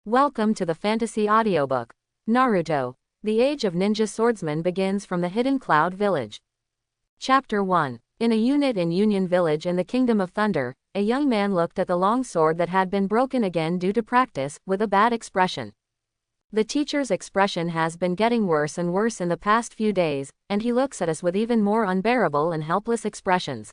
Welcome to the fantasy audiobook. Naruto. The Age of Ninja Swordsmen begins from the Hidden Cloud Village. Chapter 1. In a unit in Union Village in the Kingdom of Thunder, a young man looked at the long sword that had been broken again due to practice, with a bad expression. The teacher's expression has been getting worse and worse in the past few days, and he looks at us with even more unbearable and helpless expressions.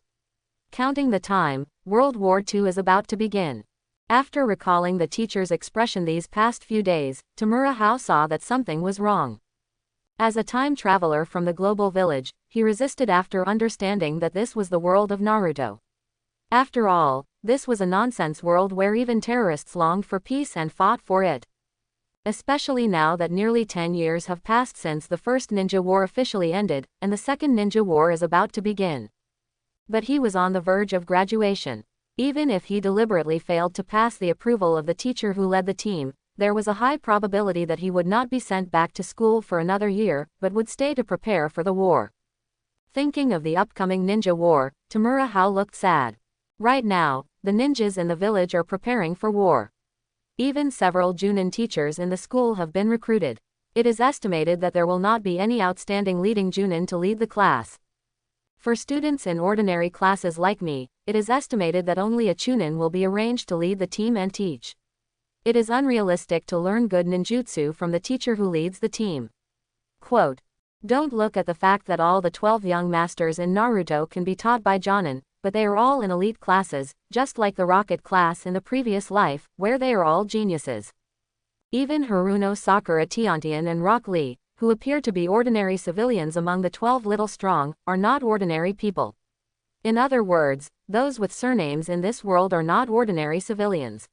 Counting the time, World War II is about to begin. After recalling the teacher's expression these past few days, Tamura saw that something was wrong. As a time traveler from the global village, he resisted after understanding that this was the world of Naruto. After all, this was a nonsense world where even terrorists longed for peace and fought for it. Especially now that nearly 10 years have passed since the first ninja war officially ended, and the second ninja war is about to begin. But he was on the verge of graduation. Even if he deliberately failed to pass the approval of the teacher who led the team, there was a high probability that he would not be sent back to school for another year, but would stay to prepare for the war. Thinking of the upcoming ninja war, Tamura looked sad. Right now, the ninjas in the village are preparing for war. Even several Junin teachers in the school have been recruited. It is estimated that there will not be any outstanding leading Junin to lead the class. For students in ordinary classes like me, it is estimated that only a Chunin will be arranged to lead the team and teach. It is unrealistic to learn good ninjutsu from the teacher who leads the team. Quote, "Don't look at the fact that all the 12 young masters in Naruto can be taught by Jonin, but they are all in elite classes, just like the rocket class in the previous life, where they are all geniuses. Even Haruno Sakura Tiantian and Rock Lee, who appear to be ordinary civilians among the 12 little strong, are not ordinary people. In other words, those with surnames in this world are not ordinary civilians.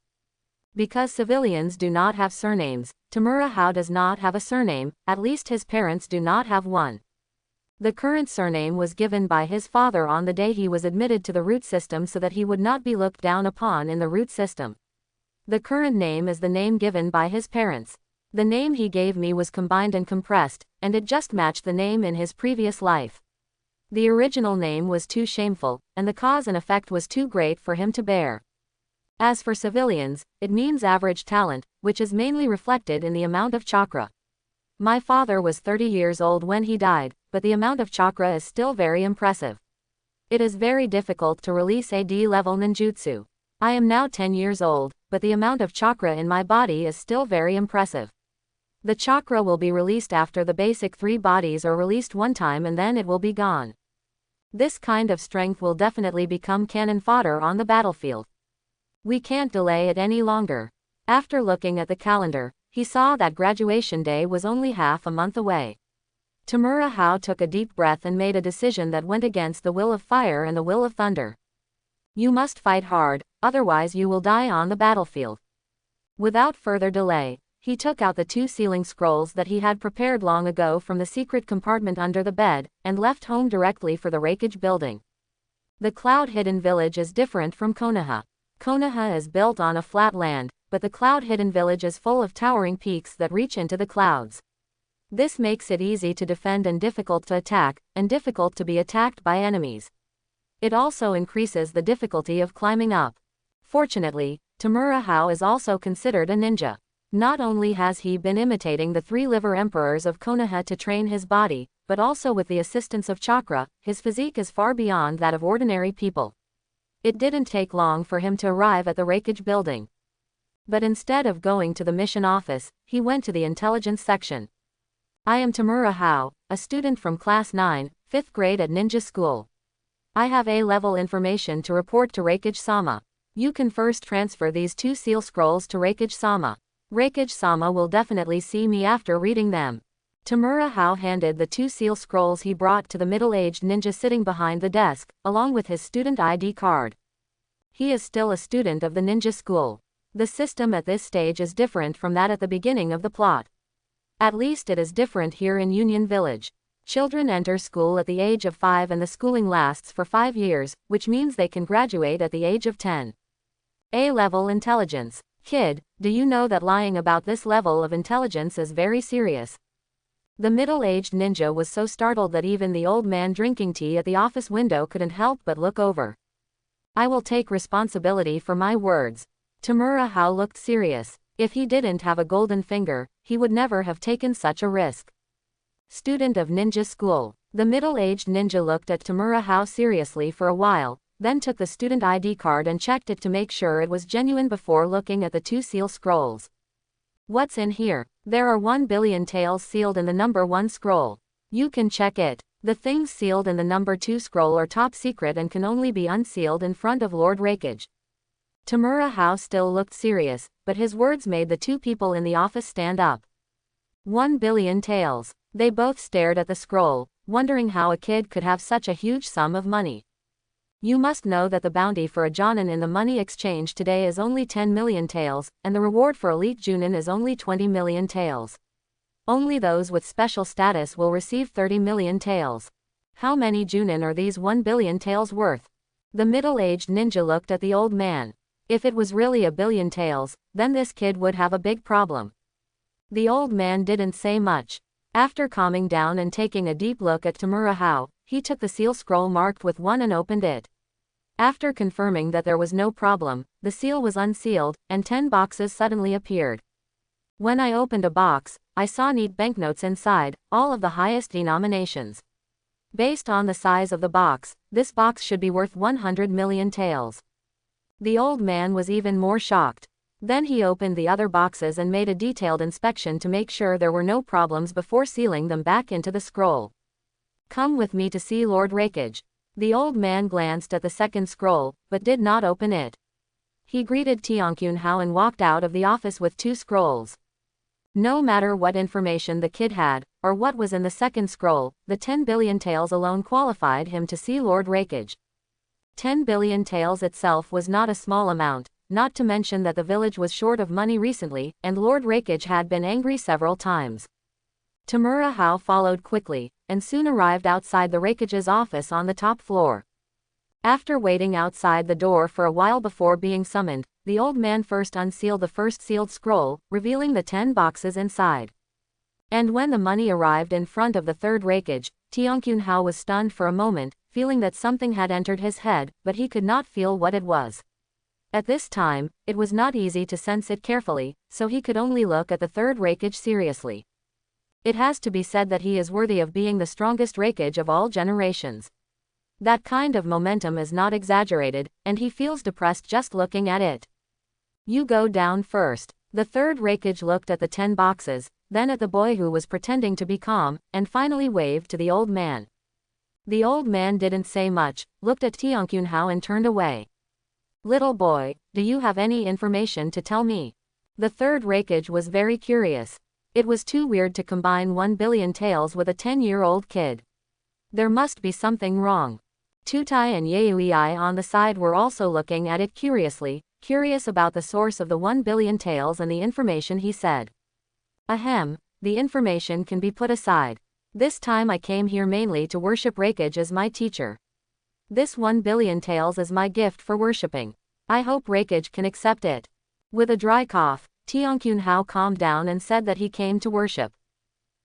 Because civilians do not have surnames, Tamura does not have a surname, at least his parents do not have one. The current surname was given by his father on the day he was admitted to the root system so that he would not be looked down upon in the root system. The current name is the name given by his parents. The name he gave me was combined and compressed, and it just matched the name in his previous life. The original name was too shameful, and the cause and effect was too great for him to bear. As for civilians, it means average talent, which is mainly reflected in the amount of chakra. My father was 30 years old when he died, but the amount of chakra is still very impressive. It is very difficult to release a D-level ninjutsu. I am now 10 years old, but the amount of chakra in my body is still very impressive. The chakra will be released after the basic 3 bodies are released one time and then it will be gone. This kind of strength will definitely become cannon fodder on the battlefield. We can't delay it any longer. After looking at the calendar, he saw that graduation day was only half a month away. Tamura took a deep breath and made a decision that went against the will of fire and the will of thunder. You must fight hard, otherwise you will die on the battlefield. Without further delay, he took out the 2 sealing scrolls that he had prepared long ago from the secret compartment under the bed, and left home directly for the Raikage building. The cloud-hidden village is different from Konoha. Konoha is built on a flat land, but the cloud-hidden village is full of towering peaks that reach into the clouds. This makes it easy to defend and difficult to attack, and difficult to be attacked by enemies. It also increases the difficulty of climbing up. Fortunately, Tamura is also considered a ninja. Not only has he been imitating the 3 liver emperors of Konoha to train his body, but also with the assistance of chakra, his physique is far beyond that of ordinary people. It didn't take long for him to arrive at the Raikage building. But instead of going to the mission office, he went to the intelligence section. I am Tamura, a student from class 9, 5th grade at ninja school. I have A-level information to report to Raikage-sama. You can first transfer these 2 seal scrolls to Raikage-sama. Raikage-sama will definitely see me after reading them. Tamura handed the 2 seal scrolls he brought to the middle-aged ninja sitting behind the desk, along with his student ID card. He is still a student of the ninja school. The system at this stage is different from that at the beginning of the plot. At least it is different here in Union Village. Children enter school at the age of 5 and the schooling lasts for 5 years, which means they can graduate at the age of 10. A-level intelligence. Kid, do you know that lying about this level of intelligence is very serious? The middle-aged ninja was so startled that even the old man drinking tea at the office window couldn't help but look over. I will take responsibility for my words. Tamura looked serious. If he didn't have a golden finger, he would never have taken such a risk. Student of ninja school. The middle-aged ninja looked at Tamura Hao seriously for a while, then took the student ID card and checked it to make sure it was genuine before looking at the 2 seal scrolls. What's in here? There are 1 billion tales sealed in the number 1 scroll. You can check it. The things sealed in the number 2 scroll are top secret and can only be unsealed in front of Lord Raikage. Tamura Hao still looked serious, but his words made the 2 people in the office stand up. 1 billion tales. They both stared at the scroll, wondering how a kid could have such a huge sum of money. You must know that the bounty for a Jonin in the money exchange today is only 10 million tales, and the reward for elite Junin is only 20 million tales. Only those with special status will receive 30 million tales. How many Junin are these 1 billion tales worth? The middle-aged ninja looked at the old man. If it was really a billion tales, then this kid would have a big problem. The old man didn't say much. After calming down and taking a deep look at Tamura Hao, he took the seal scroll marked with 1 and opened it. After confirming that there was no problem, the seal was unsealed, and 10 boxes suddenly appeared. When I opened a box, I saw neat banknotes inside, all of the highest denominations. Based on the size of the box, this box should be worth 100 million tales. The old man was even more shocked. Then he opened the other boxes and made a detailed inspection to make sure there were no problems before sealing them back into the scroll. Come with me to see Lord Raikage. The old man glanced at the second scroll, but did not open it. He greeted Tianqun Hao and walked out of the office with 2 scrolls. No matter what information the kid had, or what was in the second scroll, the 10 billion tales alone qualified him to see Lord Raikage. 10 billion tales itself was not a small amount, not to mention that the village was short of money recently, and Lord Raikage had been angry several times. Tamura Hao followed quickly, and soon arrived outside the Raikage's office on the top floor. After waiting outside the door for a while before being summoned, the old man first unsealed the first sealed scroll, revealing the 10 boxes inside. And when the money arrived in front of the third Raikage, Tianqun Hao was stunned for a moment, feeling that something had entered his head, but he could not feel what it was. At this time, it was not easy to sense it carefully, so he could only look at the third Raikage seriously. It has to be said that he is worthy of being the strongest Raikage of all generations. That kind of momentum is not exaggerated, and he feels depressed just looking at it. You go down first. The third Raikage looked at the 10 boxes, then at the boy who was pretending to be calm, and finally waved to the old man. The old man didn't say much, looked at Tianqun Hao and turned away. Little boy, do you have any information to tell me? The third Raikage was very curious. It was too weird to combine 1 billion tales with a 10-year-old kid. There must be something wrong. Tutai and Yaoi on the side were also looking at it curiously, curious about the source of the 1 billion tales and the information he said. Ahem, the information can be put aside. This time I came here mainly to worship Raikage as my teacher. This 1 billion tales is my gift for worshipping. I hope Raikage can accept it. With a dry cough, Tianqun Hao calmed down and said that he came to worship.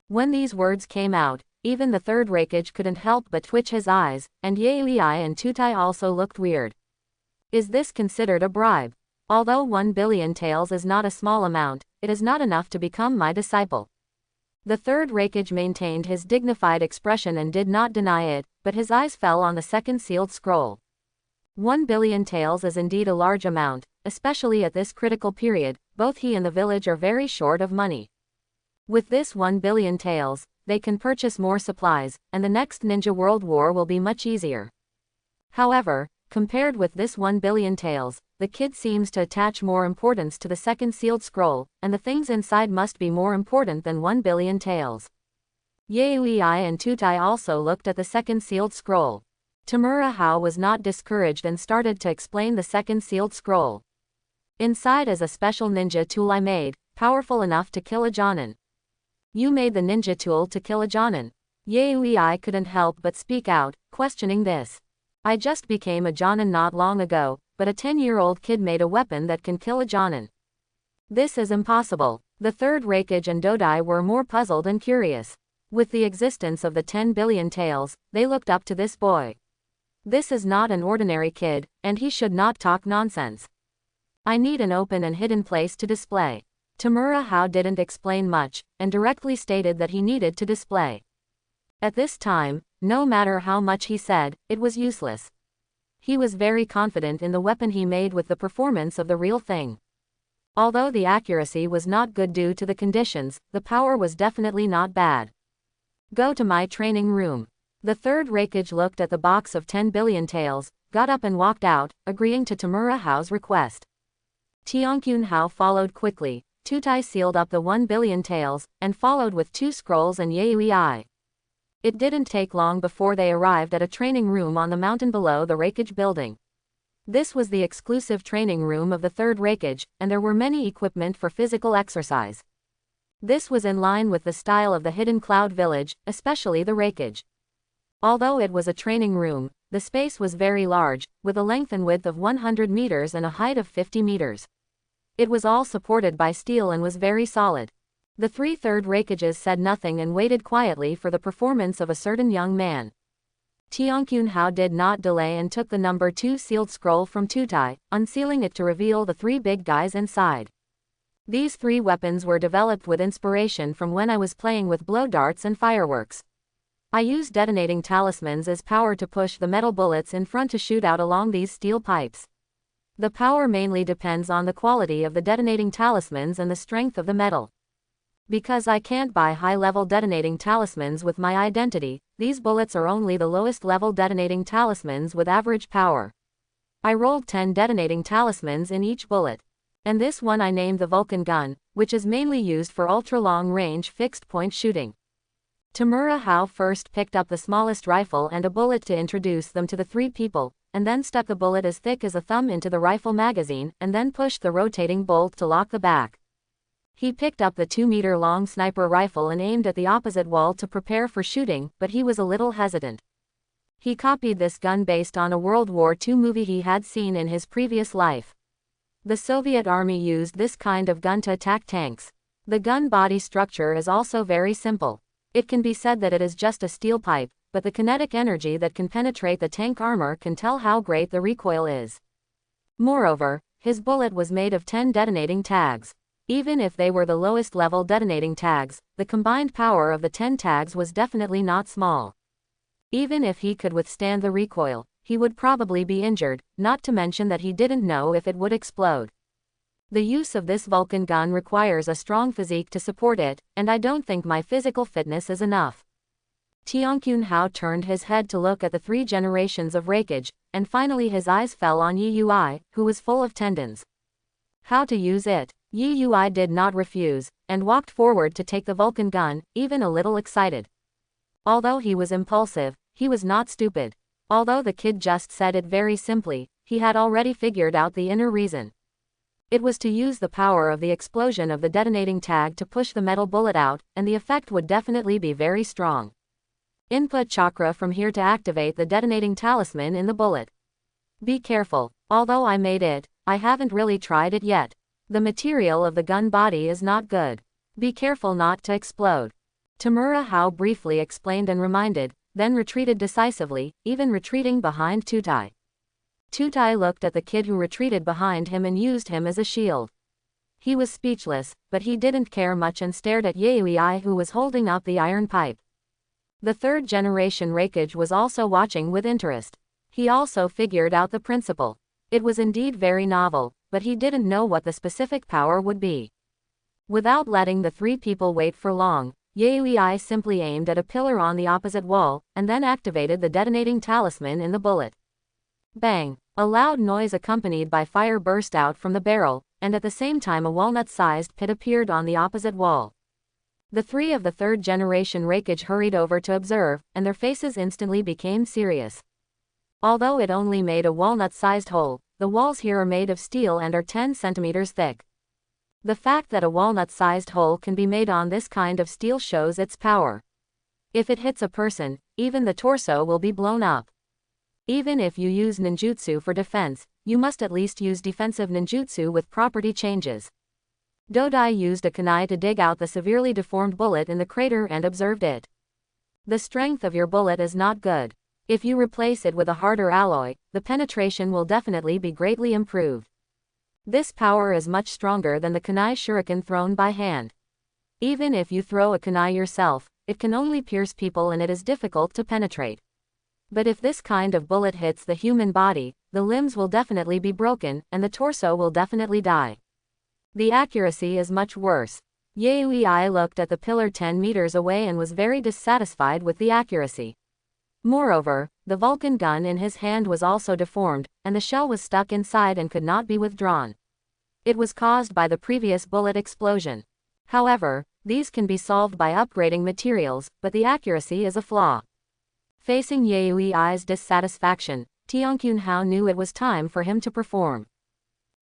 When these words came out, even the third Raikage couldn't help but twitch his eyes, and Yaoi and Tutai also looked weird. Is this considered a bribe? Although 1 billion tales is not a small amount, it is not enough to become my disciple. The third Raikage maintained his dignified expression and did not deny it, but his eyes fell on the second sealed scroll. 1 billion tales is indeed a large amount, especially at this critical period. Both he and the village are very short of money. With this 1 billion tales, they can purchase more supplies, and the next Ninja World War will be much easier. However, compared with this 1 billion tales, the kid seems to attach more importance to the second sealed scroll, and the things inside must be more important than 1 billion tales. Yaoi and Tutai also looked at the second sealed scroll. Tamura Hao was not discouraged and started to explain the second sealed scroll. Inside is a special ninja tool I made, powerful enough to kill a Jonin. You made the ninja tool to kill a Jonin. Yaoi couldn't help but speak out, questioning this. I just became a Jonin not long ago, but a 10-year-old kid made a weapon that can kill a Jonin. This is impossible. The third Raikage and Dodai were more puzzled and curious. With the existence of the 10 billion tales, they looked up to this boy. This is not an ordinary kid, and he should not talk nonsense. I need an open and hidden place to display. Tamura Hao didn't explain much, and directly stated that he needed to display. At this time, no matter how much he said, it was useless. He was very confident in the weapon he made with the performance of the real thing. Although the accuracy was not good due to the conditions, the power was definitely not bad. Go to my training room. The third Raikage looked at the box of 10 billion taels, got up and walked out, agreeing to Tamura Hao's request. Tianqun Hao followed quickly. Tutai sealed up the 1 billion taels, and followed with 2 scrolls and Yui. It didn't take long before they arrived at a training room on the mountain below the Raikage building. This was the exclusive training room of the third Raikage, and there were many equipment for physical exercise. This was in line with the style of the hidden cloud village, especially the Raikage. Although it was a training room, the space was very large, with a length and width of 100 meters and a height of 50 meters. It was all supported by steel and was very solid. The 3 third Raikages said nothing and waited quietly for the performance of a certain young man. Tianqun Hao did not delay and took the number 2 sealed scroll from Tutai, unsealing it to reveal the 3 big guys inside. These 3 weapons were developed with inspiration from when I was playing with blow darts and fireworks. I used detonating talismans as power to push the metal bullets in front to shoot out along these steel pipes. The power mainly depends on the quality of the detonating talismans and the strength of the metal. Because I can't buy high-level detonating talismans with my identity, these bullets are only the lowest level detonating talismans with average power. I rolled 10 detonating talismans in each bullet. And this one I named the Vulcan gun, which is mainly used for ultra-long range fixed-point shooting. Tamura Hao first picked up the smallest rifle and a bullet to introduce them to the 3 people, and then stuck the bullet as thick as a thumb into the rifle magazine, and then pushed the rotating bolt to lock the back. He picked up the 2-meter-long sniper rifle and aimed at the opposite wall to prepare for shooting, but he was a little hesitant. He copied this gun based on a World War II movie he had seen in his previous life. The Soviet Army used this kind of gun to attack tanks. The gun body structure is also very simple. It can be said that it is just a steel pipe, but the kinetic energy that can penetrate the tank armor can tell how great the recoil is. Moreover, his bullet was made of 10 detonating tags. Even if they were the lowest level detonating tags, the combined power of the 10 tags was definitely not small. Even if he could withstand the recoil, he would probably be injured, not to mention that he didn't know if it would explode. The use of this Vulcan gun requires a strong physique to support it, and I don't think my physical fitness is enough. Tianqun Hao turned his head to look at the 3 generations of Raikage, and finally his eyes fell on Yui, who was full of tendons. How to use it? Yui did not refuse, and walked forward to take the Vulcan gun, even a little excited. Although he was impulsive, he was not stupid. Although the kid just said it very simply, he had already figured out the inner reason. It was to use the power of the explosion of the detonating tag to push the metal bullet out, and the effect would definitely be very strong. Input chakra from here to activate the detonating talisman in the bullet. Be careful. Although I made it, I haven't really tried it yet. The material of the gun body is not good. Be careful not to explode. Tamura Hao briefly explained and reminded, then retreated decisively, even retreating behind Tutai. Tutai looked at the kid who retreated behind him and used him as a shield. He was speechless, but he didn't care much and stared at Yui who was holding up the iron pipe. The 3rd generation Raikage was also watching with interest. He also figured out the principle. It was indeed very novel, but he didn't know what the specific power would be. Without letting the 3 people wait for long, Yui simply aimed at a pillar on the opposite wall, and then activated the detonating talisman in the bullet. Bang! A loud noise accompanied by fire burst out from the barrel, and at the same time a walnut-sized pit appeared on the opposite wall. The 3 of the 3rd generation Raikage hurried over to observe, and their faces instantly became serious. Although it only made a walnut-sized hole, the walls here are made of steel and are 10 centimeters thick. The fact that a walnut-sized hole can be made on this kind of steel shows its power. If it hits a person, even the torso will be blown up. Even if you use ninjutsu for defense, you must at least use defensive ninjutsu with property changes. Dodai used a kunai to dig out the severely deformed bullet in the crater and observed it. The strength of your bullet is not good. If you replace it with a harder alloy, the penetration will definitely be greatly improved. This power is much stronger than the kunai shuriken thrown by hand. Even if you throw a kunai yourself, it can only pierce people and it is difficult to penetrate. But if this kind of bullet hits the human body, the limbs will definitely be broken, and the torso will definitely die. The accuracy is much worse. Yui looked at the pillar 10 meters away and was very dissatisfied with the accuracy. Moreover, the Vulcan gun in his hand was also deformed, and the shell was stuck inside and could not be withdrawn. It was caused by the previous bullet explosion. However, these can be solved by upgrading materials, but the accuracy is a flaw. Facing Yui's dissatisfaction, Tianqunhao knew it was time for him to perform.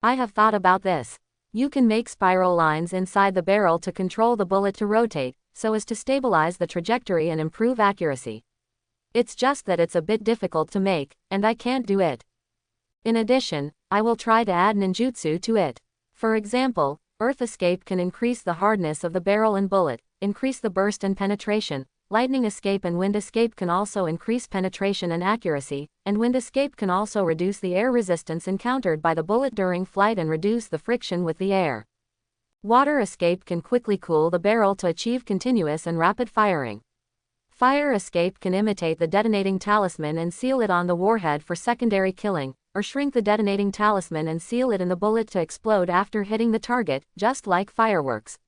I have thought about this. You can make spiral lines inside the barrel to control the bullet to rotate, so as to stabilize the trajectory and improve accuracy. It's just that it's a bit difficult to make, and I can't do it. In addition, I will try to add ninjutsu to it. For example, Earth Escape can increase the hardness of the barrel and bullet, increase the burst and penetration. Lightning Escape and Wind Escape can also increase penetration and accuracy, and Wind Escape can also reduce the air resistance encountered by the bullet during flight and reduce the friction with the air. Water Escape can quickly cool the barrel to achieve continuous and rapid firing. Fire Escape can imitate the detonating talisman and seal it on the warhead for secondary killing, or shrink the detonating talisman and seal it in the bullet to explode after hitting the target, just like fireworks.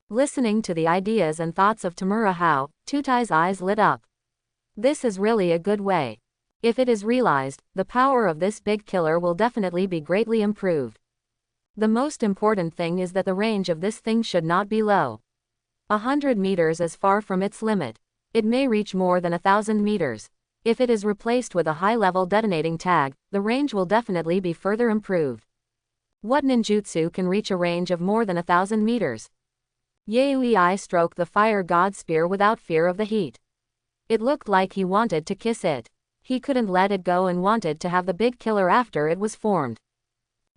Listening to the ideas and thoughts of Tamura Hao, Tutai's eyes lit up. This is really a good way. If it is realized, the power of this big killer will definitely be greatly improved. The most important thing is that the range of this thing should not be low. 100 meters is far from its limit. It may reach more than 1,000 meters. If it is replaced with a high-level detonating tag, the range will definitely be further improved. What ninjutsu can reach a range of more than 1,000 meters? Yui stroked the fire god spear without fear of the heat. It looked like he wanted to kiss it. He couldn't let it go and wanted to have the big killer after it was formed.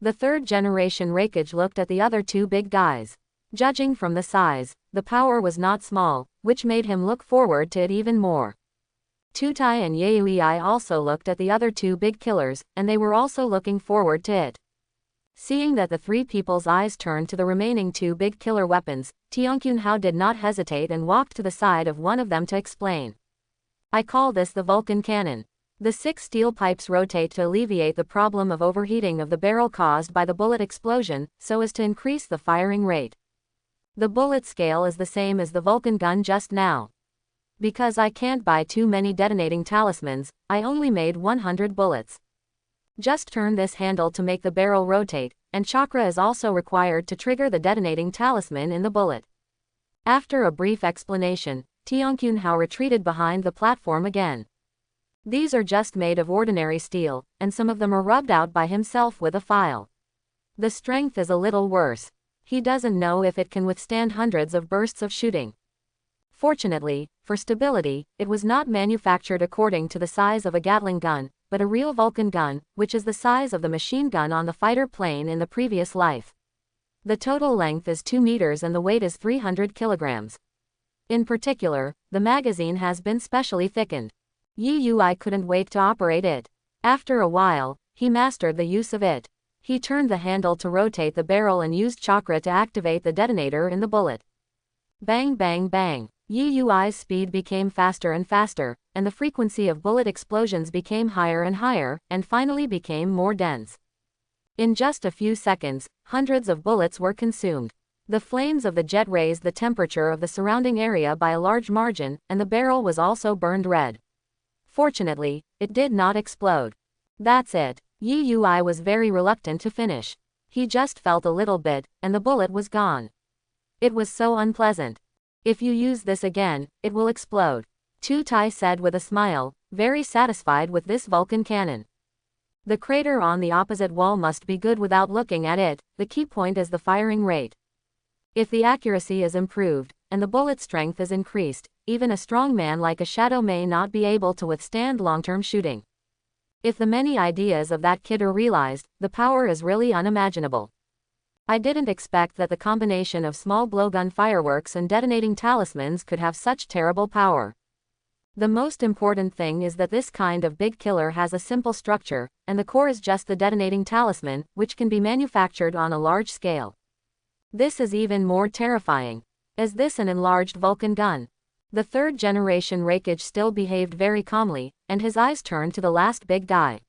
The third generation Raikage looked at the other two big guys. Judging from the size, the power was not small, which made him look forward to it even more. Tutai and Yui also looked at the other two big killers, and they were also looking forward to it. Seeing that the three people's eyes turned to the remaining two big killer weapons, Tianqunhao did not hesitate and walked to the side of one of them to explain. I call this the Vulcan cannon. The 6 steel pipes rotate to alleviate the problem of overheating of the barrel caused by the bullet explosion, so as to increase the firing rate. The bullet scale is the same as the Vulcan gun just now. Because I can't buy too many detonating talismans, I only made 100 bullets. Just turn this handle to make the barrel rotate, and chakra is also required to trigger the detonating talisman in the bullet. After a brief explanation, Tianqunhao retreated behind the platform again. These are just made of ordinary steel, and some of them are rubbed out by himself with a file. The strength is a little worse. He doesn't know if it can withstand hundreds of bursts of shooting. Fortunately, for stability, it was not manufactured according to the size of a Gatling gun, but a real Vulcan gun, which is the size of the machine gun on the fighter plane in the previous life. The total length is 2 meters and the weight is 300 kilograms. In particular, the magazine has been specially thickened. Yui couldn't wait to operate it. After a while, he mastered the use of it. He turned the handle to rotate the barrel and used chakra to activate the detonator in the bullet. Bang bang bang. Yui's speed became faster and faster, and the frequency of bullet explosions became higher and higher, and finally became more dense. In just a few seconds, hundreds of bullets were consumed. The flames of the jet raised the temperature of the surrounding area by a large margin, and the barrel was also burned red. Fortunately, it did not explode. That's it. Yui was very reluctant to finish. He just felt a little bit, and the bullet was gone. It was so unpleasant. If you use this again, it will explode. Tutai said with a smile, very satisfied with this Vulcan cannon. The crater on the opposite wall must be good without looking at it, the key point is the firing rate. If the accuracy is improved, and the bullet strength is increased, even a strong man like a shadow may not be able to withstand long-term shooting. If the many ideas of that kid are realized, the power is really unimaginable. I didn't expect that the combination of small blowgun fireworks and detonating talismans could have such terrible power. The most important thing is that this kind of big killer has a simple structure, and the core is just the detonating talisman, which can be manufactured on a large scale. This is even more terrifying. Is this an enlarged Vulcan gun? The third generation Raikage still behaved very calmly, and his eyes turned to the last big die.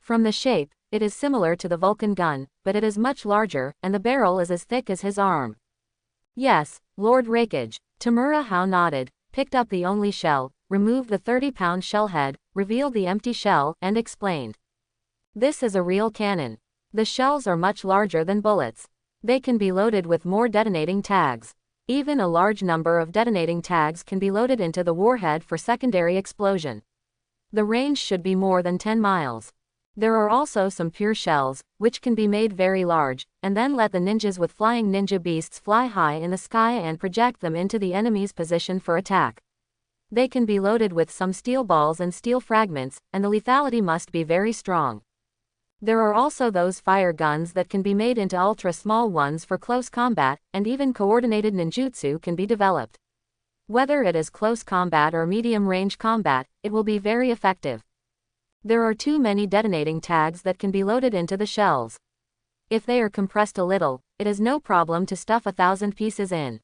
From the shape, it is similar to the Vulcan gun, but it is much larger, and the barrel is as thick as his arm. Yes, Lord Raikage. Tamura Hao nodded, picked up the only shell, removed the 30-pound shell head, revealed the empty shell, and explained. This is a real cannon. The shells are much larger than bullets. They can be loaded with more detonating tags. Even a large number of detonating tags can be loaded into the warhead for secondary explosion. The range should be more than 10 miles. There are also some pure shells, which can be made very large, and then let the ninjas with flying ninja beasts fly high in the sky and project them into the enemy's position for attack. They can be loaded with some steel balls and steel fragments, and the lethality must be very strong. There are also those fire guns that can be made into ultra-small ones for close combat, and even coordinated ninjutsu can be developed. Whether it is close combat or medium-range combat, it will be very effective. There are too many detonating tags that can be loaded into the shells. If they are compressed a little, it is no problem to stuff 1,000 pieces in.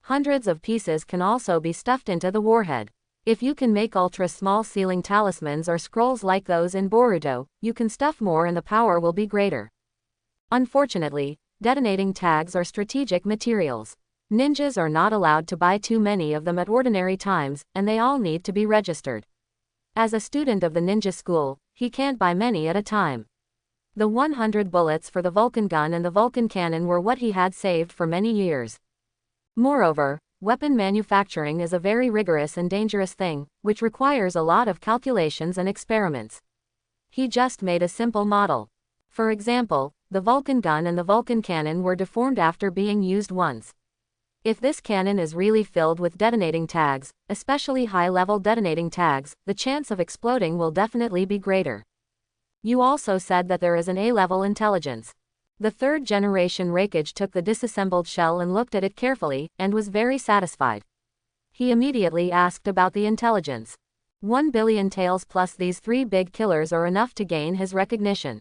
Hundreds of pieces can also be stuffed into the warhead. If you can make ultra-small sealing talismans or scrolls like those in Boruto, you can stuff more and the power will be greater. Unfortunately, detonating tags are strategic materials. Ninjas are not allowed to buy too many of them at ordinary times, and they all need to be registered. As a student of the ninja school, he can't buy many at a time. The 100 bullets for the Vulcan gun and the Vulcan cannon were what he had saved for many years. Moreover, weapon manufacturing is a very rigorous and dangerous thing, which requires a lot of calculations and experiments. He just made a simple model. For example, the Vulcan gun and the Vulcan cannon were deformed after being used once. If this cannon is really filled with detonating tags, especially high-level detonating tags, the chance of exploding will definitely be greater. You also said that there is an A-level intelligence. The third generation Raikage took the disassembled shell and looked at it carefully, and was very satisfied. He immediately asked about the intelligence. 1 billion taels plus these 3 big killers are enough to gain his recognition.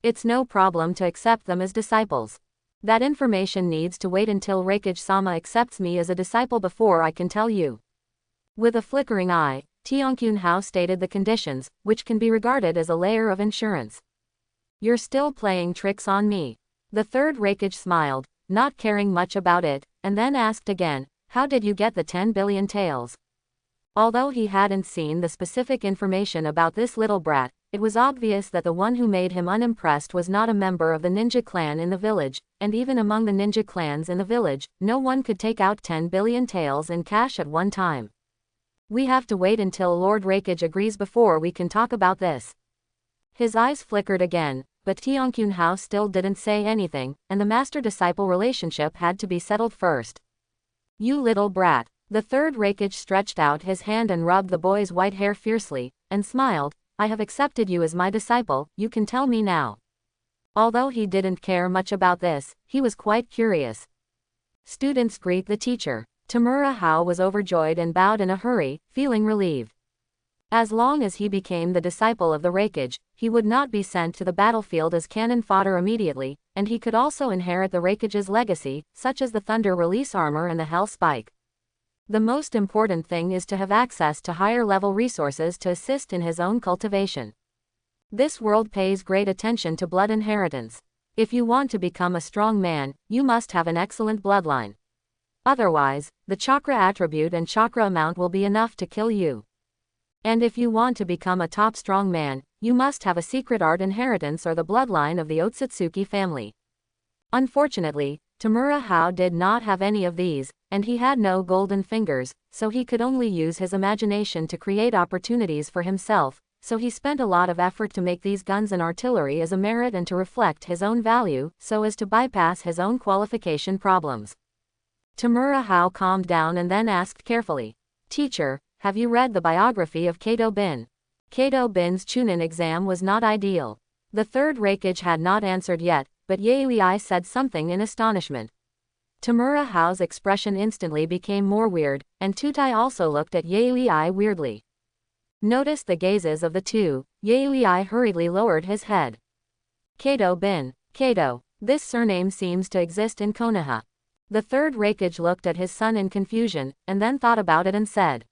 It's no problem to accept them as disciples. That information needs to wait until Raikage-sama accepts me as a disciple before I can tell you. With a flickering eye, Tianqun Hao stated the conditions, which can be regarded as a layer of insurance. You're still playing tricks on me. The third Raikage smiled, not caring much about it, and then asked again, how did you get the 10 billion taels? Although he hadn't seen the specific information about this little brat, it was obvious that the one who made him unimpressed was not a member of the ninja clan in the village, and even among the ninja clans in the village, no one could take out 10 billion taels in cash at one time. We have to wait until Lord Raikage agrees before we can talk about this. His eyes flickered again, but Tianqun Hao still didn't say anything, and the master-disciple relationship had to be settled first. You little brat. The third Raikage stretched out his hand and rubbed the boy's white hair fiercely, and smiled, I have accepted you as my disciple, you can tell me now. Although he didn't care much about this, he was quite curious. Students greet the teacher. Tamura Hao was overjoyed and bowed in a hurry, feeling relieved. As long as he became the disciple of the Raikage, he would not be sent to the battlefield as cannon fodder immediately, and he could also inherit the Raikage's legacy, such as the Thunder Release Armor and the Hell Spike. The most important thing is to have access to higher-level resources to assist in his own cultivation. This world pays great attention to blood inheritance. If you want to become a strong man, you must have an excellent bloodline. Otherwise, the chakra attribute and chakra amount will be enough to kill you. And if you want to become a top strong man, you must have a secret art inheritance or the bloodline of the Otsutsuki family. Unfortunately, Tamura Hao did not have any of these, and he had no golden fingers, so he could only use his imagination to create opportunities for himself, so he spent a lot of effort to make these guns and artillery as a merit and to reflect his own value, so as to bypass his own qualification problems. Tamura Hao calmed down and then asked carefully, Teacher, have you read the biography of Kato Bin? Kato Bin's Chunin exam was not ideal. The third Raikage had not answered yet, but Yaoi said something in astonishment. Tamura Hao's expression instantly became more weird, and Tutai also looked at Yaoi weirdly. Noticed the gazes of the two, Yaoi hurriedly lowered his head. Kato bin. Kato. This surname seems to exist in Konoha. The third Raikage looked at his son in confusion, and then thought about it and said.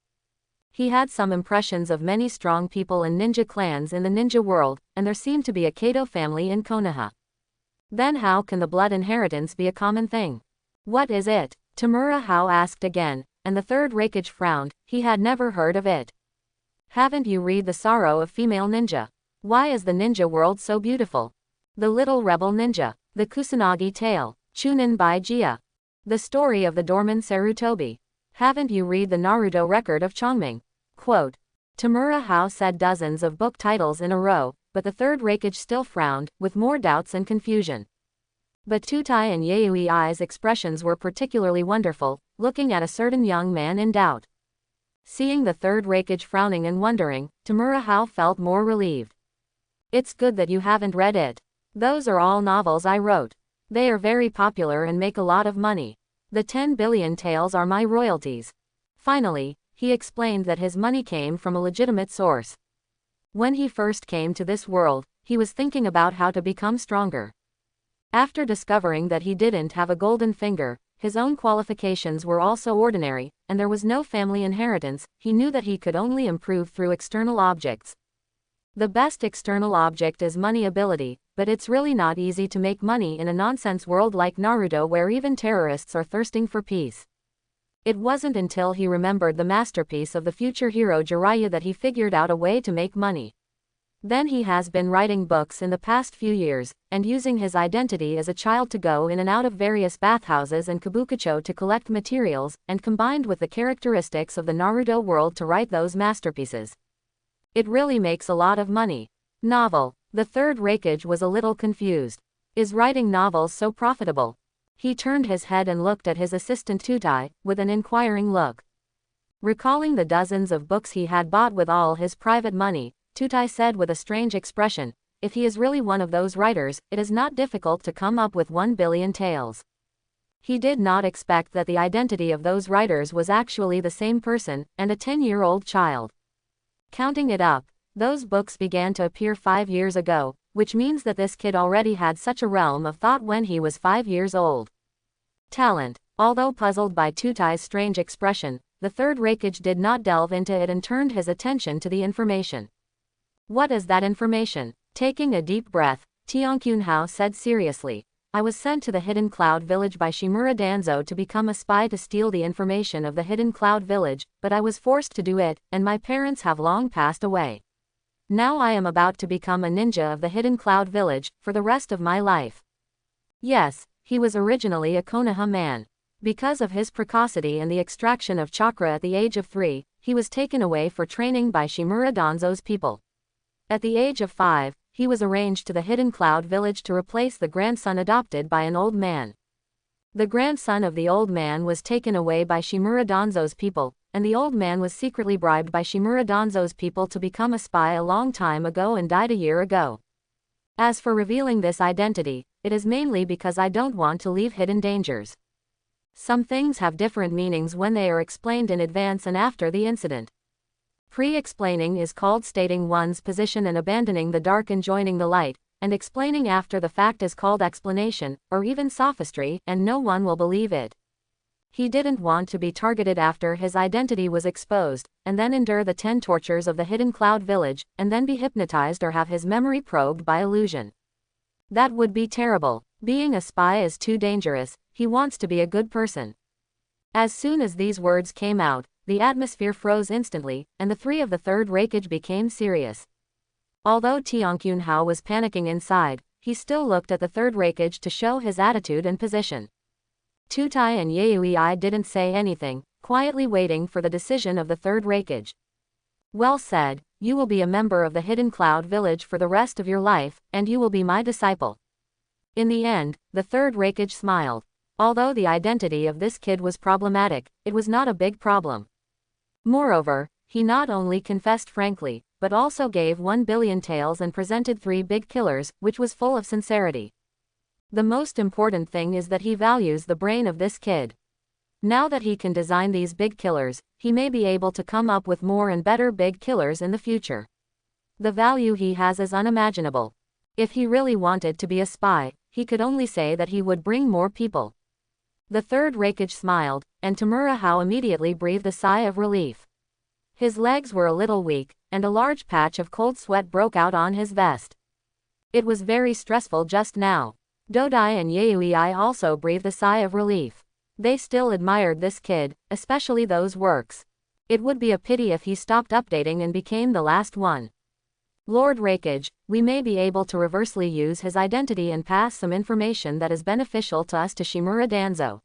He had some impressions of many strong people and ninja clans in the ninja world, and there seemed to be a Kato family in Konoha. Then how can the blood inheritance be a common thing? What is it? Tamura Hao asked again, and the third Raikage frowned. He had never heard of it. Haven't you read The Sorrow of Female Ninja? Why is the ninja world so beautiful? The Little Rebel Ninja. The Kusanagi Tale. Chunin by Jia. The Story of the Dorman Sarutobi. Haven't you read the Naruto record of Chongming? Quote. Tamura Hao said dozens of book titles in a row, but the third Raikage still frowned, with more doubts and confusion. But Tutai and Yaoi's expressions were particularly wonderful, looking at a certain young man in doubt. Seeing the third Raikage frowning and wondering, Tamura Hao felt more relieved. It's good that you haven't read it. Those are all novels I wrote. They are very popular and make a lot of money. The 10 billion taels are my royalties. Finally, he explained that his money came from a legitimate source. When he first came to this world, he was thinking about how to become stronger. After discovering that he didn't have a golden finger, his own qualifications were also ordinary, and there was no family inheritance, he knew that he could only improve through external objects. The best external object is money ability, but it's really not easy to make money in a nonsense world like Naruto where even terrorists are thirsting for peace. It wasn't until he remembered the masterpiece of the future hero Jiraiya that he figured out a way to make money. Then he has been writing books in the past few years, and using his identity as a child to go in and out of various bathhouses and kabukicho to collect materials, and combined with the characteristics of the Naruto world to write those masterpieces. It really makes a lot of money. Novel. The third Raikage was a little confused. Is writing novels so profitable? He turned his head and looked at his assistant Tutai, with an inquiring look. Recalling the dozens of books he had bought with all his private money, Tutai said with a strange expression, if he is really one of those writers, it is not difficult to come up with 1 billion taels. He did not expect that the identity of those writers was actually the same person, and a 10-year-old child. Counting it up, those books began to appear 5 years ago, which means that this kid already had such a realm of thought when he was 5 years old. Talent. Although puzzled by Tutai's strange expression, the third Raikage did not delve into it and turned his attention to the information. What is that information? Taking a deep breath, Tianqun Hao said seriously. I was sent to the Hidden Cloud Village by Shimura Danzo to become a spy to steal the information of the Hidden Cloud Village, but I was forced to do it, and my parents have long passed away. Now I am about to become a ninja of the Hidden Cloud Village, for the rest of my life. Yes, he was originally a Konoha man. Because of his precocity and the extraction of chakra at the age of 3, he was taken away for training by Shimura Danzo's people. At the age of 5, he was arranged to the Hidden Cloud Village to replace the grandson adopted by an old man. The grandson of the old man was taken away by Shimura Danzo's people, and the old man was secretly bribed by Shimura Danzo's people to become a spy a long time ago and died a year ago. As for revealing this identity, it is mainly because I don't want to leave hidden dangers. Some things have different meanings when they are explained in advance and after the incident. Pre-explaining is called stating one's position and abandoning the dark and joining the light, and explaining after the fact is called explanation, or even sophistry, and no one will believe it. He didn't want to be targeted after his identity was exposed, and then endure the 10 tortures of the Hidden Cloud Village, and then be hypnotized or have his memory probed by illusion. That would be terrible. Being a spy is too dangerous. He wants to be a good person. As soon as these words came out, the atmosphere froze instantly, and the 3 of the third Raikage became serious. Although Tianqun Hao was panicking inside, he still looked at the third Raikage to show his attitude and position. Tutai and Yaoi didn't say anything, quietly waiting for the decision of the third Raikage. Well said, you will be a member of the Hidden Cloud Village for the rest of your life, and you will be my disciple. In the end, the third Raikage smiled. Although the identity of this kid was problematic, it was not a big problem. Moreover, he not only confessed frankly, but also gave 1 billion taels and presented 3 big killers, which was full of sincerity. The most important thing is that he values the brain of this kid. Now that he can design these big killers, he may be able to come up with more and better big killers in the future. The value he has is unimaginable. If he really wanted to be a spy, he could only say that he would bring more people. The third Raikage smiled, and Tamura Hao immediately breathed a sigh of relief. His legs were a little weak, and a large patch of cold sweat broke out on his vest. It was very stressful just now. Dodai and Yui also breathed a sigh of relief. They still admired this kid, especially those works. It would be a pity if he stopped updating and became the last one. Lord Raikage, we may be able to reversely use his identity and pass some information that is beneficial to us to Shimura Danzo.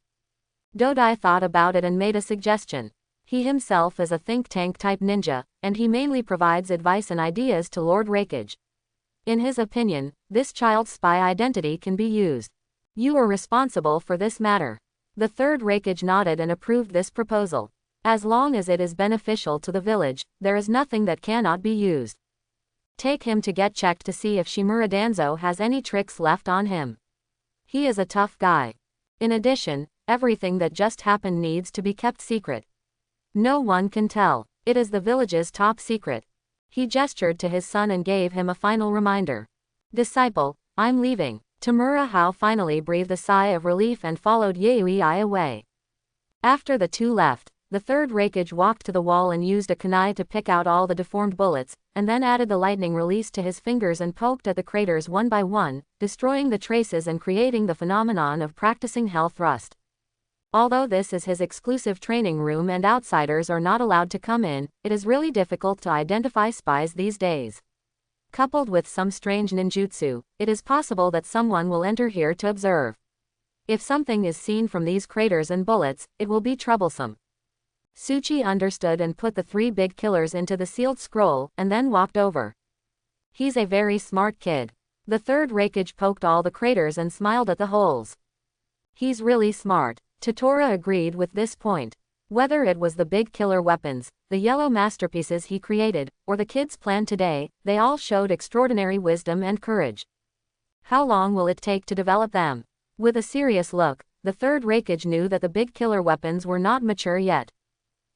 Dodai thought about it and made a suggestion. He himself is a think tank type ninja, and he mainly provides advice and ideas to Lord Raikage. In his opinion, this child's spy identity can be used. You are responsible for this matter. The third Raikage nodded and approved this proposal. As long as it is beneficial to the village, there is nothing that cannot be used. Take him to get checked to see if Shimura Danzo has any tricks left on him. He is a tough guy. In addition, everything that just happened needs to be kept secret. No one can tell. It is the village's top secret. He gestured to his son and gave him a final reminder. Disciple, I'm leaving. Tamura Hao finally breathed a sigh of relief and followed Yui away. After the two left, the third Raikage walked to the wall and used a kunai to pick out all the deformed bullets, and then added the lightning release to his fingers and poked at the craters one by one, destroying the traces and creating the phenomenon of practicing hell thrust. Although this is his exclusive training room and outsiders are not allowed to come in, it is really difficult to identify spies these days. Coupled with some strange ninjutsu, it is possible that someone will enter here to observe. If something is seen from these craters and bullets, it will be troublesome. Suchi understood and put the 3 big killers into the sealed scroll, and then walked over. He's a very smart kid. The third Raikage poked all the craters and smiled at the holes. He's really smart. Totoro agreed with this point. Whether it was the big killer weapons, the yellow masterpieces he created, or the kid's plan today, they all showed extraordinary wisdom and courage. How long will it take to develop them? With a serious look, the third Raikage knew that the big killer weapons were not mature yet.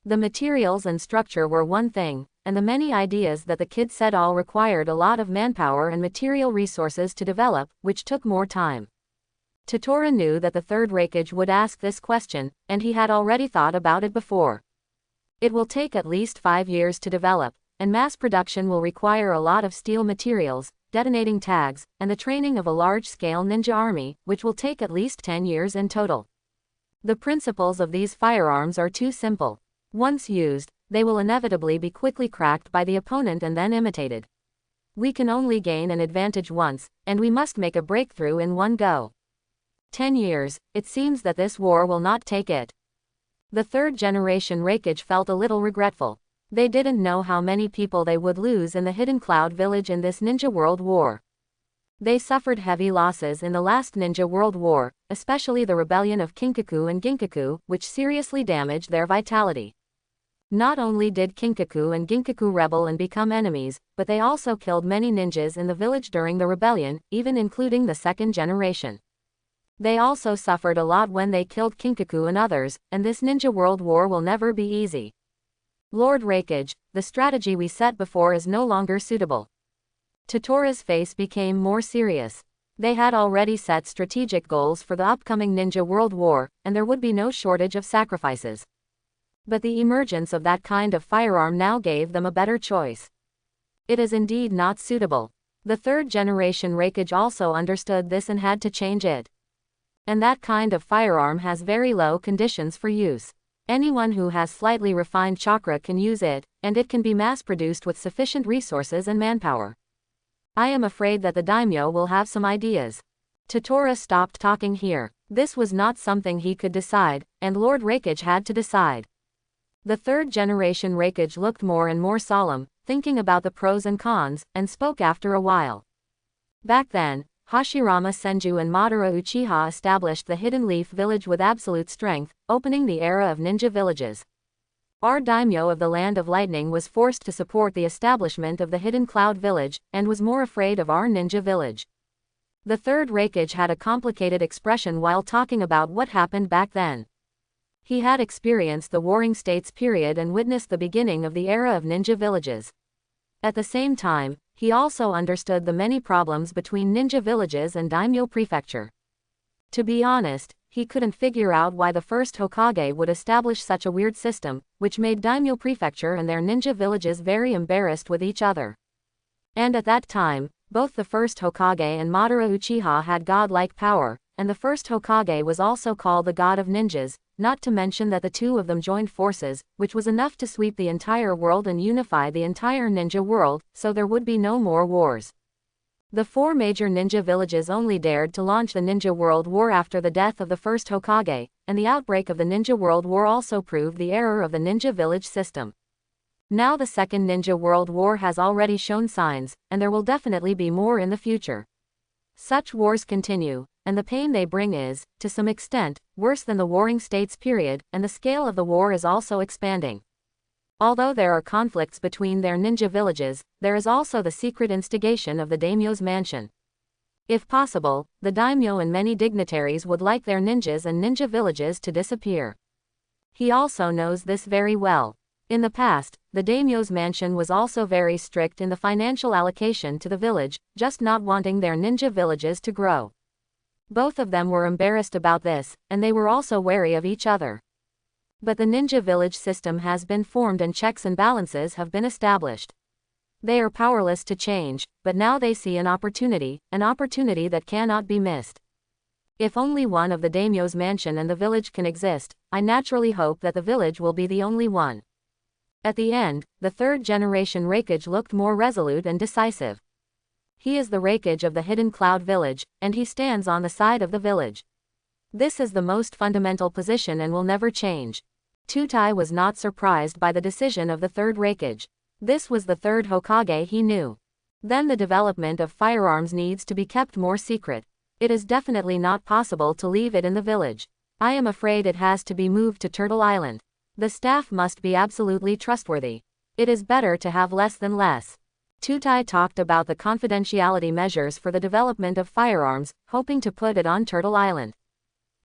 The materials and structure were one thing, and the many ideas that the kid said all required a lot of manpower and material resources to develop, which took more time. Totoro knew that the third Raikage would ask this question, and he had already thought about it before. It will take at least 5 years to develop, and mass production will require a lot of steel materials, detonating tags, and the training of a large-scale ninja army, which will take at least 10 years in total. The principles of these firearms are too simple. Once used, they will inevitably be quickly cracked by the opponent and then imitated. We can only gain an advantage once, and we must make a breakthrough in one go. 10 years, it seems that this war will not take it. The third generation Raikage felt a little regretful. They didn't know how many people they would lose in the Hidden Cloud village in this Ninja World War. They suffered heavy losses in the last Ninja World War, especially the rebellion of Kinkaku and Ginkaku, which seriously damaged their vitality. Not only did Kinkaku and Ginkaku rebel and become enemies, but they also killed many ninjas in the village during the rebellion, even including the second generation. They also suffered a lot when they killed Kinkaku and others, and this Ninja World War will never be easy. Lord Raikage, the strategy we set before is no longer suitable. Totoro's face became more serious. They had already set strategic goals for the upcoming Ninja World War, and there would be no shortage of sacrifices. But the emergence of that kind of firearm now gave them a better choice. It is indeed not suitable. The third generation Raikage also understood this and had to change it. And that kind of firearm has very low conditions for use. Anyone who has slightly refined chakra can use it, and it can be mass-produced with sufficient resources and manpower. I am afraid that the daimyo will have some ideas. Totoro stopped talking here. This was not something he could decide, and Lord Raikage had to decide. The third generation Raikage looked more and more solemn, thinking about the pros and cons, and spoke after a while. Back then, Hashirama Senju and Madara Uchiha established the Hidden Leaf village with absolute strength, opening the era of ninja villages. Our daimyo of the Land of Lightning was forced to support the establishment of the Hidden Cloud village, and was more afraid of our ninja village. The third Raikage had a complicated expression while talking about what happened back then. He had experienced the Warring States period and witnessed the beginning of the era of ninja villages. At the same time, he also understood the many problems between ninja villages and daimyo prefecture. To be honest, he couldn't figure out why the first Hokage would establish such a weird system, which made daimyo prefecture and their ninja villages very embarrassed with each other. And at that time, both the first Hokage and Madara Uchiha had godlike power, and the first Hokage was also called the god of ninjas, not to mention that the two of them joined forces, which was enough to sweep the entire world and unify the entire ninja world, so there would be no more wars. The four major ninja villages only dared to launch the Ninja World War after the death of the first Hokage, and the outbreak of the Ninja World War also proved the error of the ninja village system. Now the Second Ninja World War has already shown signs, and there will definitely be more in the future. Such wars continue, and the pain they bring is, to some extent, worse than the Warring States period, and the scale of the war is also expanding. Although there are conflicts between their ninja villages, there is also the secret instigation of the daimyo's mansion. If possible, the daimyo and many dignitaries would like their ninjas and ninja villages to disappear. He also knows this very well. In the past, the daimyo's mansion was also very strict in the financial allocation to the village, just not wanting their ninja villages to grow. Both of them were embarrassed about this, and they were also wary of each other. But the ninja village system has been formed and checks and balances have been established. They are powerless to change, but now they see an opportunity that cannot be missed. If only one of the daimyo's mansion and the village can exist, I naturally hope that the village will be the only one. At the end, the third generation Raikage looked more resolute and decisive. He is the Raikage of the Hidden Cloud Village, and he stands on the side of the village. This is the most fundamental position and will never change. Tutai was not surprised by the decision of the third Raikage. This was the third Hokage he knew. Then the development of firearms needs to be kept more secret. It is definitely not possible to leave it in the village. I am afraid it has to be moved to Turtle Island. The staff must be absolutely trustworthy. It is better to have less than less. Tutai talked about the confidentiality measures for the development of firearms, hoping to put it on Turtle Island.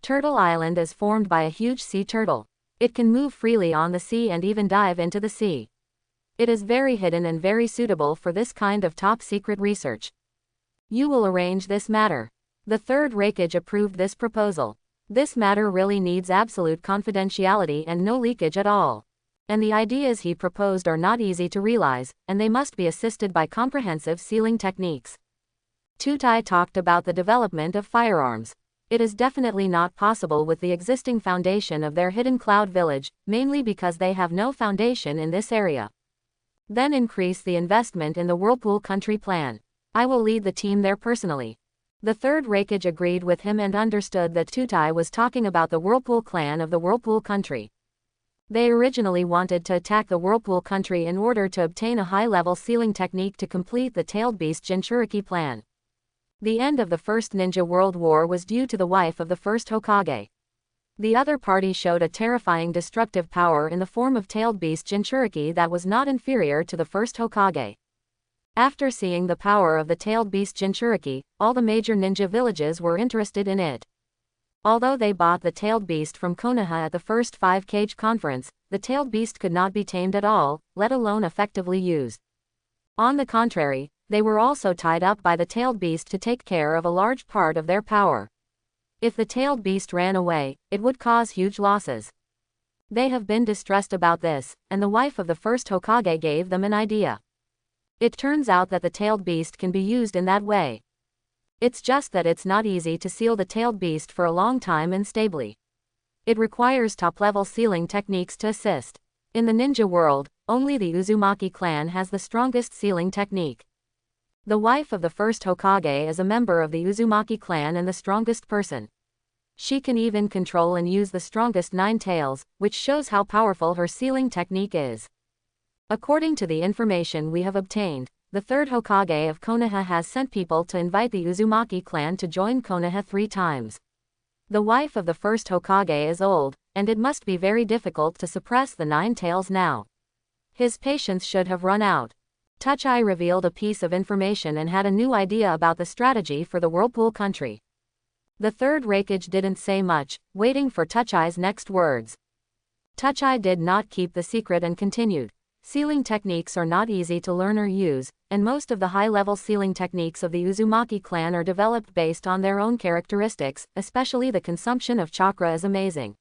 Turtle Island is formed by a huge sea turtle. It can move freely on the sea and even dive into the sea. It is very hidden and very suitable for this kind of top-secret research. You will arrange this matter. The third Raikage approved this proposal. This matter really needs absolute confidentiality and no leakage at all. And the ideas he proposed are not easy to realize, and they must be assisted by comprehensive sealing techniques. Tutai talked about the development of firearms. It is definitely not possible with the existing foundation of their Hidden Cloud Village, mainly because they have no foundation in this area. Then increase the investment in the Whirlpool Country plan. I will lead the team there personally. The third Raikage agreed with him and understood that Tutai was talking about the Whirlpool clan of the Whirlpool Country. They originally wanted to attack the Whirlpool Country in order to obtain a high-level sealing technique to complete the Tailed Beast Jinchuriki plan. The end of the First Ninja World War was due to the wife of the first Hokage. The other party showed a terrifying destructive power in the form of Tailed Beast Jinchuriki that was not inferior to the first Hokage. After seeing the power of the Tailed Beast Jinchuriki, all the major ninja villages were interested in it. Although they bought the Tailed Beast from Konoha at the first 5-Cage conference, the Tailed Beast could not be tamed at all, let alone effectively used. On the contrary, they were also tied up by the Tailed Beast to take care of a large part of their power. If the Tailed Beast ran away, it would cause huge losses. They have been distressed about this, and the wife of the first Hokage gave them an idea. It turns out that the Tailed Beast can be used in that way. It's just that it's not easy to seal the Tailed Beast for a long time and stably. It requires top-level sealing techniques to assist. In the ninja world, only the Uzumaki clan has the strongest sealing technique. The wife of the first Hokage is a member of the Uzumaki clan and the strongest person. She can even control and use the strongest 9 tails, which shows how powerful her sealing technique is. According to the information we have obtained, the third Hokage of Konoha has sent people to invite the Uzumaki clan to join Konoha 3 times. The wife of the first Hokage is old, and it must be very difficult to suppress the 9 tails now. His patience should have run out. Touch-Eye revealed a piece of information and had a new idea about the strategy for the Whirlpool country. The third Raikage didn't say much, waiting for Touch-Eye's next words. Touch-Eye did not keep the secret and continued. Sealing techniques are not easy to learn or use, and most of the high-level sealing techniques of the Uzumaki clan are developed based on their own characteristics, especially the consumption of chakra is amazing.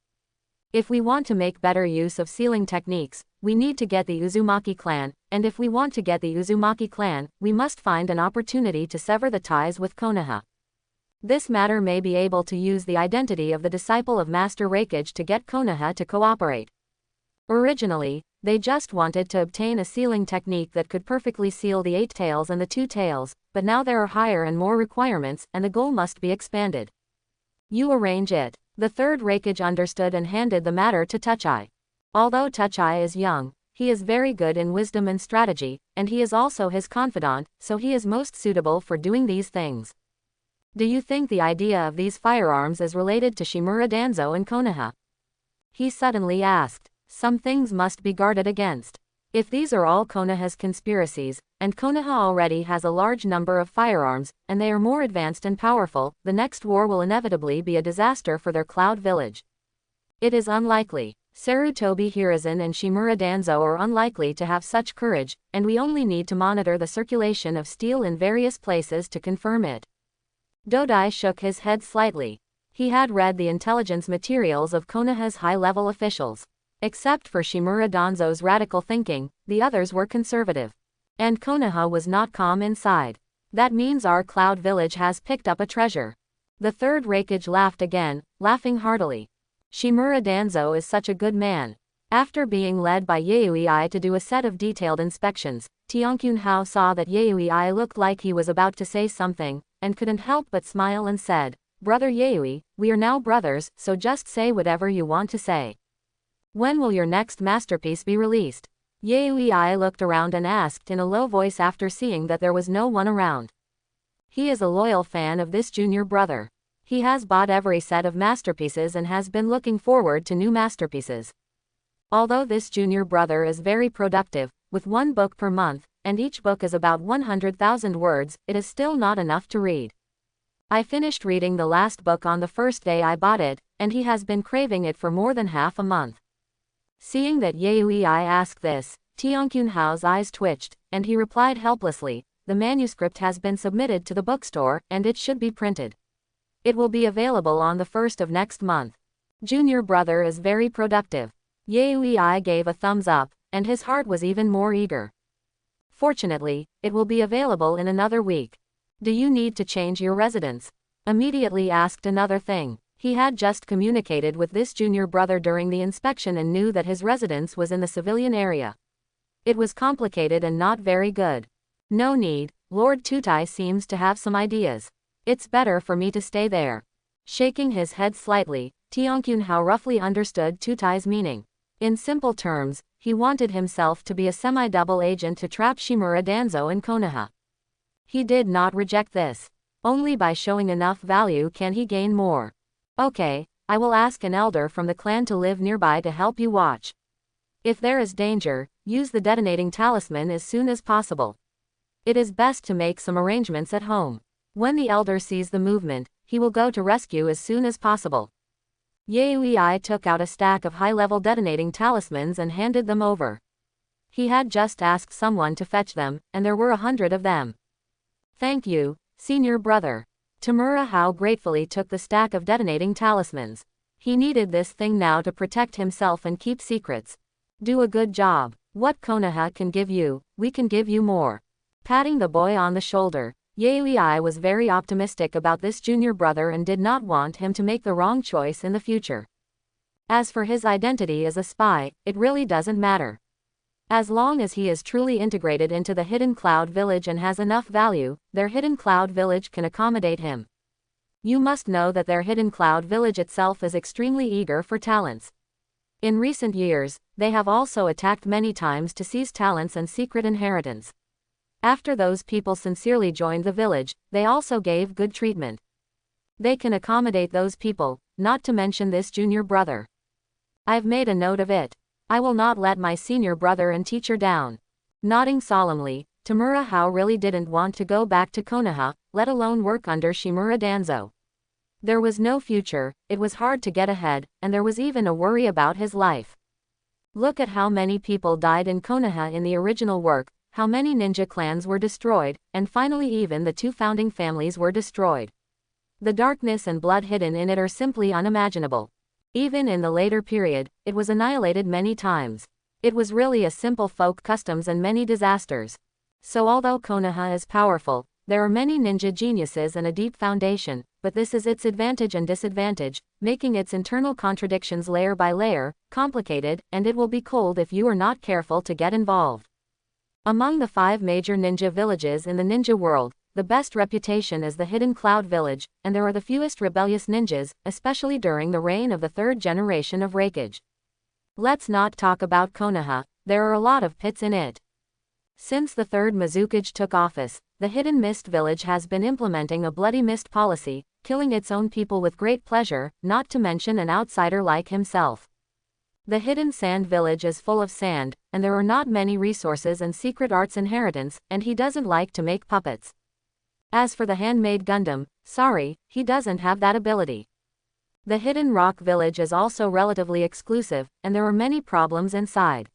If we want to make better use of sealing techniques, we need to get the Uzumaki clan, and if we want to get the Uzumaki clan, we must find an opportunity to sever the ties with Konoha. This matter may be able to use the identity of the disciple of Master Raikage to get Konoha to cooperate. Originally, they just wanted to obtain a sealing technique that could perfectly seal the 8 tails and the 2 tails, but now there are higher and more requirements, and the goal must be expanded. You arrange it. The third Raikage understood and handed the matter to Touch-Eye. Although Touch-Eye is young, he is very good in wisdom and strategy, and he is also his confidant, so he is most suitable for doing these things. Do you think the idea of these firearms is related to Shimura Danzo and Konoha? He suddenly asked. Some things must be guarded against. If these are all Konoha's conspiracies, and Konoha already has a large number of firearms, and they are more advanced and powerful, the next war will inevitably be a disaster for their Cloud Village. It is unlikely. Sarutobi Hiruzen and Shimura Danzo are unlikely to have such courage, and we only need to monitor the circulation of steel in various places to confirm it. Dodai shook his head slightly. He had read the intelligence materials of Konoha's high-level officials. Except for Shimura Danzo's radical thinking, the others were conservative. And Konoha was not calm inside. That means our Cloud Village has picked up a treasure. The third Raikage laughed again, laughing heartily. Shimura Danzo is such a good man. After being led by Yaoi to do a set of detailed inspections, Tiankyun Hao saw that Yaoi looked like he was about to say something, and couldn't help but smile and said, "Brother Yaoi, we are now brothers, so just say whatever you want to say. When will your next masterpiece be released?" Yaoi looked around and asked in a low voice after seeing that there was no one around. He is a loyal fan of this junior brother. He has bought every set of masterpieces and has been looking forward to new masterpieces. Although this junior brother is very productive, with 1 book per month, and each book is about 100,000 words, it is still not enough to read. I finished reading the last book on the first day I bought it, and he has been craving it for more than half a month. Seeing that Yaoi asked this, Tiankyun Hao's eyes twitched, and he replied helplessly, "The manuscript has been submitted to the bookstore, and it should be printed. It will be available on the 1st of next month. Junior brother is very productive." Yaoi gave a thumbs up, and his heart was even more eager. "Fortunately, it will be available in another week. Do you need to change your residence?" Immediately asked another thing. He had just communicated with this junior brother during the inspection and knew that his residence was in the civilian area. It was complicated and not very good. "No need, Lord Tutai seems to have some ideas. It's better for me to stay there." Shaking his head slightly, Tiankyun Hao roughly understood Tutai's meaning. In simple terms, he wanted himself to be a semi-double agent to trap Shimura Danzo and Konoha. He did not reject this. Only by showing enough value can he gain more. "Okay, I will ask an elder from the clan to live nearby to help you watch. If there is danger, use the detonating talisman as soon as possible. It is best to make some arrangements at home. When the elder sees the movement, he will go to rescue as soon as possible." Yaoi took out a stack of high-level detonating talismans and handed them over. He had just asked someone to fetch them, and there were 100 of them. "Thank you, senior brother." Tamura Hao gratefully took the stack of detonating talismans. He needed this thing now to protect himself and keep secrets. "Do a good job. What Konoha can give you, we can give you more." Patting the boy on the shoulder, Yaoi was very optimistic about this junior brother and did not want him to make the wrong choice in the future. As for his identity as a spy, it really doesn't matter. As long as he is truly integrated into the Hidden Cloud Village and has enough value, their Hidden Cloud Village can accommodate him. You must know that their Hidden Cloud Village itself is extremely eager for talents. In recent years, they have also attacked many times to seize talents and secret inheritance. After those people sincerely joined the village, they also gave good treatment. They can accommodate those people, not to mention this junior brother. I've made a note of it. I will not let my senior brother and teacher down. Nodding solemnly, Tamura Hao really didn't want to go back to Konoha, let alone work under Shimura Danzo. There was no future, it was hard to get ahead, and there was even a worry about his life. Look at how many people died in Konoha in the original work, how many ninja clans were destroyed, and finally even the two founding families were destroyed. The darkness and blood hidden in it are simply unimaginable. Even in the later period, it was annihilated many times. It was really a simple folk customs and many disasters. So although Konoha is powerful, there are many ninja geniuses and a deep foundation, but this is its advantage and disadvantage, making its internal contradictions layer by layer, complicated, and it will be cold if you are not careful to get involved. Among the 5 major ninja villages in the ninja world, the best reputation is the Hidden Cloud Village, and there are the fewest rebellious ninjas, especially during the reign of the 3rd generation of Raikage. Let's not talk about Konoha, there are a lot of pits in it. Since the 3rd Mizukage took office, the Hidden Mist Village has been implementing a bloody mist policy, killing its own people with great pleasure, not to mention an outsider like himself. The Hidden Sand Village is full of sand, and there are not many resources and secret arts inheritance, and he doesn't like to make puppets. As for the handmade Gundam, sorry, he doesn't have that ability. The Hidden Rock Village is also relatively exclusive, and there are many problems inside.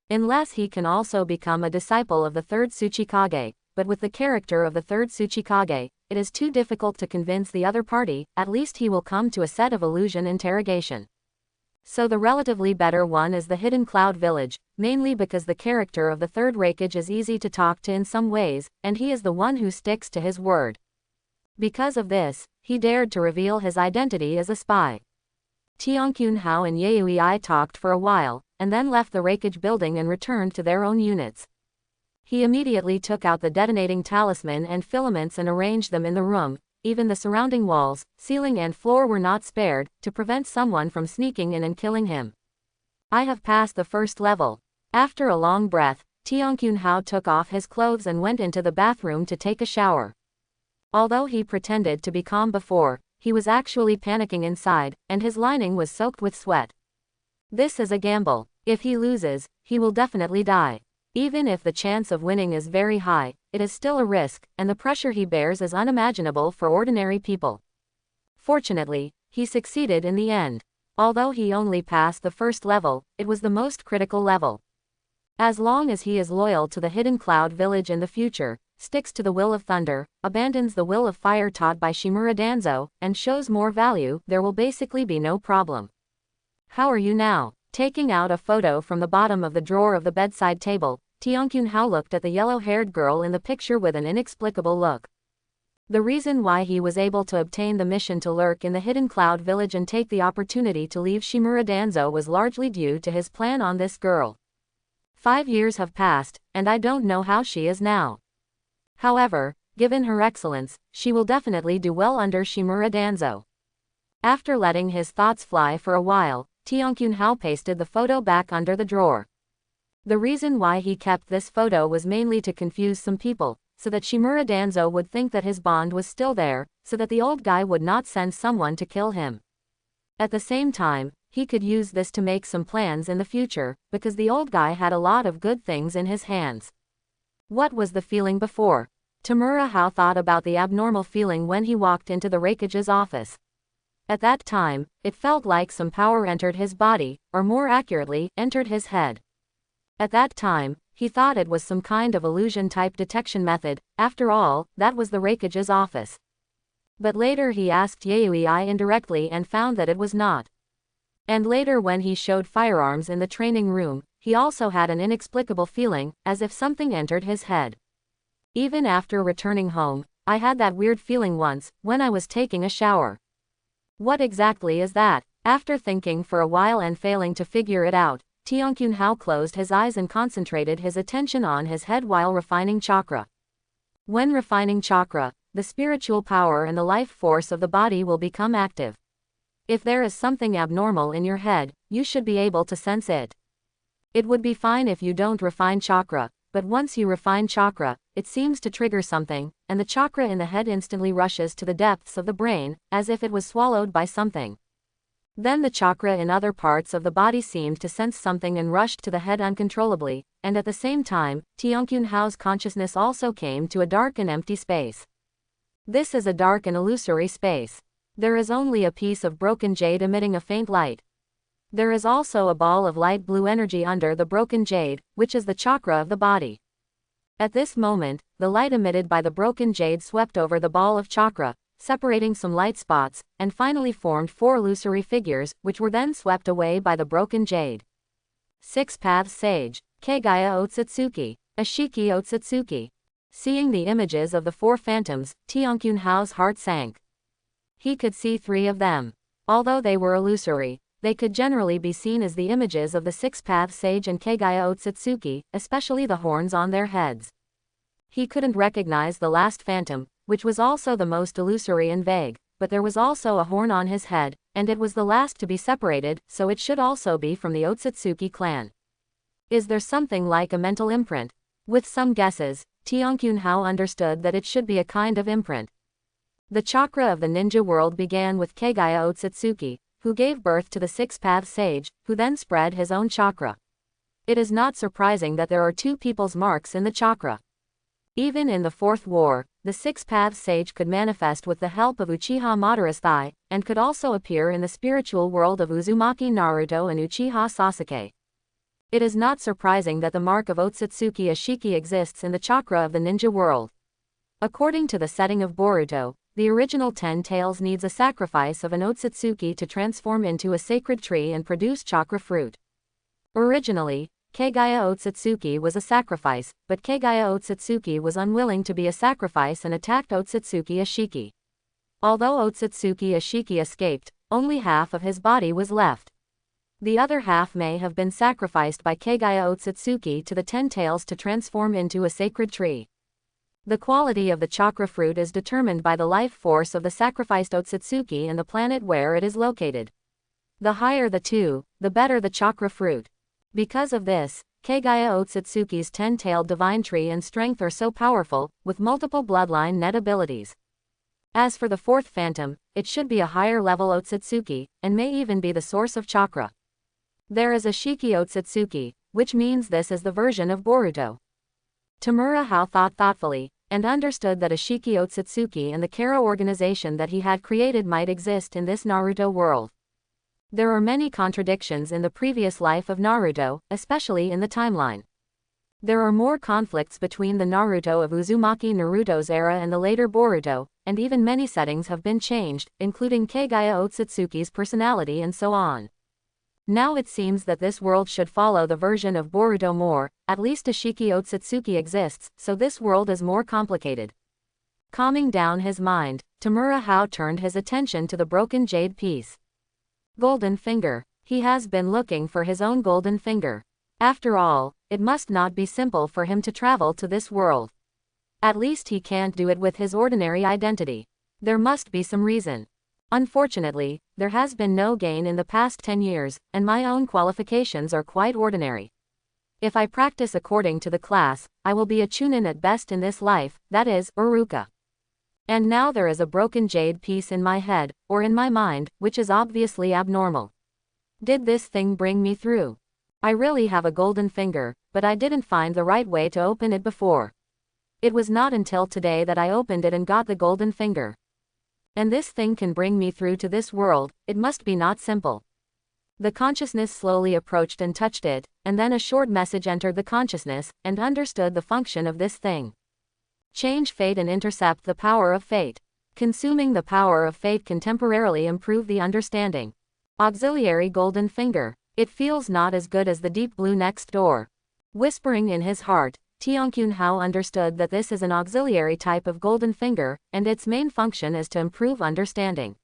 Unless he can also become a disciple of the 3rd Tsuchikage, but with the character of the 3rd Tsuchikage, it is too difficult to convince the other party, at least he will come to a set of illusion interrogation. So the relatively better one is the Hidden Cloud Village, mainly because the character of the 3rd Raikage is easy to talk to in some ways, and he is the one who sticks to his word. Because of this, he dared to reveal his identity as a spy. Tianqun Hao and Yaoi talked for a while, and then left the Raikage building and returned to their own units. He immediately took out the detonating talisman and filaments and arranged them in the room. Even the surrounding walls, ceiling and floor were not spared, to prevent someone from sneaking in and killing him. I have passed the 1st level. After a long breath, Tianqun Hao took off his clothes and went into the bathroom to take a shower. Although he pretended to be calm before, he was actually panicking inside, and his lining was soaked with sweat. This is a gamble. If he loses, he will definitely die. Even if the chance of winning is very high, it is still a risk, and the pressure he bears is unimaginable for ordinary people. Fortunately, he succeeded in the end. Although he only passed the 1st level, it was the most critical level. As long as he is loyal to the Hidden Cloud Village in the future, sticks to the will of thunder, abandons the will of fire taught by Shimura Danzo, and shows more value, there will basically be no problem. How are you now? Taking out a photo from the bottom of the drawer of the bedside table, Tianqun Hao looked at the yellow-haired girl in the picture with an inexplicable look. The reason why he was able to obtain the mission to lurk in the Hidden Cloud Village and take the opportunity to leave Shimura Danzo was largely due to his plan on this girl. 5 years have passed, and I don't know how she is now. However, given her excellence, she will definitely do well under Shimura Danzo. After letting his thoughts fly for a while, Tianqun Hao pasted the photo back under the drawer. The reason why he kept this photo was mainly to confuse some people, so that Shimura Danzo would think that his bond was still there, so that the old guy would not send someone to kill him. At the same time, he could use this to make some plans in the future, because the old guy had a lot of good things in his hands. What was the feeling before? Tamura Hao thought about the abnormal feeling when he walked into the Raikage's office. At that time, it felt like some power entered his body, or more accurately, entered his head. At that time, he thought it was some kind of illusion-type detection method. After all, that was the Raikage's office. But later he asked Yaoi indirectly and found that it was not. And later when he showed firearms in the training room, he also had an inexplicable feeling, as if something entered his head. Even after returning home, I had that weird feeling once, when I was taking a shower. What exactly is that? After thinking for a while and failing to figure it out, Tianqun Hao closed his eyes and concentrated his attention on his head while refining chakra. When refining chakra, the spiritual power and the life force of the body will become active. If there is something abnormal in your head, you should be able to sense it. It would be fine if you don't refine chakra, but once you refine chakra, it seems to trigger something, and the chakra in the head instantly rushes to the depths of the brain, as if it was swallowed by something. Then the chakra in other parts of the body seemed to sense something and rushed to the head uncontrollably, and at the same time, Tianqun Hao's consciousness also came to a dark and empty space. This is a dark and illusory space. There is only a piece of broken jade emitting a faint light. There is also a ball of light blue energy under the broken jade, which is the chakra of the body. At this moment, the light emitted by the broken jade swept over the ball of chakra, separating some light spots, and finally formed 4 illusory figures, which were then swept away by the broken jade. 6 Paths Sage, Kagaya Otsutsuki, Ashiki Otsutsuki. Seeing the images of the 4 phantoms, Tianqun Hao's heart sank. He could see 3 of them. Although they were illusory, they could generally be seen as the images of the 6 Paths Sage and Kagaya Otsutsuki, especially the horns on their heads. He couldn't recognize the last phantom, which was also the most illusory and vague, but there was also a horn on his head, and it was the last to be separated, so it should also be from the Otsutsuki clan. Is there something like a mental imprint? With some guesses, Tianqun Hao understood that it should be a kind of imprint. The chakra of the ninja world began with Kagaya Otsutsuki, who gave birth to the 6 Paths Sage, who then spread his own chakra. It is not surprising that there are 2 people's marks in the chakra. Even in the 4th war, the 6 Paths Sage could manifest with the help of Uchiha Madara's thigh, and could also appear in the spiritual world of Uzumaki Naruto and Uchiha Sasuke. It is not surprising that the mark of Otsutsuki Ashiki exists in the chakra of the ninja world. According to the setting of Boruto, the original 10 tails needs a sacrifice of an Otsutsuki to transform into a sacred tree and produce chakra fruit. Originally, Kagaya Otsutsuki was a sacrifice, but Kagaya Otsutsuki was unwilling to be a sacrifice and attacked Otsutsuki Ashiki. Although Otsutsuki Ashiki escaped, only half of his body was left. The other half may have been sacrificed by Kagaya Otsutsuki to the 10 tails to transform into a sacred tree. The quality of the chakra fruit is determined by the life force of the sacrificed Otsutsuki and the planet where it is located. The higher the 2, the better the chakra fruit. Because of this, Kagaya Otsutsuki's 10-tailed divine tree and strength are so powerful, with multiple bloodline net abilities. As for the 4th phantom, it should be a higher level Otsutsuki, and may even be the source of chakra. There is a Shiki Otsutsuki, which means this is the version of Boruto. Tamura Hao thought thoughtfully, and understood that a Shiki Otsutsuki and the Kara organization that he had created might exist in this Naruto world. There are many contradictions in the previous life of Naruto, especially in the timeline. There are more conflicts between the Naruto of Uzumaki Naruto's era and the later Boruto, and even many settings have been changed, including Kagaya Otsutsuki's personality and so on. Now it seems that this world should follow the version of Boruto more, at least a Shiki Otsutsuki exists, so this world is more complicated. Calming down his mind, Tamura Hao turned his attention to the broken jade piece. Golden finger. He has been looking for his own golden finger. After all, it must not be simple for him to travel to this world. At least he can't do it with his ordinary identity. There must be some reason. Unfortunately, there has been no gain in the past 10 years, and my own qualifications are quite ordinary. If I practice according to the class, I will be a chunin at best in this life, that is, Uruka. And now there is a broken jade piece in my head, or in my mind, which is obviously abnormal. Did this thing bring me through? I really have a golden finger, but I didn't find the right way to open it before. It was not until today that I opened it and got the golden finger. And this thing can bring me through to this world, it must be not simple. The consciousness slowly approached and touched it, and then a short message entered the consciousness, and understood the function of this thing. Change fate and intercept the power of fate. Consuming the power of fate can temporarily improve the understanding. Auxiliary golden finger. It feels not as good as the deep blue next door. Whispering in his heart, Tianqun Hao understood that this is an auxiliary type of golden finger, and its main function is to improve understanding.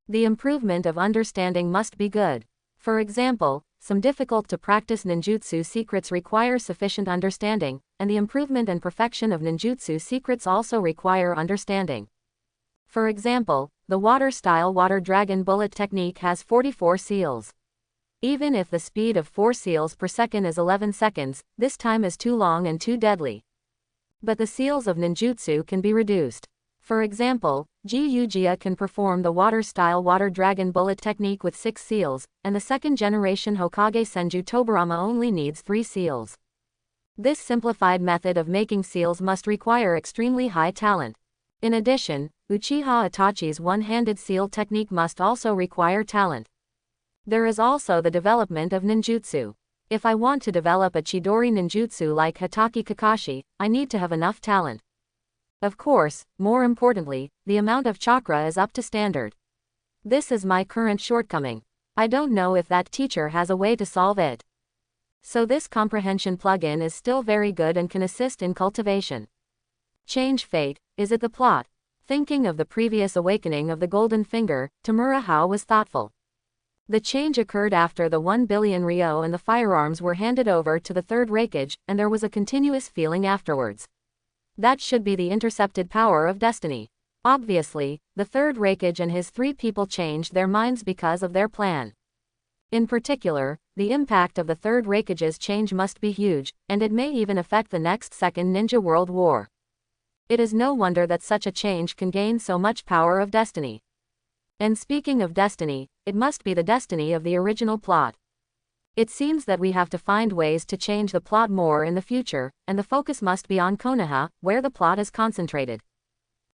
The improvement of understanding must be good. For example, some difficult to practice ninjutsu secrets require sufficient understanding, and the improvement and perfection of ninjutsu secrets also require understanding. For example, the water-style water dragon bullet technique has 44 seals. Even if the speed of 4 seals per second is 11 seconds, this time is too long and too deadly. But the seals of ninjutsu can be reduced. For example, Gyugia can perform the water-style water dragon bullet technique with 6 seals, and the second-generation Hokage Senju Tobirama only needs 3 seals. This simplified method of making seals must require extremely high talent. In addition, Uchiha Itachi's one-handed seal technique must also require talent. There is also the development of ninjutsu. If I want to develop a Chidori ninjutsu like Hatake Kakashi, I need to have enough talent. Of course, more importantly, the amount of chakra is up to standard. This is my current shortcoming. I don't know if that teacher has a way to solve it. So this comprehension plugin is still very good and can assist in cultivation. Change fate, is it the plot? Thinking of the previous awakening of the Golden Finger, Tamura Hao was thoughtful. The change occurred after the 1 billion ryo and the firearms were handed over to the third Raikage, and there was a continuous feeling afterwards. That should be the intercepted power of destiny. Obviously, the third Raikage and his 3 people changed their minds because of their plan. In particular, the impact of the third Raikage's change must be huge, and it may even affect the next Second Ninja World War. It is no wonder that such a change can gain so much power of destiny. And speaking of destiny, it must be the destiny of the original plot. It seems that we have to find ways to change the plot more in the future, and the focus must be on Konoha, where the plot is concentrated.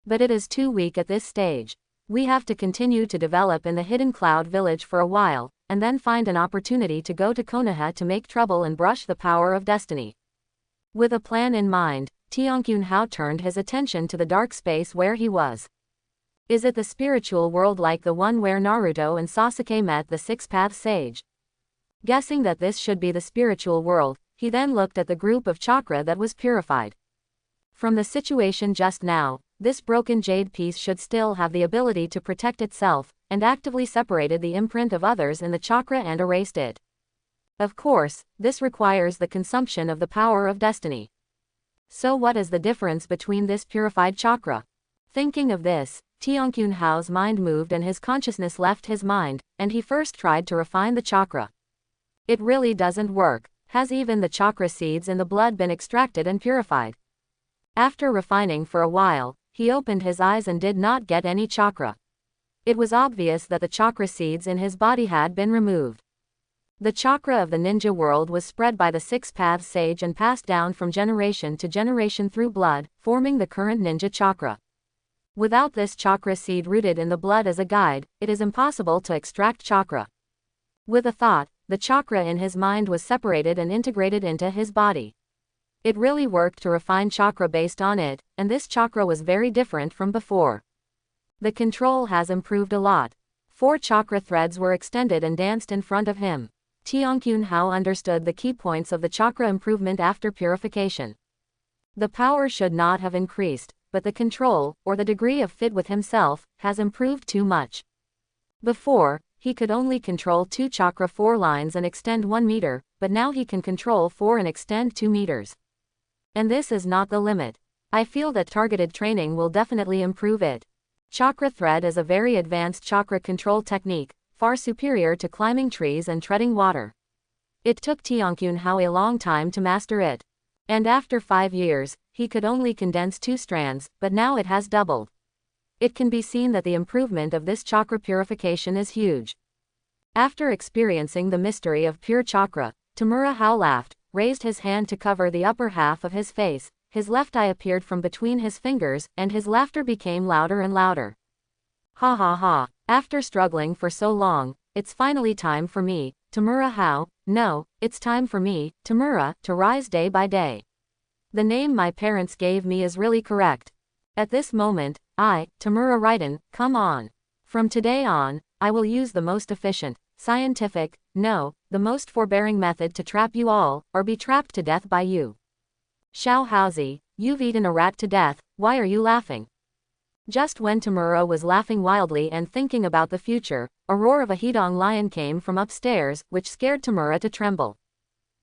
But it is too weak at this stage. We have to continue to develop in the Hidden Cloud Village for a while, and then find an opportunity to go to Konoha to make trouble and brush the power of destiny. With a plan in mind, Tiankyun Hao turned his attention to the dark space where he was. Is it the spiritual world like the one where Naruto and Sasuke met the Six-Path Sage? Guessing that this should be the spiritual world, he then looked at the group of chakra that was purified. From the situation just now, this broken jade piece should still have the ability to protect itself, and actively separated the imprint of others in the chakra and erased it. Of course, this requires the consumption of the power of destiny. So what is the difference between this purified chakra? Thinking of this, Tiankyun Hao's mind moved and his consciousness left his mind, and he first tried to refine the chakra. It really doesn't work. Has even the chakra seeds in the blood been extracted and purified? After refining for a while, he opened his eyes and did not get any chakra. It was obvious that the chakra seeds in his body had been removed. The chakra of the ninja world was spread by the Six-Path Sage and passed down from generation to generation through blood, forming the current ninja chakra. Without this chakra seed rooted in the blood as a guide, it is impossible to extract chakra. With a thought, the chakra in his mind was separated and integrated into his body. It really worked to refine chakra based on it, and this chakra was very different from before. The control has improved a lot. 4 chakra threads were extended and danced in front of him. Tiankyun Hao understood the key points of the chakra improvement after purification. The power should not have increased, but the control, or the degree of fit with himself, has improved too much. Before, he could only control 2 chakra 4 lines and extend 1 meter, but now he can control 4 and extend 2 meters. And this is not the limit. I feel that targeted training will definitely improve it. Chakra thread is a very advanced chakra control technique, far superior to climbing trees and treading water. It took Tiankyun Hao a long time to master it. And after 5 years, he could only condense 2 strands, but now it has doubled. It can be seen that the improvement of this chakra purification is huge. After experiencing the mystery of pure chakra, Tamura Hao laughed, raised his hand to cover the upper half of his face, his left eye appeared from between his fingers, and his laughter became louder and louder. Ha ha ha, after struggling for so long, it's finally time for me, Tamura Hao, no, it's time for me, Tamura, to rise day by day. The name my parents gave me is really correct. At this moment, I, Tamura Raiden, come on. From today on, I will use the most efficient, scientific, no, the most forbearing method to trap you all, or be trapped to death by you. Xiao Haozi, you've eaten a rat to death, why are you laughing? Just when Tamura was laughing wildly and thinking about the future, a roar of a Hedong lion came from upstairs, which scared Tamura to tremble.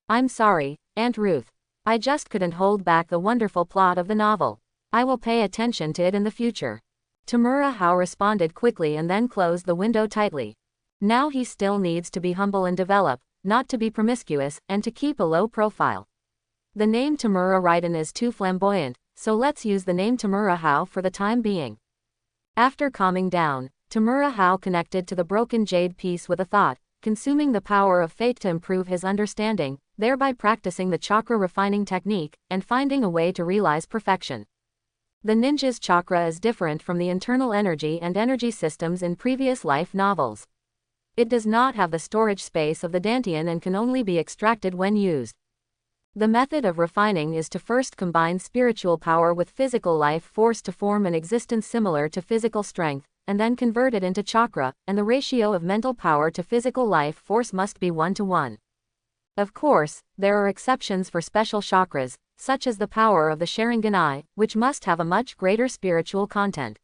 I'm sorry, Aunt Ruth. I just couldn't hold back the wonderful plot of the novel. I will pay attention to it in the future. Tamura Hao responded quickly and then closed the window tightly. Now he still needs to be humble and develop, not to be promiscuous, and to keep a low profile. The name Tamura Raiden is too flamboyant, so let's use the name Tamura Hao for the time being. After calming down, Tamura Hao connected to the broken jade piece with a thought, consuming the power of fate to improve his understanding, thereby practicing the chakra refining technique, and finding a way to realize perfection. The ninja's chakra is different from the internal energy and energy systems in previous life novels. It does not have the storage space of the dantian and can only be extracted when used. The method of refining is to first combine spiritual power with physical life force to form an existence similar to physical strength, and then convert it into chakra, and the ratio of mental power to physical life force must be 1:1. Of course, there are exceptions for special chakras, such as the power of the Sharingan eye, which must have a much greater spiritual content.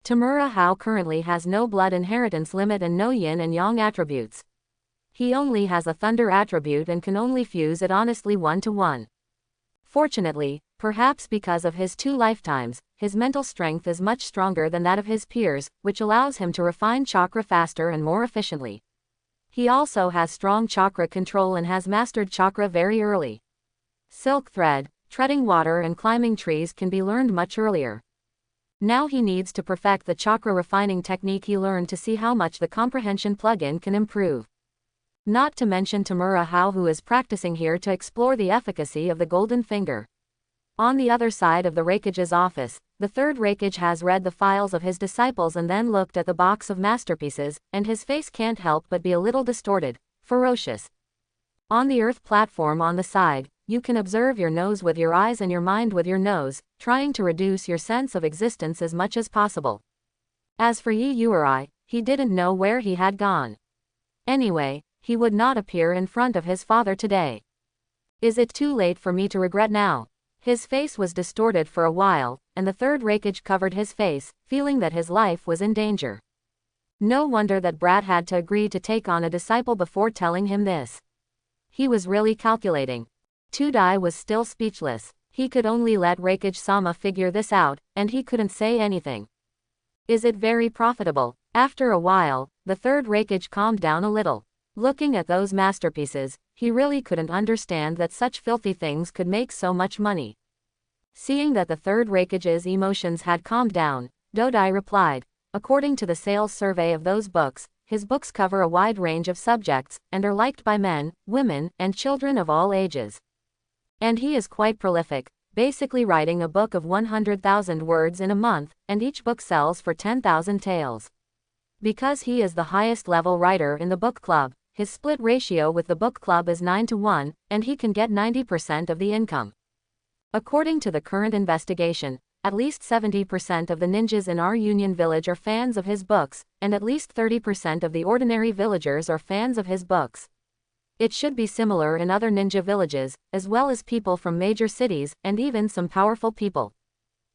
Tamura Hao currently has no blood inheritance limit and no yin and yang attributes. He only has a thunder attribute and can only fuse it honestly 1:1. Fortunately, perhaps because of his 2 lifetimes, his mental strength is much stronger than that of his peers, which allows him to refine chakra faster and more efficiently. He also has strong chakra control and has mastered chakra very early. Silk thread, treading water and climbing trees can be learned much earlier. Now he needs to perfect the chakra refining technique he learned to see how much the comprehension plugin can improve. Not to mention Tamura Hao, who is practicing here to explore the efficacy of the golden finger. On the other side of the Raikage's office, the third Raikage has read the files of his disciples and then looked at the box of masterpieces, and his face can't help but be a little distorted, ferocious. On the earth platform on the side, you can observe your nose with your eyes and your mind with your nose, trying to reduce your sense of existence as much as possible. As for Yi Yurai, he didn't know where he had gone. Anyway, he would not appear in front of his father today. Is it too late for me to regret now? His face was distorted for a while, and the third Raikage covered his face, feeling that his life was in danger. No wonder that Brat had to agree to take on a disciple before telling him this. He was really calculating. Tudai was still speechless. He could only let Raikage-sama figure this out, and he couldn't say anything. Is it very profitable? After a while, the third Raikage calmed down a little. Looking at those masterpieces, he really couldn't understand that such filthy things could make so much money. Seeing that the third Raikage's emotions had calmed down, Dodai replied, according to the sales survey of those books, his books cover a wide range of subjects, and are liked by men, women, and children of all ages. And he is quite prolific, basically writing a book of 100,000 words in a month, and each book sells for 10,000 taels. Because he is the highest level writer in the book club, his split ratio with the book club is 9:1, and he can get 90% of the income. According to the current investigation, at least 70% of the ninjas in our Union village are fans of his books, and at least 30% of the ordinary villagers are fans of his books. It should be similar in other ninja villages, as well as people from major cities, and even some powerful people.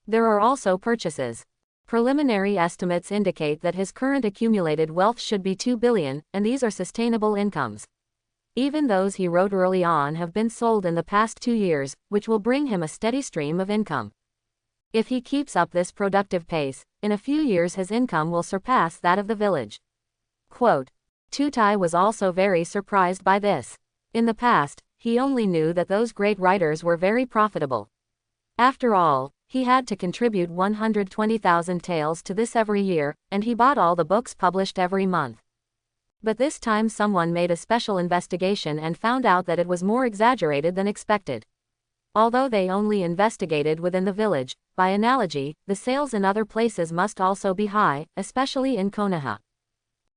There are also purchases. Preliminary estimates indicate that his current accumulated wealth should be 2 billion, and these are sustainable incomes. Even those he wrote early on have been sold in the past 2 years, which will bring him a steady stream of income. If he keeps up this productive pace, in a few years his income will surpass that of the village. Quote, Tutai was also very surprised by this. In the past, he only knew that those great writers were very profitable. After all, he had to contribute 120,000 taels to this every year, and he bought all the books published every month. But this time someone made a special investigation and found out that it was more exaggerated than expected. Although they only investigated within the village, by analogy, the sales in other places must also be high, especially in Konoha.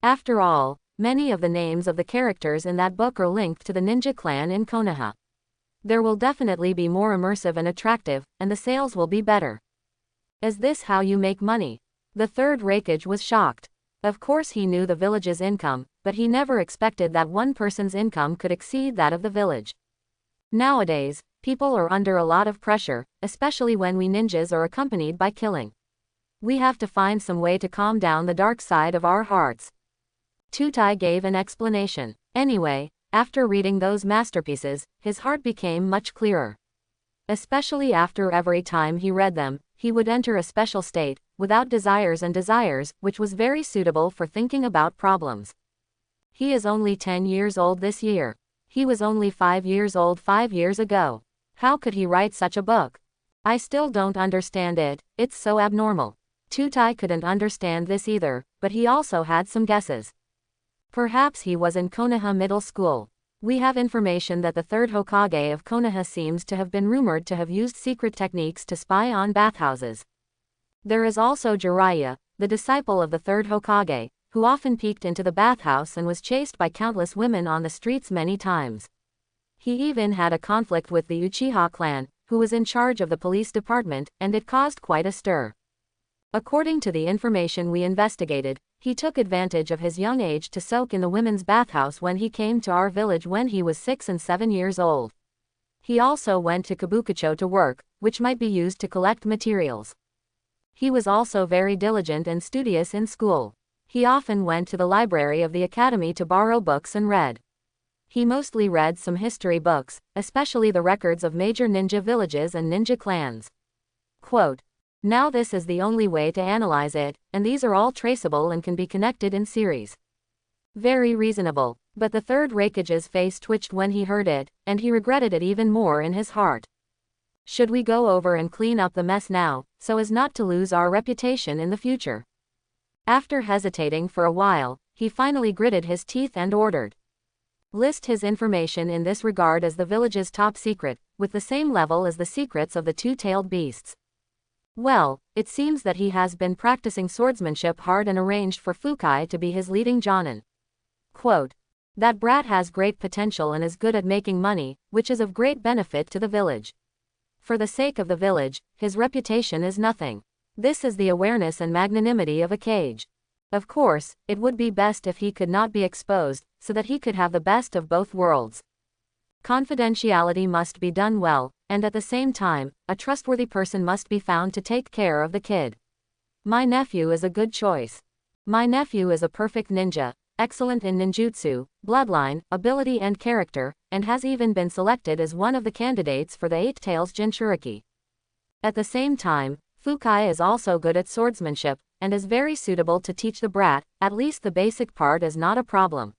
After all, many of the names of the characters in that book are linked to the ninja clan in Konoha. There will definitely be more immersive and attractive, and the sales will be better. Is this how you make money? The third Raikage was shocked. Of course he knew the village's income, but he never expected that one person's income could exceed that of the village. Nowadays, people are under a lot of pressure, especially when we ninjas are accompanied by killing. We have to find some way to calm down the dark side of our hearts. Tutai gave an explanation. Anyway, after reading those masterpieces, his heart became much clearer. Especially after every time he read them, he would enter a special state, without desires and desires, which was very suitable for thinking about problems. He is only 10 years old this year. He was only 5 years old 5 years ago. How could he write such a book? I still don't understand it, it's so abnormal. Todai couldn't understand this either, but he also had some guesses. Perhaps he was in Konoha Middle School. We have information that the third Hokage of Konoha seems to have been rumored to have used secret techniques to spy on bathhouses. There is also Jiraiya, the disciple of the third Hokage, who often peeked into the bathhouse and was chased by countless women on the streets many times. He even had a conflict with the Uchiha clan, who was in charge of the police department, and it caused quite a stir. According to the information we investigated, he took advantage of his young age to soak in the women's bathhouse when he came to our village when he was 6 and 7 years old. He also went to Kabukicho to work, which might be used to collect materials. He was also very diligent and studious in school. He often went to the library of the academy to borrow books and read. He mostly read some history books, especially the records of major ninja villages and ninja clans. Quote, "Now this is the only way to analyze it, and these are all traceable and can be connected in series." Very reasonable, but the third Raikage's face twitched when he heard it, and he regretted it even more in his heart. Should we go over and clean up the mess now, so as not to lose our reputation in the future? After hesitating for a while, he finally gritted his teeth and ordered. List his information in this regard as the village's top secret, with the same level as the secrets of the two-tailed beasts. Well, it seems that he has been practicing swordsmanship hard and arranged for Fukai to be his leading jonin. Quote, "That brat has great potential and is good at making money, which is of great benefit to the village. For the sake of the village, his reputation is nothing. This is the awareness and magnanimity of a Kage. Of course, it would be best if he could not be exposed, so that he could have the best of both worlds. Confidentiality must be done well, and at the same time, a trustworthy person must be found to take care of the kid. My nephew is a good choice. My nephew is a perfect ninja, excellent in ninjutsu, bloodline, ability and character, and has even been selected as one of the candidates for the Eight Tails Jinchuriki. At the same time, Fukai is also good at swordsmanship, and is very suitable to teach the brat, at least the basic part is not a problem.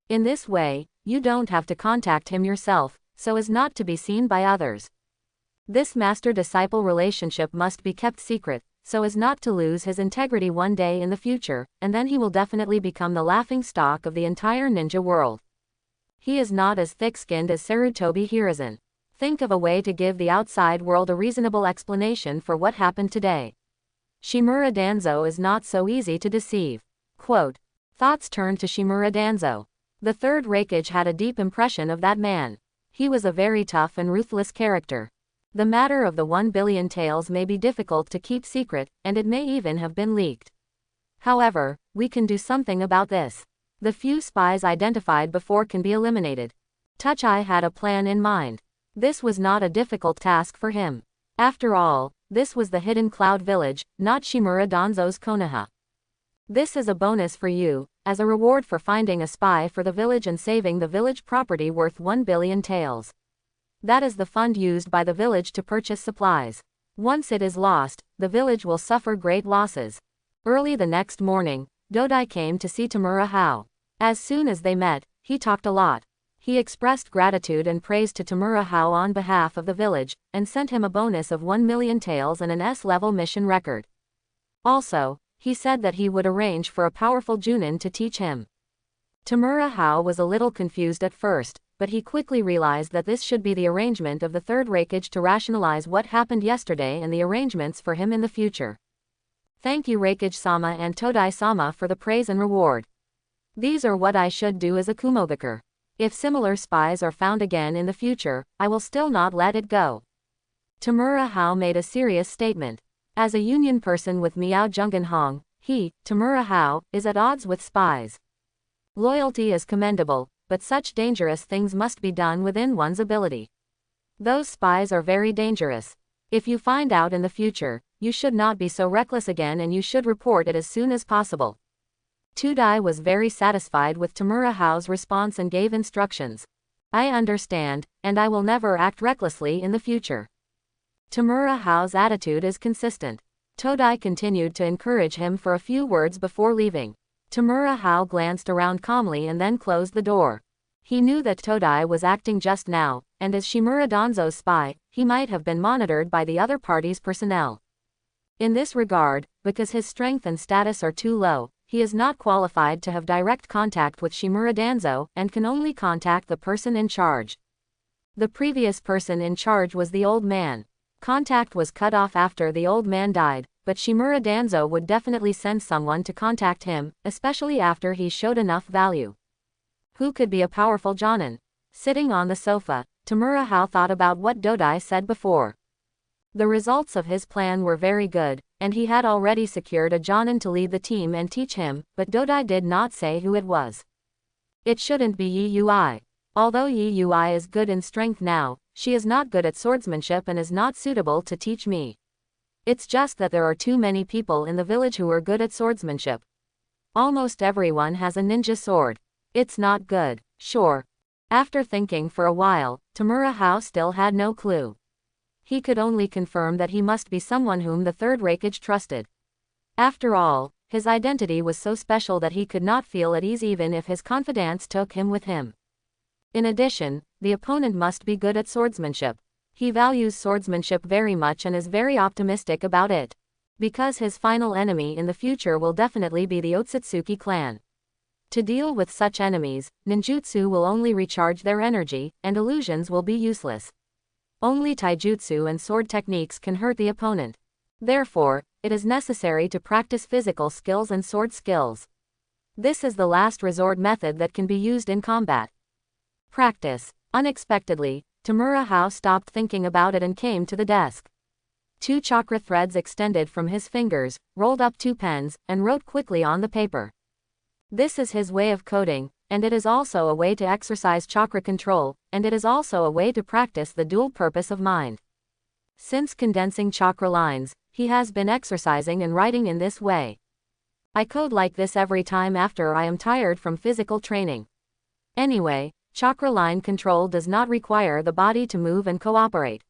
In this way, you don't have to contact him yourself, so as not to be seen by others. This master-disciple relationship must be kept secret, so as not to lose his integrity one day in the future, and then he will definitely become the laughingstock of the entire ninja world. He is not as thick-skinned as Sarutobi Hiruzen. Think of a way to give the outside world a reasonable explanation for what happened today. Shimura Danzo is not so easy to deceive." Quote, thoughts turned to Shimura Danzo. The third Raikage had a deep impression of that man. He was a very tough and ruthless character. The matter of the 1 billion taels may be difficult to keep secret, and it may even have been leaked. However, we can do something about this. The few spies identified before can be eliminated. Todai had a plan in mind. This was not a difficult task for him. After all, this was the Hidden Cloud Village, not Shimura Danzo's Konoha. This is a bonus for you, as a reward for finding a spy for the village and saving the village property worth 1 billion taels. That is the fund used by the village to purchase supplies. Once it is lost, the village will suffer great losses. Early the next morning, Dodai came to see Tamura Hao. As soon as they met, he talked a lot. He expressed gratitude and praise to Tamura Hao on behalf of the village, and sent him a bonus of 1 million taels and an S-level mission record. Also, he said that he would arrange for a powerful Junin to teach him. Tamura Hao was a little confused at first, but he quickly realized that this should be the arrangement of the third Raikage to rationalize what happened yesterday and the arrangements for him in the future. Thank you Raikage-sama and Todai-sama for the praise and reward. These are what I should do as a Kumogaker. If similar spies are found again in the future, I will still not let it go. Tamura Hao made a serious statement. As a union person with Miao Jungenhong, he, Tamura Hao, is at odds with spies. Loyalty is commendable, but such dangerous things must be done within one's ability. Those spies are very dangerous. If you find out in the future, you should not be so reckless again and you should report it as soon as possible. Todai was very satisfied with Tamura Hao's response and gave instructions. I understand, and I will never act recklessly in the future. Tamura Hao's attitude is consistent. Todai continued to encourage him for a few words before leaving. Tamura Hao glanced around calmly and then closed the door. He knew that Todai was acting just now, and as Shimura Danzo's spy, he might have been monitored by the other party's personnel. In this regard, because his strength and status are too low, he is not qualified to have direct contact with Shimura Danzo and can only contact the person in charge. The previous person in charge was the old man. Contact was cut off after the old man died, but Shimura Danzo would definitely send someone to contact him, especially after he showed enough value. Who could be a powerful Jonin? Sitting on the sofa, Tamura Hao thought about what Dodai said before. The results of his plan were very good, and he had already secured a Jonin to lead the team and teach him, but Dodai did not say who it was. It shouldn't be Yi Ui. Although Yi Ui is good in strength now, she is not good at swordsmanship and is not suitable to teach me. It's just that there are too many people in the village who are good at swordsmanship. Almost everyone has a ninja sword. It's not good. Sure. After thinking for a while, Tamura Hao still had no clue. He could only confirm that he must be someone whom the third Raikage trusted. After all, his identity was so special that he could not feel at ease even if his confidants took him with him. In addition, the opponent must be good at swordsmanship. He values swordsmanship very much and is very optimistic about it. Because his final enemy in the future will definitely be the Otsutsuki clan. To deal with such enemies, ninjutsu will only recharge their energy, and illusions will be useless. Only taijutsu and sword techniques can hurt the opponent. Therefore, it is necessary to practice physical skills and sword skills. This is the last resort method that can be used in combat. Practice. Unexpectedly, Tamura Hao stopped thinking about it and came to the desk. 2 chakra threads extended from his fingers, rolled up 2 pens, and wrote quickly on the paper. This is his way of coding, and it is also a way to exercise chakra control, and it is also a way to practice the dual purpose of mind. Since condensing chakra lines, he has been exercising and writing in this way. I code like this every time after I am tired from physical training. Anyway, chakra line control does not require the body to move and cooperate.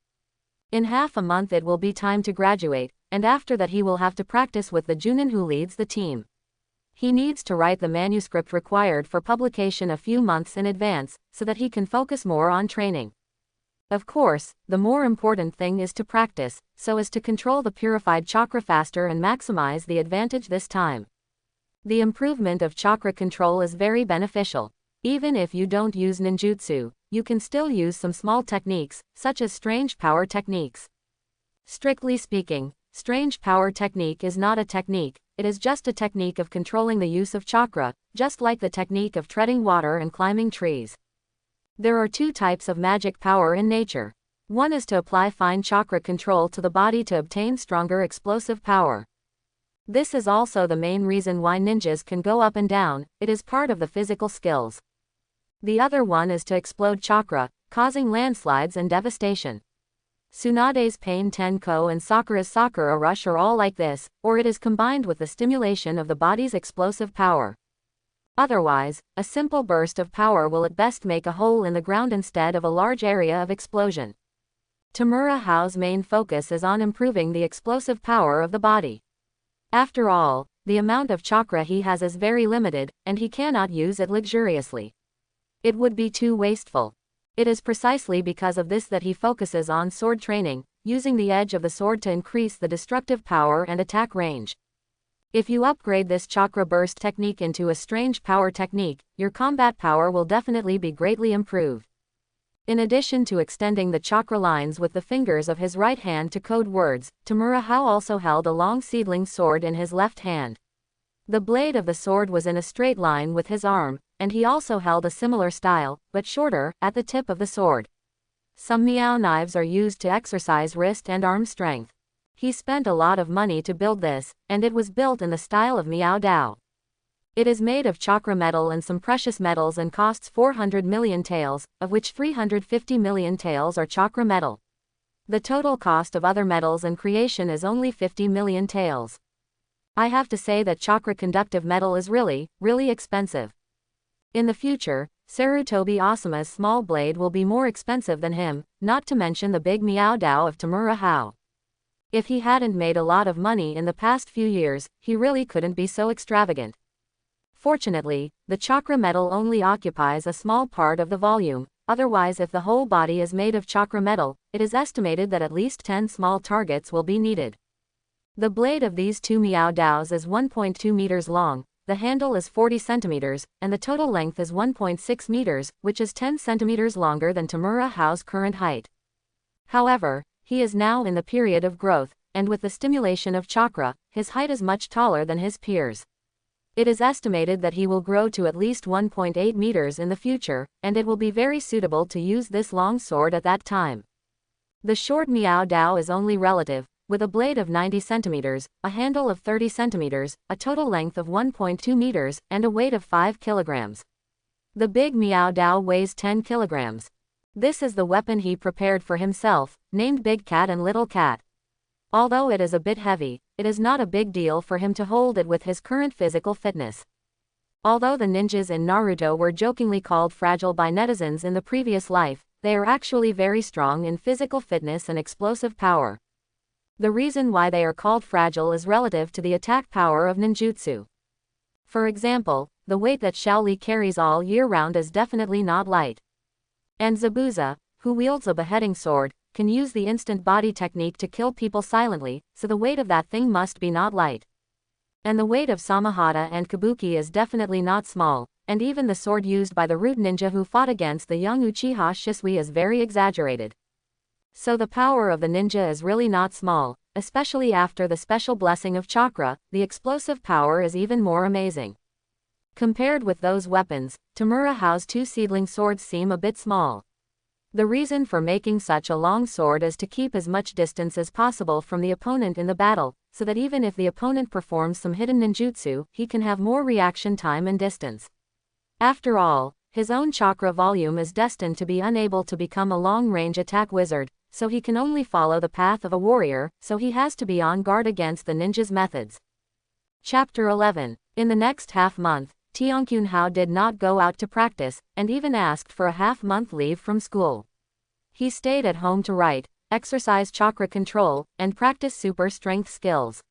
In half a month it will be time to graduate, and after that he will have to practice with the Junin who leads the team. He needs to write the manuscript required for publication a few months in advance, so that he can focus more on training. Of course, the more important thing is to practice, so as to control the purified chakra faster and maximize the advantage this time. The improvement of chakra control is very beneficial. Even if you don't use ninjutsu, you can still use some small techniques, such as strange power techniques. Strictly speaking, strange power technique is not a technique, it is just a technique of controlling the use of chakra, just like the technique of treading water and climbing trees. There are 2 types of magic power in nature. One is to apply fine chakra control to the body to obtain stronger explosive power. This is also the main reason why ninjas can go up and down, it is part of the physical skills. The other one is to explode chakra, causing landslides and devastation. Tsunade's Pain Tenko and Sakura's Sakura Rush are all like this, or it is combined with the stimulation of the body's explosive power. Otherwise, a simple burst of power will at best make a hole in the ground instead of a large area of explosion. Tamura Hao's main focus is on improving the explosive power of the body. After all, the amount of chakra he has is very limited, and he cannot use it luxuriously. It would be too wasteful. It is precisely because of this that he focuses on sword training, using the edge of the sword to increase the destructive power and attack range. If you upgrade this chakra burst technique into a strange power technique, your combat power will definitely be greatly improved. In addition to extending the chakra lines with the fingers of his right hand to code words, Tamura Hao also held a long seedling sword in his left hand. The blade of the sword was in a straight line with his arm, and he also held a similar style, but shorter, at the tip of the sword. Some Miao knives are used to exercise wrist and arm strength. He spent a lot of money to build this, and it was built in the style of Miao Dao. It is made of chakra metal and some precious metals and costs 400 million taels, of which 350 million taels are chakra metal. The total cost of other metals and creation is only 50 million taels. I have to say that chakra conductive metal is really, really expensive. In the future, Sarutobi Asama's small blade will be more expensive than him, not to mention the big Miao Dao of Tamura Hao. If he hadn't made a lot of money in the past few years, he really couldn't be so extravagant. Fortunately, the chakra metal only occupies a small part of the volume, otherwise if the whole body is made of chakra metal, it is estimated that at least 10 small targets will be needed. The blade of these two Miao Daos is 1.2 meters long, the handle is 40 centimeters, and the total length is 1.6 meters, which is 10 centimeters longer than Tamura Hao's current height. However, he is now in the period of growth, and with the stimulation of chakra, his height is much taller than his peers. It is estimated that he will grow to at least 1.8 meters in the future, and it will be very suitable to use this long sword at that time. The short Miao Dao is only relative, with a blade of 90 centimeters, a handle of 30 centimeters, a total length of 1.2 meters, and a weight of 5 kilograms. The big Miao Dao weighs 10 kilograms. This is the weapon he prepared for himself, named Big Cat and Little Cat. Although it is a bit heavy, it is not a big deal for him to hold it with his current physical fitness. Although the ninjas in Naruto were jokingly called fragile by netizens in the previous life, they are actually very strong in physical fitness and explosive power. The reason why they are called fragile is relative to the attack power of ninjutsu. For example, the weight that Shaoli carries all year round is definitely not light. And Zabuza, who wields a beheading sword, can use the instant body technique to kill people silently, so the weight of that thing must be not light. And the weight of Samahata and Kabuki is definitely not small, and even the sword used by the root ninja who fought against the young Uchiha Shisui is very exaggerated. So the power of the ninja is really not small, especially after the special blessing of chakra, the explosive power is even more amazing. Compared with those weapons, Tamura Hao's two seedling swords seem a bit small. The reason for making such a long sword is to keep as much distance as possible from the opponent in the battle, so that even if the opponent performs some hidden ninjutsu, he can have more reaction time and distance. After all, his own chakra volume is destined to be unable to become a long-range attack wizard, so he can only follow the path of a warrior, so he has to be on guard against the ninja's methods. Chapter 11. In the next half-month, Tianqun Hao did not go out to practice, and even asked for a half-month leave from school. He stayed at home to write, exercise chakra control, and practice super strength skills.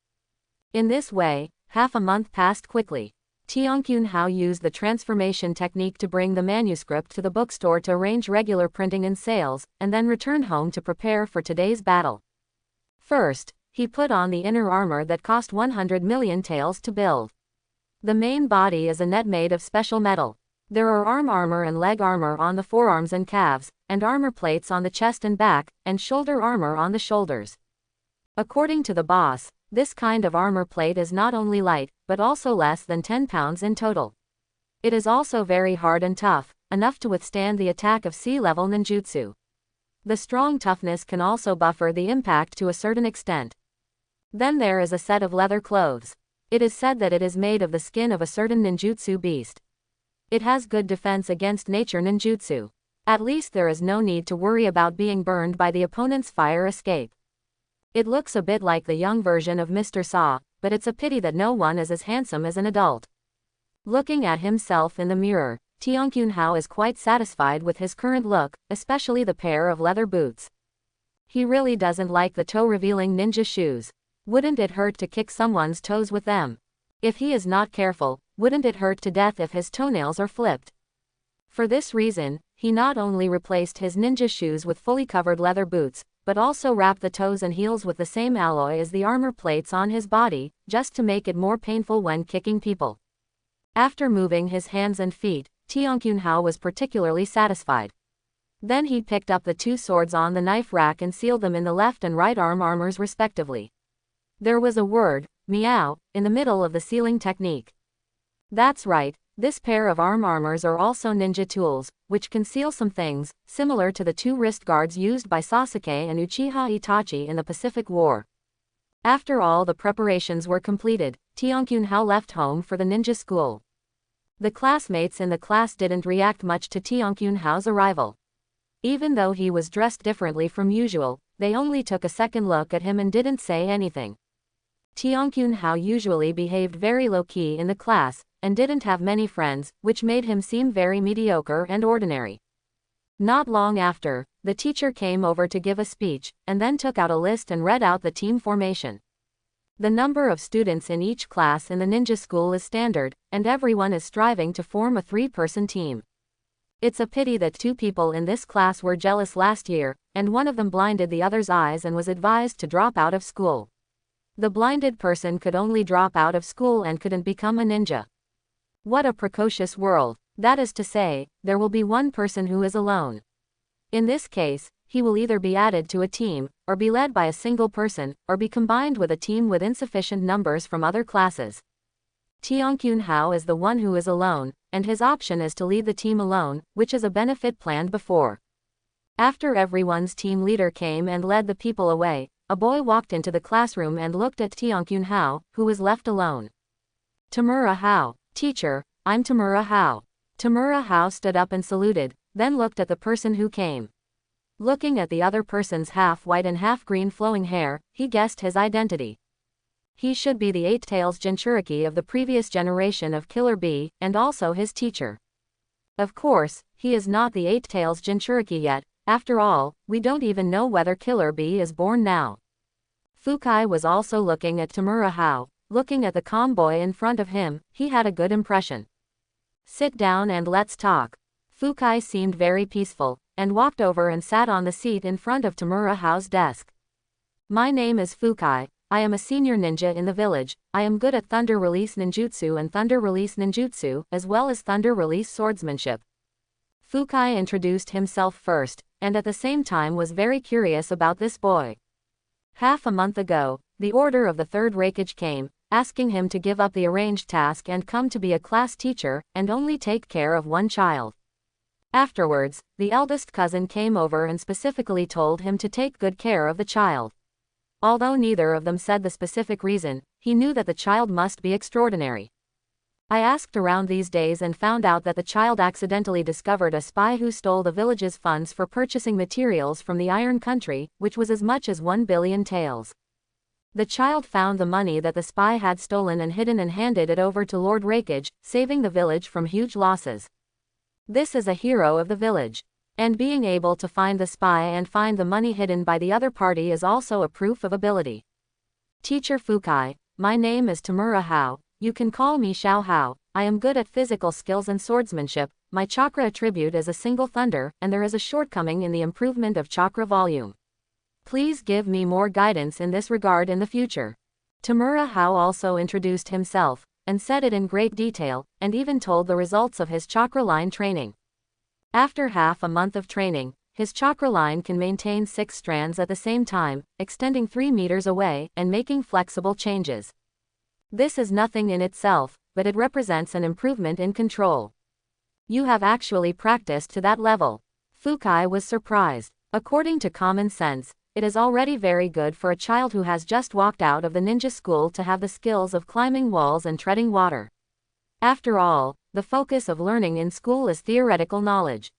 In this way, half a month passed quickly. Tianqun Hao used the transformation technique to bring the manuscript to the bookstore to arrange regular printing and sales, and then returned home to prepare for today's battle. First, he put on the inner armor that cost 100 million taels to build. The main body is a net made of special metal. There are arm armor and leg armor on the forearms and calves, and armor plates on the chest and back, and shoulder armor on the shoulders. According to the boss, this kind of armor plate is not only light, but also less than 10 pounds in total. It is also very hard and tough, enough to withstand the attack of sea-level ninjutsu. The strong toughness can also buffer the impact to a certain extent. Then there is a set of leather clothes. It is said that it is made of the skin of a certain ninjutsu beast. It has good defense against nature ninjutsu. At least there is no need to worry about being burned by the opponent's fire escape. It looks a bit like the young version of Mr. Saw, but it's a pity that no one is as handsome as an adult. Looking at himself in the mirror, Tianqun Hao is quite satisfied with his current look, especially the pair of leather boots. He really doesn't like the toe-revealing ninja shoes. Wouldn't it hurt to kick someone's toes with them? If he is not careful, wouldn't it hurt to death if his toenails are flipped? For this reason, he not only replaced his ninja shoes with fully covered leather boots, but also wrapped the toes and heels with the same alloy as the armor plates on his body, just to make it more painful when kicking people. After moving his hands and feet, Tianqun Hao was particularly satisfied. Then he picked up the two swords on the knife rack and sealed them in the left and right arm armors respectively. There was a word, meow, in the middle of the sealing technique. That's right, this pair of arm armors are also ninja tools, which conceal some things, similar to the two wrist guards used by Sasuke and Uchiha Itachi in the Pacific War. After all the preparations were completed, Tianqun Hao left home for the ninja school. The classmates in the class didn't react much to Tianqun Hao's arrival. Even though he was dressed differently from usual, they only took a second look at him and didn't say anything. Tianqun Hao usually behaved very low-key in the class, and didn't have many friends, which made him seem very mediocre and ordinary. Not long after, the teacher came over to give a speech, and then took out a list and read out the team formation. The number of students in each class in the ninja school is standard, and everyone is striving to form a 3-person team. It's a pity that two people in this class were jealous last year, and one of them blinded the other's eyes and was advised to drop out of school. The blinded person could only drop out of school and couldn't become a ninja. What a precocious world. That is to say, there will be one person who is alone. In this case, he will either be added to a team, or be led by a single person, or be combined with a team with insufficient numbers from other classes. Tianqun Hao is the one who is alone, and his option is to lead the team alone, which is a benefit planned before. After everyone's team leader came and led the people away, a boy walked into the classroom and looked at Tianqun Hao, who was left alone. Tamura Hao. Teacher, I'm Tamura Hao. Tamura Hao stood up and saluted, then looked at the person who came. Looking at the other person's half-white and half-green flowing hair, he guessed his identity. He should be the Eight-Tails Jinchuriki of the previous generation of Killer Bee, and also his teacher. Of course, he is not the Eight-Tails Jinchuriki yet. After all, we don't even know whether Killer Bee is born now. Fukai was also looking at Tamura Hao. Looking at the calm boy in front of him, he had a good impression. Sit down and let's talk. Fukai seemed very peaceful, and walked over and sat on the seat in front of Tamura Hao's desk. My name is Fukai. I am a senior ninja in the village. I am good at Thunder Release Ninjutsu and Thunder Release Ninjutsu, as well as Thunder Release Swordsmanship. Fukai introduced himself first, and at the same time was very curious about this boy. Half a month ago, the order of the third Raikage came, asking him to give up the arranged task and come to be a class teacher, and only take care of one child. Afterwards, the eldest cousin came over and specifically told him to take good care of the child. Although neither of them said the specific reason, he knew that the child must be extraordinary. I asked around these days and found out that the child accidentally discovered a spy who stole the village's funds for purchasing materials from the Iron Country, which was as much as 1 billion taels. The child found the money that the spy had stolen and hidden and handed it over to Lord Raikage, saving the village from huge losses. This is a hero of the village. And being able to find the spy and find the money hidden by the other party is also a proof of ability. Teacher Fukai, my name is Tamura Hao. You can call me Xiao Hao. I am good at physical skills and swordsmanship. My chakra attribute is a single thunder, and there is a shortcoming in the improvement of chakra volume. Please give me more guidance in this regard in the future. Tamura Hao also introduced himself, and said it in great detail, and even told the results of his chakra line training. After half a month of training, his chakra line can maintain 6 strands at the same time, extending 3 meters away, and making flexible changes. This is nothing in itself, but it represents an improvement in control. You have actually practiced to that level. Fukai was surprised. According to common sense, it is already very good for a child who has just walked out of the ninja school to have the skills of climbing walls and treading water. After all, the focus of learning in school is theoretical knowledge.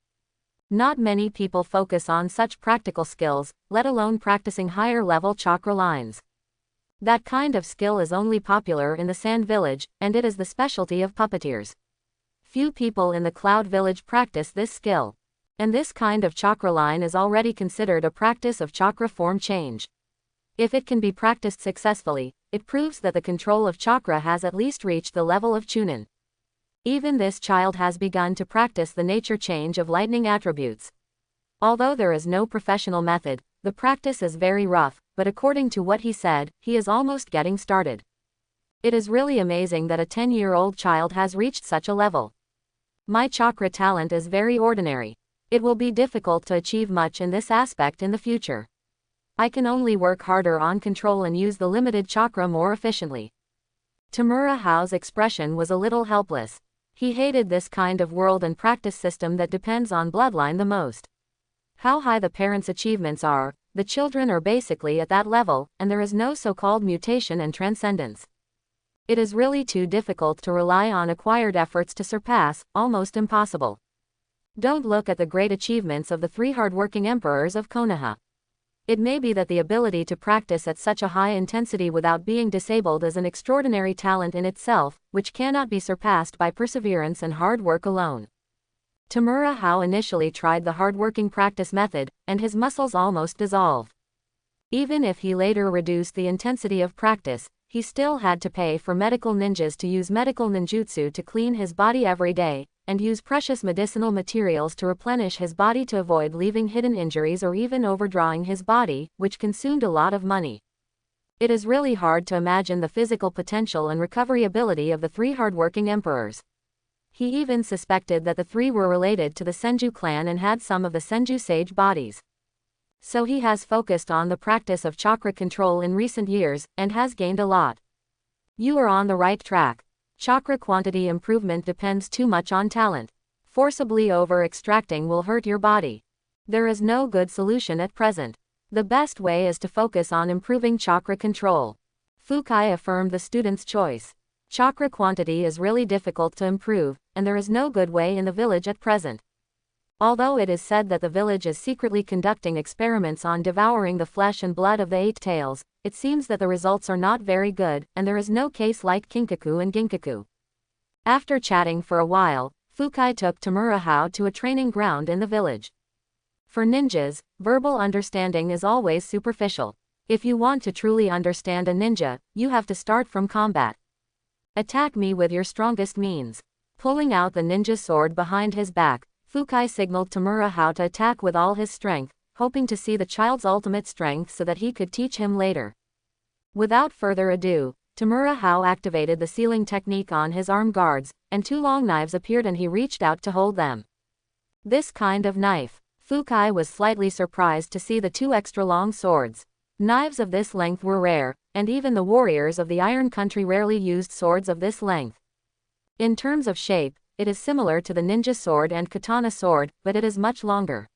Not many people focus on such practical skills, let alone practicing higher-level chakra lines. That kind of skill is only popular in the Sand Village, and it is the specialty of puppeteers. Few people in the Cloud Village practice this skill. And this kind of chakra line is already considered a practice of chakra form change. If it can be practiced successfully, it proves that the control of chakra has at least reached the level of Chunin. Even this child has begun to practice the nature change of lightning attributes. Although there is no professional method, the practice is very rough, but according to what he said, he is almost getting started. It is really amazing that a 10-year-old child has reached such a level. My chakra talent is very ordinary. It will be difficult to achieve much in this aspect in the future. I can only work harder on control and use the limited chakra more efficiently. Tamura Hao's expression was a little helpless. He hated this kind of world and practice system that depends on bloodline the most. How high the parents' achievements are, the children are basically at that level, and there is no so-called mutation and transcendence. It is really too difficult to rely on acquired efforts to surpass, almost impossible. Don't look at the great achievements of the 3 hardworking emperors of Konoha. It may be that the ability to practice at such a high intensity without being disabled is an extraordinary talent in itself, which cannot be surpassed by perseverance and hard work alone. Tamura Hao initially tried the hardworking practice method, and his muscles almost dissolved. Even if he later reduced the intensity of practice, he still had to pay for medical ninjas to use medical ninjutsu to clean his body every day, and use precious medicinal materials to replenish his body to avoid leaving hidden injuries or even overdrawing his body, which consumed a lot of money. It is really hard to imagine the physical potential and recovery ability of the three hardworking emperors. He even suspected that the three were related to the Senju clan and had some of the Senju sage bodies. So he has focused on the practice of chakra control in recent years, and has gained a lot. You are on the right track. Chakra quantity improvement depends too much on talent. Forcibly over-extracting will hurt your body. There is no good solution at present. The best way is to focus on improving chakra control. Fukai affirmed the student's choice. Chakra quantity is really difficult to improve, and there is no good way in the village at present. Although it is said that the village is secretly conducting experiments on devouring the flesh and blood of the eight tails, it seems that the results are not very good, and there is no case like Kinkaku and Ginkaku. After chatting for a while, Fukai took Tamura Hao to a training ground in the village. For ninjas, verbal understanding is always superficial. If you want to truly understand a ninja, you have to start from combat. Attack me with your strongest means. Pulling out the ninja sword behind his back, Fukai signaled Tamura Hao to attack with all his strength, hoping to see the child's ultimate strength so that he could teach him later. Without further ado, Tamura Hao activated the sealing technique on his arm guards, and two long knives appeared and he reached out to hold them. This kind of knife. Fukai was slightly surprised to see the two extra long swords. Knives of this length were rare, and even the warriors of the Iron Country rarely used swords of this length. In terms of shape, it is similar to the ninja sword and katana sword, but it is much longer.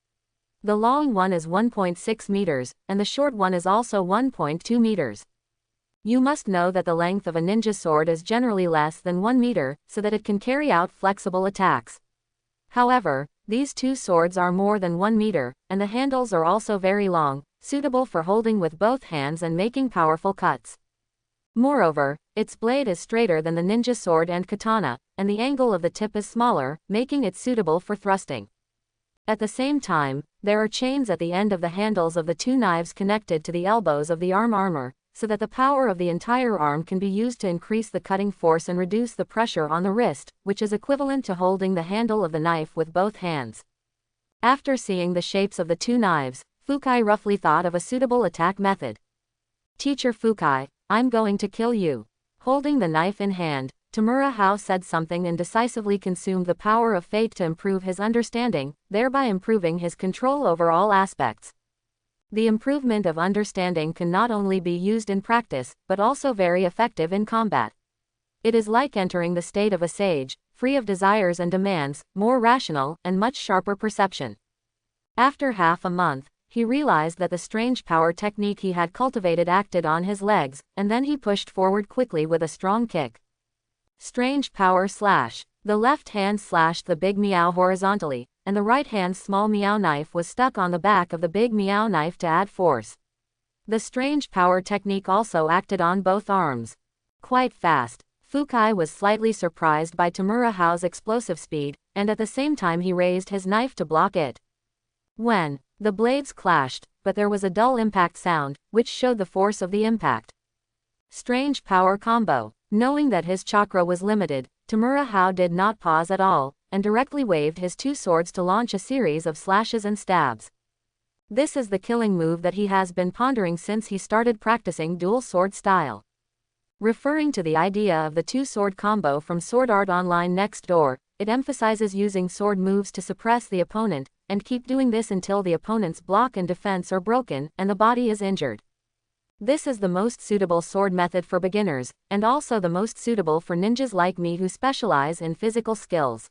The long one is 1.6 meters, and the short one is also 1.2 meters. You must know that the length of a ninja sword is generally less than 1 meter, so that it can carry out flexible attacks. However, these two swords are more than 1 meter, and the handles are also very long, suitable for holding with both hands and making powerful cuts. Moreover, its blade is straighter than the ninja sword and katana, and the angle of the tip is smaller, making it suitable for thrusting. At the same time, there are chains at the end of the handles of the two knives connected to the elbows of the arm armor, so that the power of the entire arm can be used to increase the cutting force and reduce the pressure on the wrist, which is equivalent to holding the handle of the knife with both hands. After seeing the shapes of the two knives, Fukai roughly thought of a suitable attack method. Teacher Fukai, I'm going to kill you. Holding the knife in hand, Tamura Hao said something and decisively consumed the power of fate to improve his understanding, thereby improving his control over all aspects. The improvement of understanding can not only be used in practice, but also very effective in combat. It is like entering the state of a sage, free of desires and demands, more rational, and much sharper perception. After half a month, he realized that the strange power technique he had cultivated acted on his legs, and then he pushed forward quickly with a strong kick. Strange power slash. The left hand slashed the big meow horizontally, and the right hand's small meow knife was stuck on the back of the big meow knife to add force. The strange power technique also acted on both arms. Quite fast. Fukai was slightly surprised by Tamura Hao's explosive speed, and at the same time he raised his knife to block it. When the blades clashed, but there was a dull impact sound, which showed the force of the impact. Strange power combo. Knowing that his chakra was limited, Tamura Hao did not pause at all, and directly waved his two swords to launch a series of slashes and stabs. This is the killing move that he has been pondering since he started practicing dual sword style. Referring to the idea of the two-sword combo from Sword Art Online next door, it emphasizes using sword moves to suppress the opponent, and keep doing this until the opponent's block and defense are broken, and the body is injured. This is the most suitable sword method for beginners, and also the most suitable for ninjas like me who specialize in physical skills.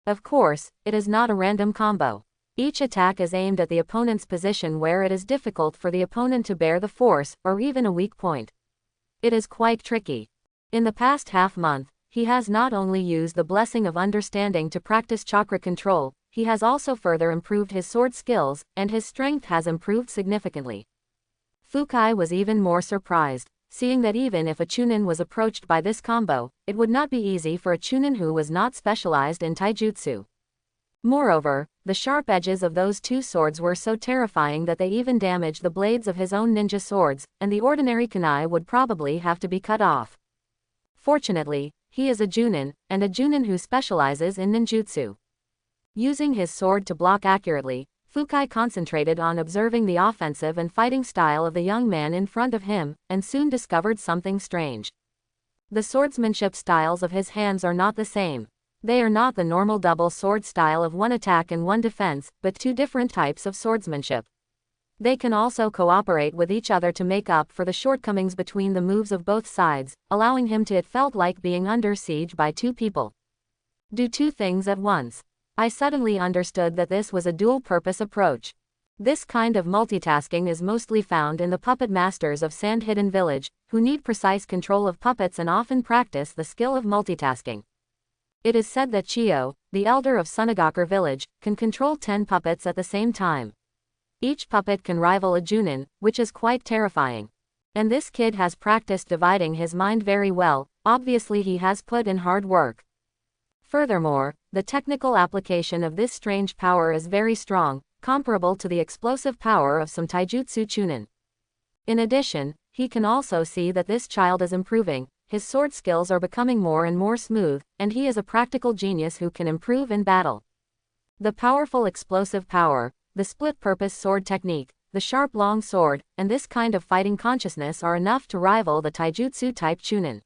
Of course, it is not a random combo. Each attack is aimed at the opponent's position where it is difficult for the opponent to bear the force, or even a weak point. It is quite tricky. In the past half-month, he has not only used the blessing of understanding to practice chakra control, he has also further improved his sword skills, and his strength has improved significantly. Fukai was even more surprised, seeing that even if a Chunin was approached by this combo, it would not be easy for a Chunin who was not specialized in taijutsu. Moreover, the sharp edges of those two swords were so terrifying that they even damaged the blades of his own ninja swords, and the ordinary kunai would probably have to be cut off. Fortunately, He is a Junin, and a Junin who specializes in ninjutsu. Using his sword to block accurately, Fukai concentrated on observing the offensive and fighting style of the young man in front of him, and soon discovered something strange. The swordsmanship styles of his hands are not the same. They are not the normal double sword style of one attack and one defense, but two different types of swordsmanship. They can also cooperate with each other to make up for the shortcomings between the moves of both sides, allowing him to it felt like being under siege by two people. Do two things at once. I suddenly understood that this was a dual-purpose approach. This kind of multitasking is mostly found in the puppet masters of Sand Hidden Village, who need precise control of puppets and often practice the skill of multitasking. It is said that Chiyo, the elder of Sunagakur Village, can control 10 puppets at the same time. Each puppet can rival a Junin, which is quite terrifying. And this kid has practiced dividing his mind very well, obviously he has put in hard work. Furthermore, the technical application of this strange power is very strong, comparable to the explosive power of some taijutsu chunin. In addition, he can also see that this child is improving, his sword skills are becoming more and more smooth, and he is a practical genius who can improve in battle. The powerful explosive power, the split-purpose sword technique, the sharp long sword, and this kind of fighting consciousness are enough to rival the taijutsu-type chunin.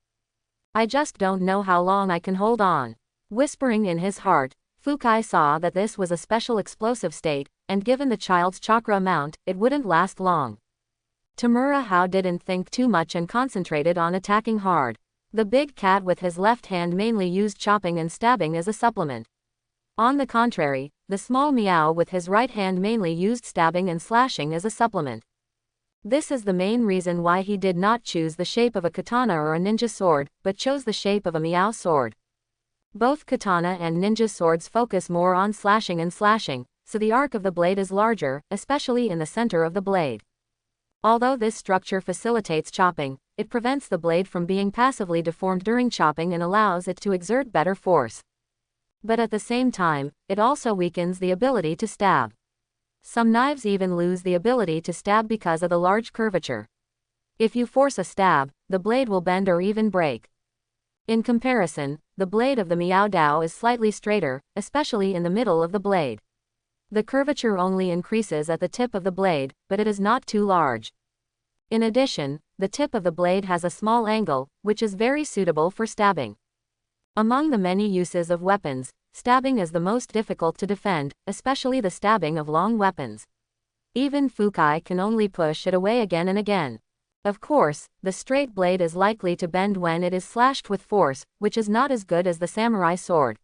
I just don't know how long I can hold on. Whispering in his heart, Fukai saw that this was a special explosive state, and given the child's chakra amount, it wouldn't last long. Tamura Hao didn't think too much and concentrated on attacking hard. The big cat with his left hand mainly used chopping and stabbing as a supplement. On the contrary, the small Meow with his right hand mainly used stabbing and slashing as a supplement. This is the main reason why he did not choose the shape of a katana or a ninja sword, but chose the shape of a Meow sword. Both katana and ninja swords focus more on slashing and slashing, so the arc of the blade is larger, especially in the center of the blade. Although this structure facilitates chopping, it prevents the blade from being passively deformed during chopping and allows it to exert better force. But at the same time, it also weakens the ability to stab. Some knives even lose the ability to stab because of the large curvature. If you force a stab, the blade will bend or even break. In comparison, the blade of the Miao Dao is slightly straighter, especially in the middle of the blade. The curvature only increases at the tip of the blade, but it is not too large. In addition, the tip of the blade has a small angle, which is very suitable for stabbing. Among the many uses of weapons, stabbing is the most difficult to defend, especially the stabbing of long weapons. Even Fukai can only push it away again and again. Of course, the straight blade is likely to bend when it is slashed with force, which is not as good as the samurai sword.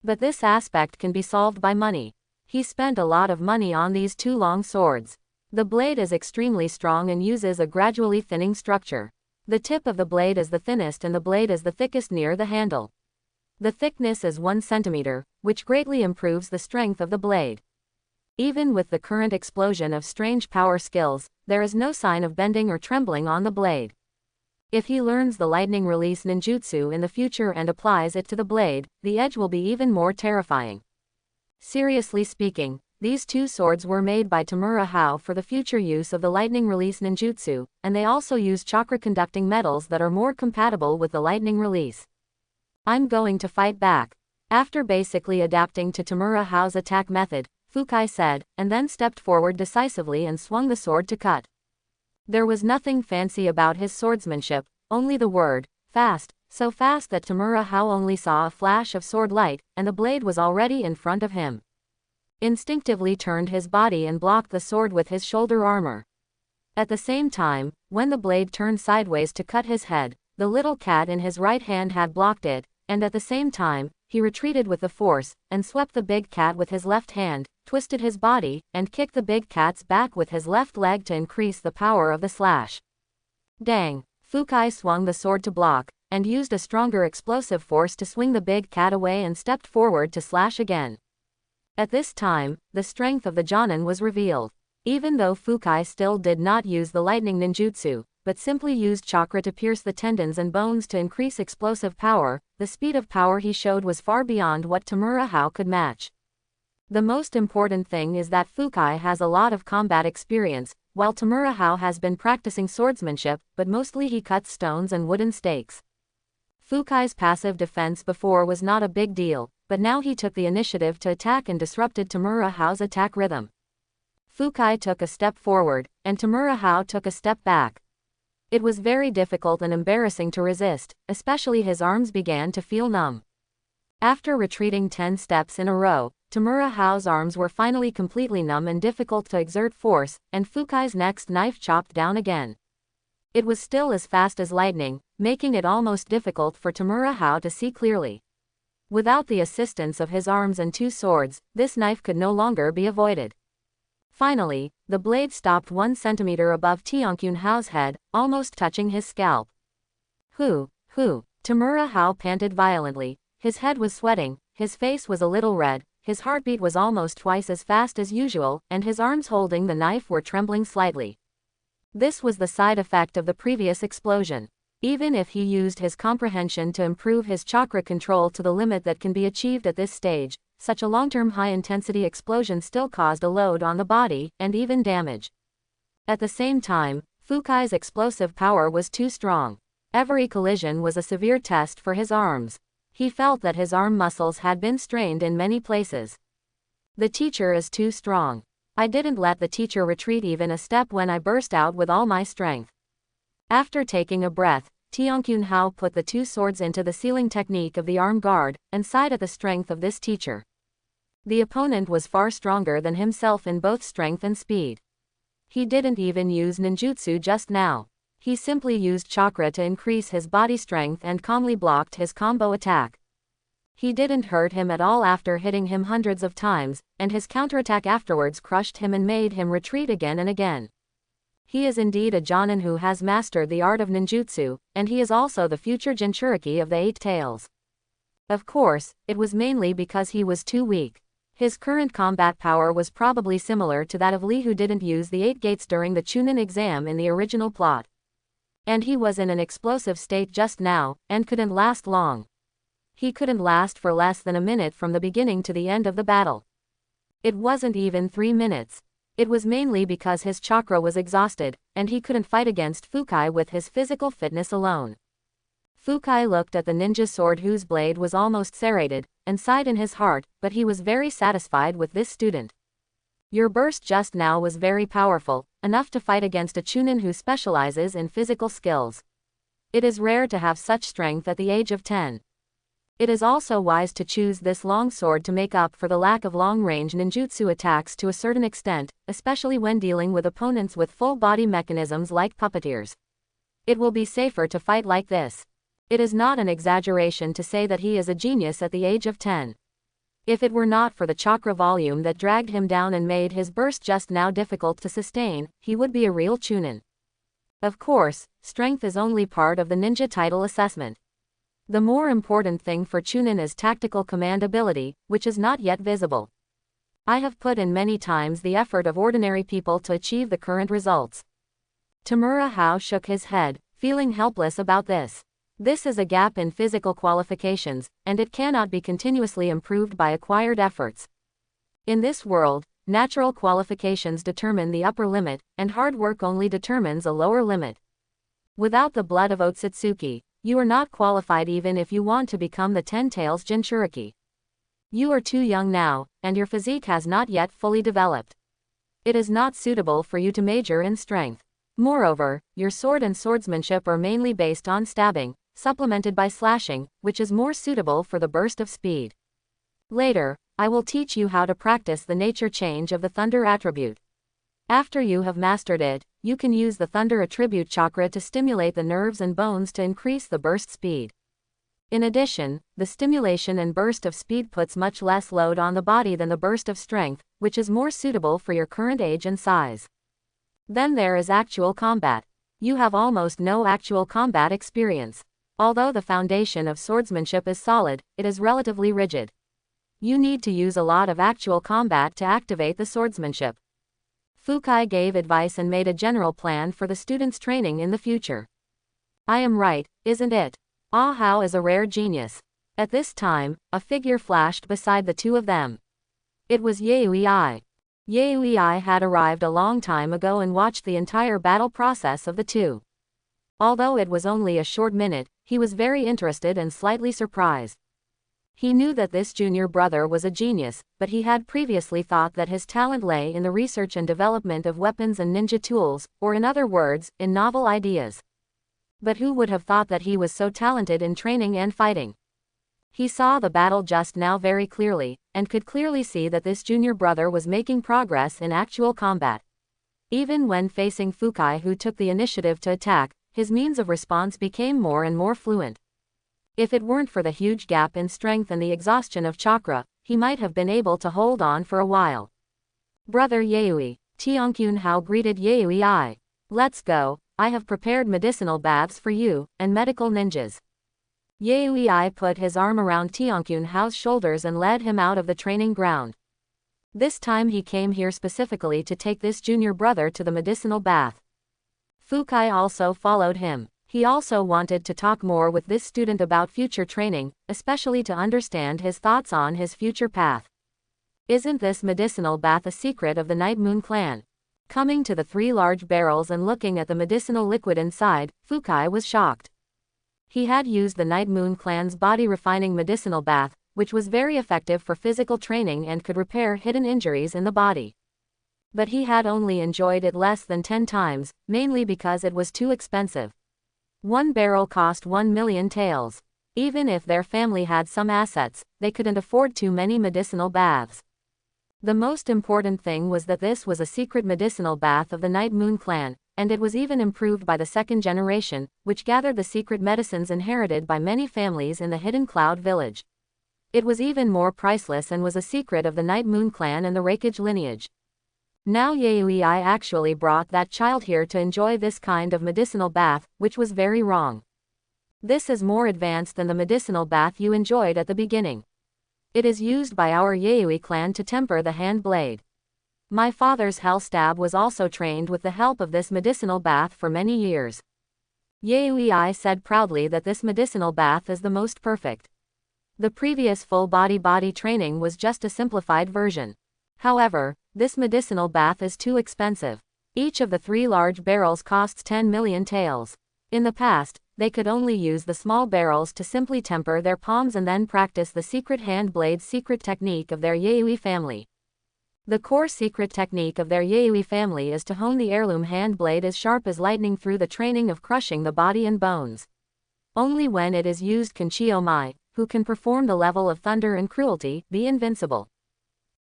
But this aspect can be solved by money. He spent a lot of money on these two long swords. The blade is extremely strong and uses a gradually thinning structure. The tip of the blade is the thinnest and the blade is the thickest near the handle. The thickness is 1 centimeter, which greatly improves the strength of the blade. Even with the current explosion of strange power skills, there is no sign of bending or trembling on the blade. If he learns the lightning release ninjutsu in the future and applies it to the blade, the edge will be even more terrifying. Seriously speaking, these two swords were made by Tamura Hao for the future use of the lightning release ninjutsu, and they also use chakra-conducting metals that are more compatible with the lightning release. I'm going to fight back. After basically adapting to Tamura Hao's attack method, Fukai said, and then stepped forward decisively and swung the sword to cut. There was nothing fancy about his swordsmanship, only the word, fast, so fast that Tamura Hao only saw a flash of sword light, and the blade was already in front of him. Instinctively turned his body and blocked the sword with his shoulder armor. At the same time, when the blade turned sideways to cut his head, the little cat in his right hand had blocked it, and at the same time, he retreated with the force, and swept the big cat with his left hand, twisted his body, and kicked the big cat's back with his left leg to increase the power of the slash. Dang! Fukai swung the sword to block, and used a stronger explosive force to swing the big cat away and stepped forward to slash again. At this time, the strength of the Jonin was revealed. Even though Fukai still did not use the lightning ninjutsu, but simply used chakra to pierce the tendons and bones to increase explosive power, the speed of power he showed was far beyond what Tamura Hao could match. The most important thing is that Fukai has a lot of combat experience, while Tamura Hao has been practicing swordsmanship, but mostly he cuts stones and wooden stakes. Fukai's passive defense before was not a big deal, but now he took the initiative to attack and disrupted Tamura Hao's attack rhythm. Fukai took a step forward, and Tamura Hao took a step back. It was very difficult and embarrassing to resist, especially his arms began to feel numb. After retreating 10 steps in a row, Tamura Hao's arms were finally completely numb and difficult to exert force, and Fukai's next knife chopped down again. It was still as fast as lightning, making it almost difficult for Tamura Hao to see clearly. Without the assistance of his arms and 2 swords, this knife could no longer be avoided. Finally, the blade stopped 1 centimeter above Tianqun Hao's head, almost touching his scalp. Hu! Tamura Hao panted violently. His head was sweating, his face was a little red, his heartbeat was almost twice as fast as usual, and his arms holding the knife were trembling slightly. This was the side effect of the previous explosion. Even if he used his comprehension to improve his chakra control to the limit that can be achieved at this stage, such a long-term high-intensity explosion still caused a load on the body, and even damage. At the same time, Fukai's explosive power was too strong. Every collision was a severe test for his arms. He felt that his arm muscles had been strained in many places. The teacher is too strong. I didn't let the teacher retreat even a step when I burst out with all my strength. After taking a breath, Tianqun Hao put the 2 swords into the sealing technique of the arm guard, and sighed at the strength of this teacher. The opponent was far stronger than himself in both strength and speed. He didn't even use ninjutsu just now. He simply used chakra to increase his body strength and calmly blocked his combo attack. He didn't hurt him at all after hitting him hundreds of times, and his counterattack afterwards crushed him and made him retreat again and again. He is indeed a Jonin who has mastered the art of ninjutsu, and he is also the future Jinchuriki of the 8 tails. Of course, it was mainly because he was too weak. His current combat power was probably similar to that of Li, who didn't use the 8 gates during the Chunin exam in the original plot. And he was in an explosive state just now, and couldn't last long. He couldn't last for less than a minute from the beginning to the end of the battle. It wasn't even 3 minutes. It was mainly because his chakra was exhausted, and he couldn't fight against Fukai with his physical fitness alone. Fukai looked at the ninja sword whose blade was almost serrated, and sighed in his heart, but he was very satisfied with this student. Your burst just now was very powerful, enough to fight against a Chunin who specializes in physical skills. It is rare to have such strength at the age of 10. It is also wise to choose this long sword to make up for the lack of long-range ninjutsu attacks to a certain extent, especially when dealing with opponents with full-body mechanisms like puppeteers. It will be safer to fight like this. It is not an exaggeration to say that he is a genius at the age of 10. If it were not for the chakra volume that dragged him down and made his burst just now difficult to sustain, he would be a real Chunin. Of course, strength is only part of the ninja title assessment. The more important thing for Chunin is tactical command ability, which is not yet visible. I have put in many times the effort of ordinary people to achieve the current results. Tamura Hao shook his head, feeling helpless about this. This is a gap in physical qualifications, and it cannot be continuously improved by acquired efforts. In this world, natural qualifications determine the upper limit, and hard work only determines a lower limit. Without the blood of Otsutsuki, you are not qualified even if you want to become the 10 Tails Jinchuriki. You are too young now, and your physique has not yet fully developed. It is not suitable for you to major in strength. Moreover, your sword and swordsmanship are mainly based on stabbing, supplemented by slashing, which is more suitable for the burst of speed. Later, I will teach you how to practice the nature change of the thunder attribute. After you have mastered it, you can use the thunder attribute chakra to stimulate the nerves and bones to increase the burst speed. In addition, the stimulation and burst of speed puts much less load on the body than the burst of strength, which is more suitable for your current age and size. Then there is actual combat. You have almost no actual combat experience. Although the foundation of swordsmanship is solid, it is relatively rigid. You need to use a lot of actual combat to activate the swordsmanship. Fukai gave advice and made a general plan for the students' training in the future. I am right, isn't it? Ah Hao is a rare genius. At this time, a figure flashed beside the two of them. It was Yui. Yui had arrived a long time ago and watched the entire battle process of the two. Although it was only a short minute, he was very interested and slightly surprised. He knew that this junior brother was a genius, but he had previously thought that his talent lay in the research and development of weapons and ninja tools, or in other words, in novel ideas. But who would have thought that he was so talented in training and fighting? He saw the battle just now very clearly, and could clearly see that this junior brother was making progress in actual combat. Even when facing Fukai, who took the initiative to attack, his means of response became more and more fluent. If it weren't for the huge gap in strength and the exhaustion of chakra, he might have been able to hold on for a while. "Brother Yaoi," Tianqun Hao greeted Yaoi. "Let's go, I have prepared medicinal baths for you, and medical ninjas." Yaoi put his arm around Tianqun Hao's shoulders and led him out of the training ground. This time he came here specifically to take this junior brother to the medicinal bath. Fukai also followed him. He also wanted to talk more with this student about future training, especially to understand his thoughts on his future path. "Isn't this medicinal bath a secret of the Night Moon clan?" Coming to the 3 large barrels and looking at the medicinal liquid inside, Fukai was shocked. He had used the Night Moon clan's body refining medicinal bath, which was very effective for physical training and could repair hidden injuries in the body. But he had only enjoyed it less than 10 times, mainly because it was too expensive. 1 barrel cost 1 million taels. Even if their family had some assets, they couldn't afford too many medicinal baths. The most important thing was that this was a secret medicinal bath of the Night Moon clan, and it was even improved by the 2nd generation, which gathered the secret medicines inherited by many families in the Hidden Cloud village. It was even more priceless and was a secret of the Night Moon clan and the Raikage lineage. Now Yaoi actually brought that child here to enjoy this kind of medicinal bath, which was very wrong. This is more advanced than the medicinal bath you enjoyed at the beginning. It is used by our Yaoi clan to temper the hand blade. My father's hell stab was also trained with the help of this medicinal bath for many years. Yaoi said proudly that this medicinal bath is the most perfect. The previous full body training was just a simplified version. However, this medicinal bath is too expensive. Each of the 3 large barrels costs 10 million taels. In the past, they could only use the small barrels to simply temper their palms and then practice the secret hand blade secret technique of their Yaoi family. The core secret technique of their Yaoi family is to hone the heirloom hand blade as sharp as lightning through the training of crushing the body and bones. Only when it is used can Chiomai, who can perform the level of thunder and cruelty, be invincible.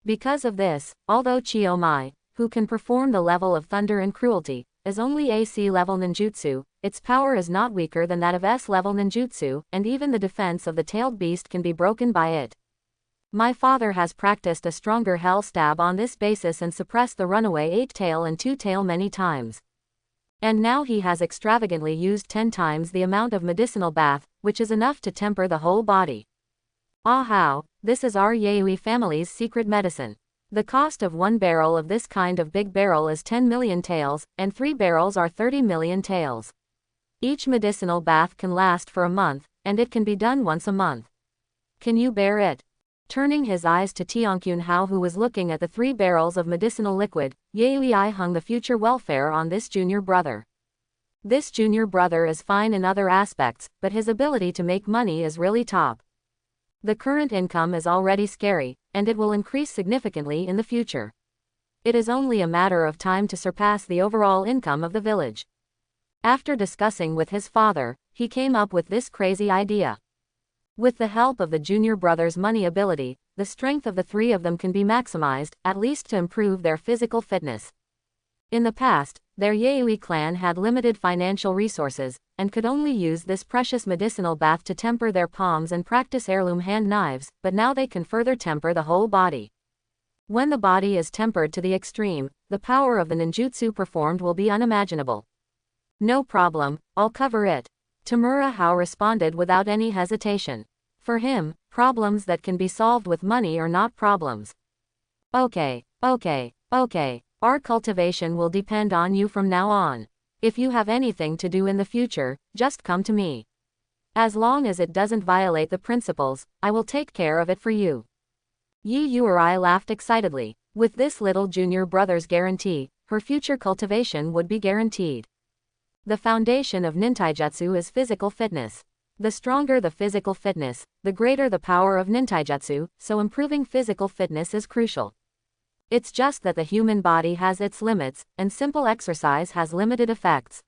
Because of this, although Chiomai, who can perform the level of thunder and cruelty, is only AC level ninjutsu, its power is not weaker than that of S level ninjutsu, and even the defense of the tailed beast can be broken by it. My father has practiced a stronger hell stab on this basis and suppressed the runaway 8-tail and 2-tail many times. And now he has extravagantly used 10 times the amount of medicinal bath, which is enough to temper the whole body. Ah how, this is our Yaoi family's secret medicine. The cost of 1 barrel of this kind of big barrel is 10 million taels, and 3 barrels are 30 million taels. Each medicinal bath can last for a month, and it can be done once a month. Can you bear it? Turning his eyes to Tianqun Hao, who was looking at the 3 barrels of medicinal liquid, Yaoi hung the future welfare on this junior brother. This junior brother is fine in other aspects, but his ability to make money is really top. The current income is already scary, and it will increase significantly in the future. It is only a matter of time to surpass the overall income of the village. After discussing with his father, he came up with this crazy idea. With the help of the junior brother's money ability, the strength of the 3 of them can be maximized, at least to improve their physical fitness. In the past, their Yaoi clan had limited financial resources, and could only use this precious medicinal bath to temper their palms and practice heirloom hand knives, but now they can further temper the whole body. When the body is tempered to the extreme, the power of the ninjutsu performed will be unimaginable. No problem, I'll cover it. Tamura Hao responded without any hesitation. For him, problems that can be solved with money are not problems. Okay. Our cultivation will depend on you from now on. If you have anything to do in the future, just come to me. As long as it doesn't violate the principles, I will take care of it for you. Yi Yurai laughed excitedly. With this little junior brother's guarantee, her future cultivation would be guaranteed. The foundation of nintaijutsu is physical fitness. The stronger the physical fitness, the greater the power of nintaijutsu, so improving physical fitness is crucial. It's just that the human body has its limits, and simple exercise has limited effects.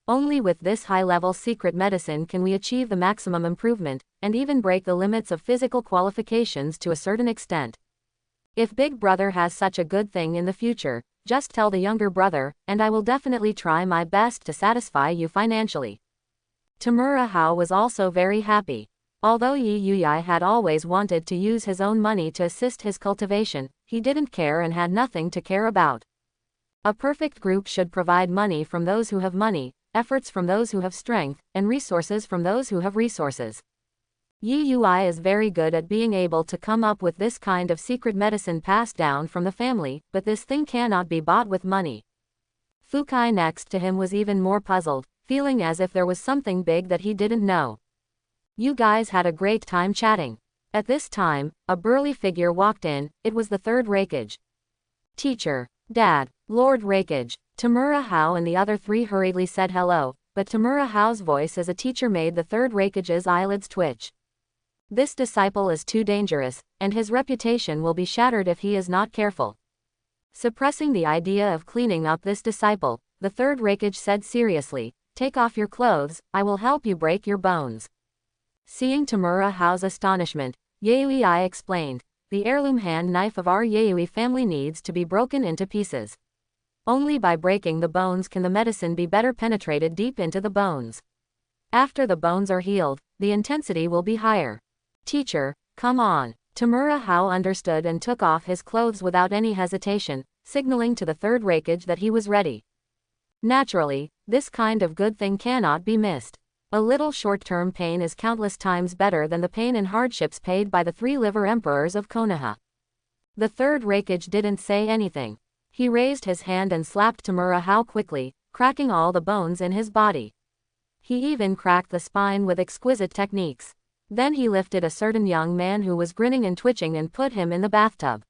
Only with this high-level secret medicine can we achieve the maximum improvement, and even break the limits of physical qualifications to a certain extent. If Big Brother has such a good thing in the future, just tell the younger brother, and I will definitely try my best to satisfy you financially. Tamura Hao was also very happy. Although Yi Yuyai had always wanted to use his own money to assist his cultivation, he didn't care and had nothing to care about. A perfect group should provide money from those who have money, efforts from those who have strength, and resources from those who have resources. Yi Yui is very good at being able to come up with this kind of secret medicine passed down from the family, but this thing cannot be bought with money. Fukai next to him was even more puzzled, feeling as if there was something big that he didn't know. You guys had a great time chatting. At this time, a burly figure walked in. It was the third Raikage. Teacher, Dad, Lord Raikage. Tamura Hao and the other three hurriedly said hello, but Tamura Hao's voice as a teacher made the third Raikage's eyelids twitch. This disciple is too dangerous, and his reputation will be shattered if he is not careful. Suppressing the idea of cleaning up this disciple, the third Raikage said seriously, "Take off your clothes, I will help you break your bones." Seeing Tamura Hao's astonishment, Yayui explained, "The heirloom hand knife of our Yayui family needs to be broken into pieces. Only by breaking the bones can the medicine be better penetrated deep into the bones. After the bones are healed, the intensity will be higher. Teacher, come on." Tamura Hao understood and took off his clothes without any hesitation, signaling to the third Raikage that he was ready. Naturally, this kind of good thing cannot be missed. A little short-term pain is countless times better than the pain and hardships paid by the three liver emperors of Konoha. The third Raikage didn't say anything. He raised his hand and slapped Tamura Hao quickly, cracking all the bones in his body. He even cracked the spine with exquisite techniques. Then he lifted a certain young man who was grinning and twitching and put him in the bathtub.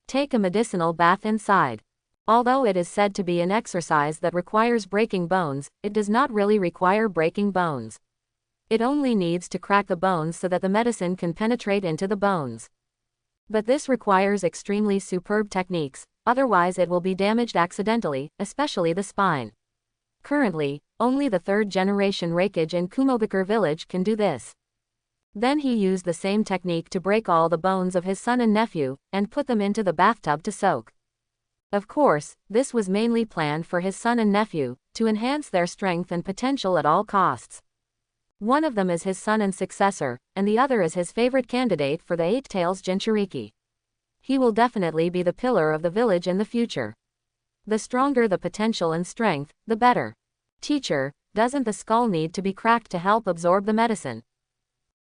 Take a medicinal bath inside. Although it is said to be an exercise that requires breaking bones, it does not really require breaking bones. It only needs to crack the bones so that the medicine can penetrate into the bones. But this requires extremely superb techniques, otherwise it will be damaged accidentally, especially the spine. Currently, only the third-generation Raikage in Kumobukuro village can do this. Then he used the same technique to break all the bones of his son and nephew, and put them into the bathtub to soak. Of course, this was mainly planned for his son and nephew, to enhance their strength and potential at all costs. One of them is his son and successor, and the other is his favorite candidate for the Eight Tails Jinchuriki. He will definitely be the pillar of the village in the future. The stronger the potential and strength, the better. Teacher, doesn't the skull need to be cracked to help absorb the medicine?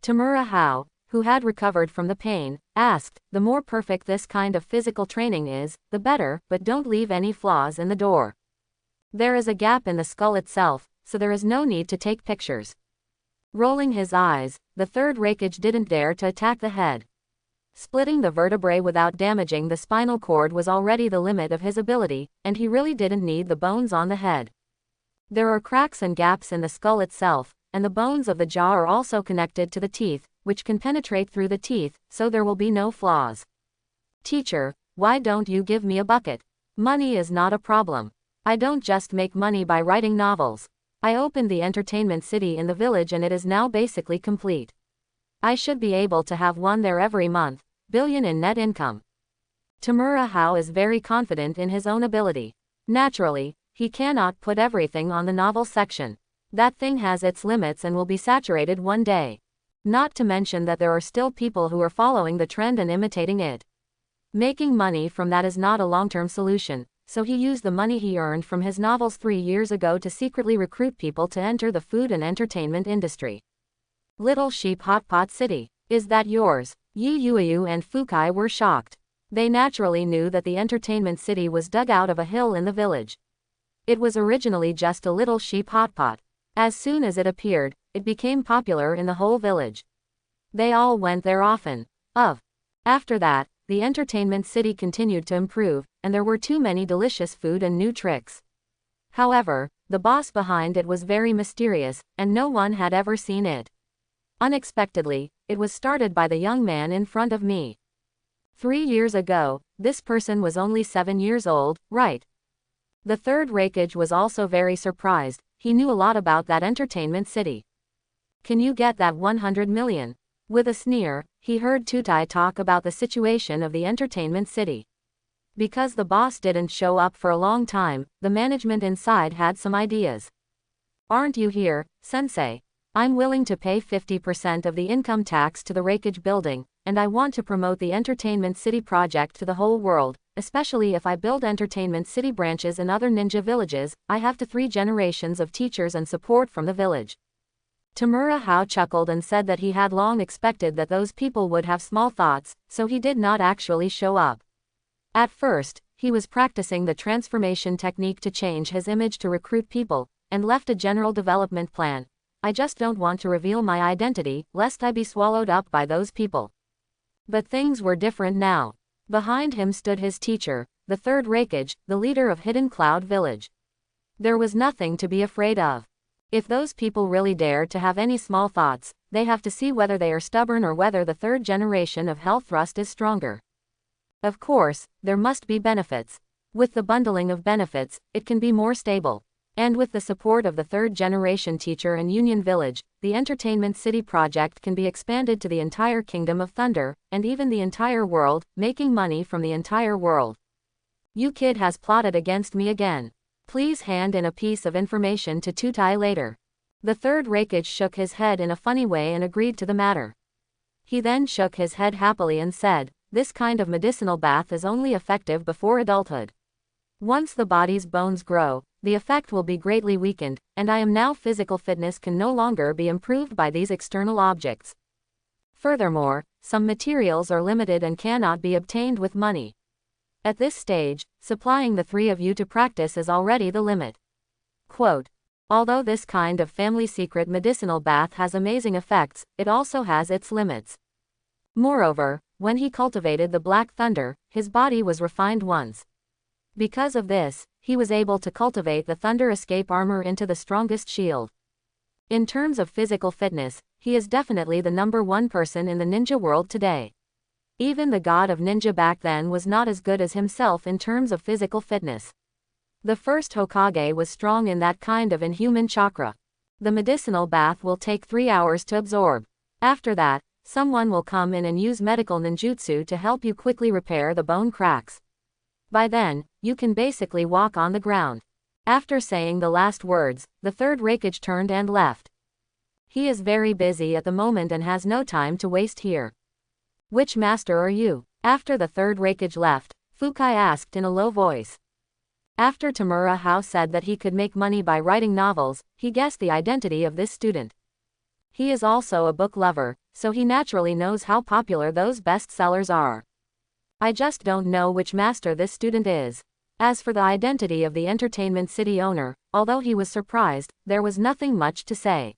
Tamura Hao, who had recovered from the pain, asked, "The more perfect this kind of physical training is, the better, but don't leave any flaws in the door. There is a gap in the skull itself, so there is no need to take pictures." Rolling his eyes, the third Raikage didn't dare to attack the head. Splitting the vertebrae without damaging the spinal cord was already the limit of his ability, and he really didn't need the bones on the head. There are cracks and gaps in the skull itself, and the bones of the jaw are also connected to the teeth, which can penetrate through the teeth, so there will be no flaws. Teacher, why don't you give me a bucket? Money is not a problem. I don't just make money by writing novels. I opened the entertainment city in the village and it is now basically complete. I should be able to have one there every month, billion in net income. Tamura Hao is very confident in his own ability. Naturally, he cannot put everything on the novel section. That thing has its limits and will be saturated one day. Not to mention that there are still people who are following the trend and imitating it. Making money from that is not a long-term solution, so he used the money he earned from his novels 3 years ago to secretly recruit people to enter the food and entertainment industry. Little Sheep Hot Pot City. Is that yours? Yi Yuyu and Fukai were shocked. They naturally knew that the entertainment city was dug out of a hill in the village. It was originally just a little sheep hot pot. As soon as it appeared, it became popular in the whole village. They all went there often. After that, the entertainment city continued to improve, and there were too many delicious food and new tricks. However, the boss behind it was very mysterious, and no one had ever seen it. Unexpectedly, it was started by the young man in front of me. 3 years ago, this person was only 7 years old, right? The third Raikage was also very surprised. He knew a lot about that entertainment city. Can you get that 100 million? With a sneer, he heard Tutai talk about the situation of the entertainment city. Because the boss didn't show up for a long time, the management inside had some ideas. Aren't you here, sensei? I'm willing to pay 50% of the income tax to the Raikage building, and I want to promote the entertainment city project to the whole world, especially if I build entertainment city branches in other ninja villages. I have 3 generations of teachers and support from the village. Tamura Hao chuckled and said that he had long expected that those people would have small thoughts, so he did not actually show up. At first, he was practicing the transformation technique to change his image to recruit people, and left a general development plan. I just don't want to reveal my identity, lest I be swallowed up by those people. But things were different now. Behind him stood his teacher, the third Raikage, the leader of Hidden Cloud Village. There was nothing to be afraid of. If those people really dare to have any small thoughts, they have to see whether they are stubborn or whether the third generation of Hell Thrust is stronger. Of course, there must be benefits. With the bundling of benefits, it can be more stable. And with the support of the third generation teacher and Union Village, the Entertainment City project can be expanded to the entire Kingdom of Thunder, and even the entire world, making money from the entire world. You kid has plotted against me again. Please hand in a piece of information to Tutai later. The third Raikage shook his head in a funny way and agreed to the matter. He then shook his head happily and said, this kind of medicinal bath is only effective before adulthood. Once the body's bones grow, the effect will be greatly weakened, and I am now physical fitness can no longer be improved by these external objects. Furthermore, some materials are limited and cannot be obtained with money. At this stage, supplying the 3 of you to practice is already the limit. Quote, although this kind of family secret medicinal bath has amazing effects, it also has its limits. Moreover, when he cultivated the Black Thunder, his body was refined once. Because of this, he was able to cultivate the Thunder Escape armor into the strongest shield. In terms of physical fitness, he is definitely the #1 person in the ninja world today. Even the god of ninja back then was not as good as himself in terms of physical fitness. The first Hokage was strong in that kind of inhuman chakra. The medicinal bath will take 3 hours to absorb. After that, someone will come in and use medical ninjutsu to help you quickly repair the bone cracks. By then, you can basically walk on the ground. After saying the last words, the third Raikage turned and left. He is very busy at the moment and has no time to waste here. Which master are you? After the third Raikage left, Fukai asked in a low voice. After Tamura Hao said that he could make money by writing novels, he guessed the identity of this student. He is also a book lover, so he naturally knows how popular those bestsellers are. I just don't know which master this student is. As for the identity of the Entertainment City owner, although he was surprised, there was nothing much to say.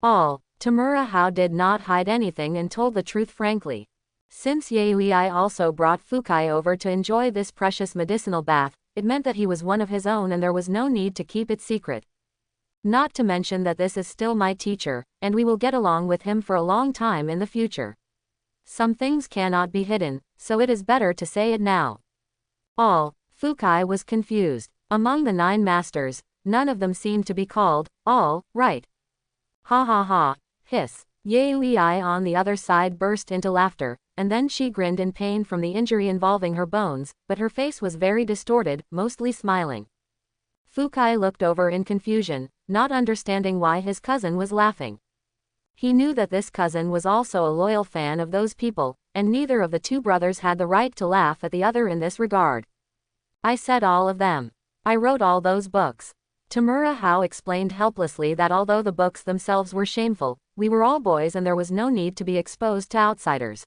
Tamura Hao did not hide anything and told the truth frankly. Since Yui also brought Fukai over to enjoy this precious medicinal bath, it meant that he was one of his own and there was no need to keep it secret. Not to mention that this is still my teacher, and we will get along with him for a long time in the future. Some things cannot be hidden, so it is better to say it now. Fukai was confused. Among the 9 masters, none of them seemed to be called, all, right. Ha ha ha, hiss. Yui on the other side burst into laughter, and then she grinned in pain from the injury involving her bones, but her face was very distorted, mostly smiling. Fukai looked over in confusion, not understanding why his cousin was laughing. He knew that this cousin was also a loyal fan of those people, and neither of the 2 brothers had the right to laugh at the other in this regard. I said all of them. I wrote all those books. Tamura Hao explained helplessly that although the books themselves were shameful, we were all boys and there was no need to be exposed to outsiders.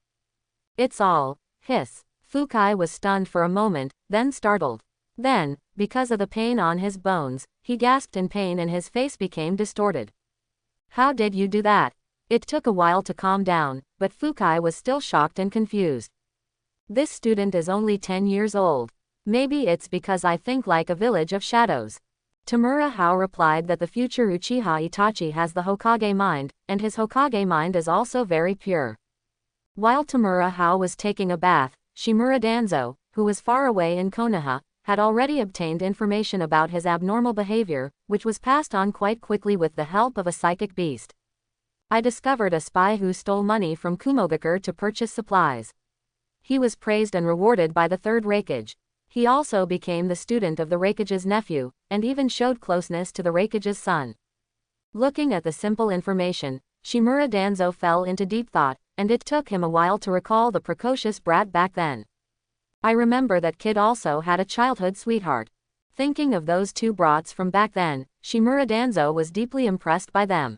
It's all, hiss. Fukai was stunned for a moment, then startled. Then, because of the pain on his bones, he gasped in pain and his face became distorted. How did you do that? It took a while to calm down, but Fukai was still shocked and confused. This student is only 10 years old. Maybe it's because I think like a village of shadows. Tamura Hao replied that the future Uchiha Itachi has the Hokage mind, and his Hokage mind is also very pure. While Tamura Hao was taking a bath, Shimura Danzo, who was far away in Konoha, had already obtained information about his abnormal behavior, which was passed on quite quickly with the help of a psychic beast. I discovered a spy who stole money from Kumogakure to purchase supplies. He was praised and rewarded by the third Raikage. He also became the student of the Raikage's nephew, and even showed closeness to the Raikage's son. Looking at the simple information, Shimura Danzo fell into deep thought, and it took him a while to recall the precocious brat back then. I remember that kid also had a childhood sweetheart. Thinking of those two brats from back then, Shimura Danzo was deeply impressed by them.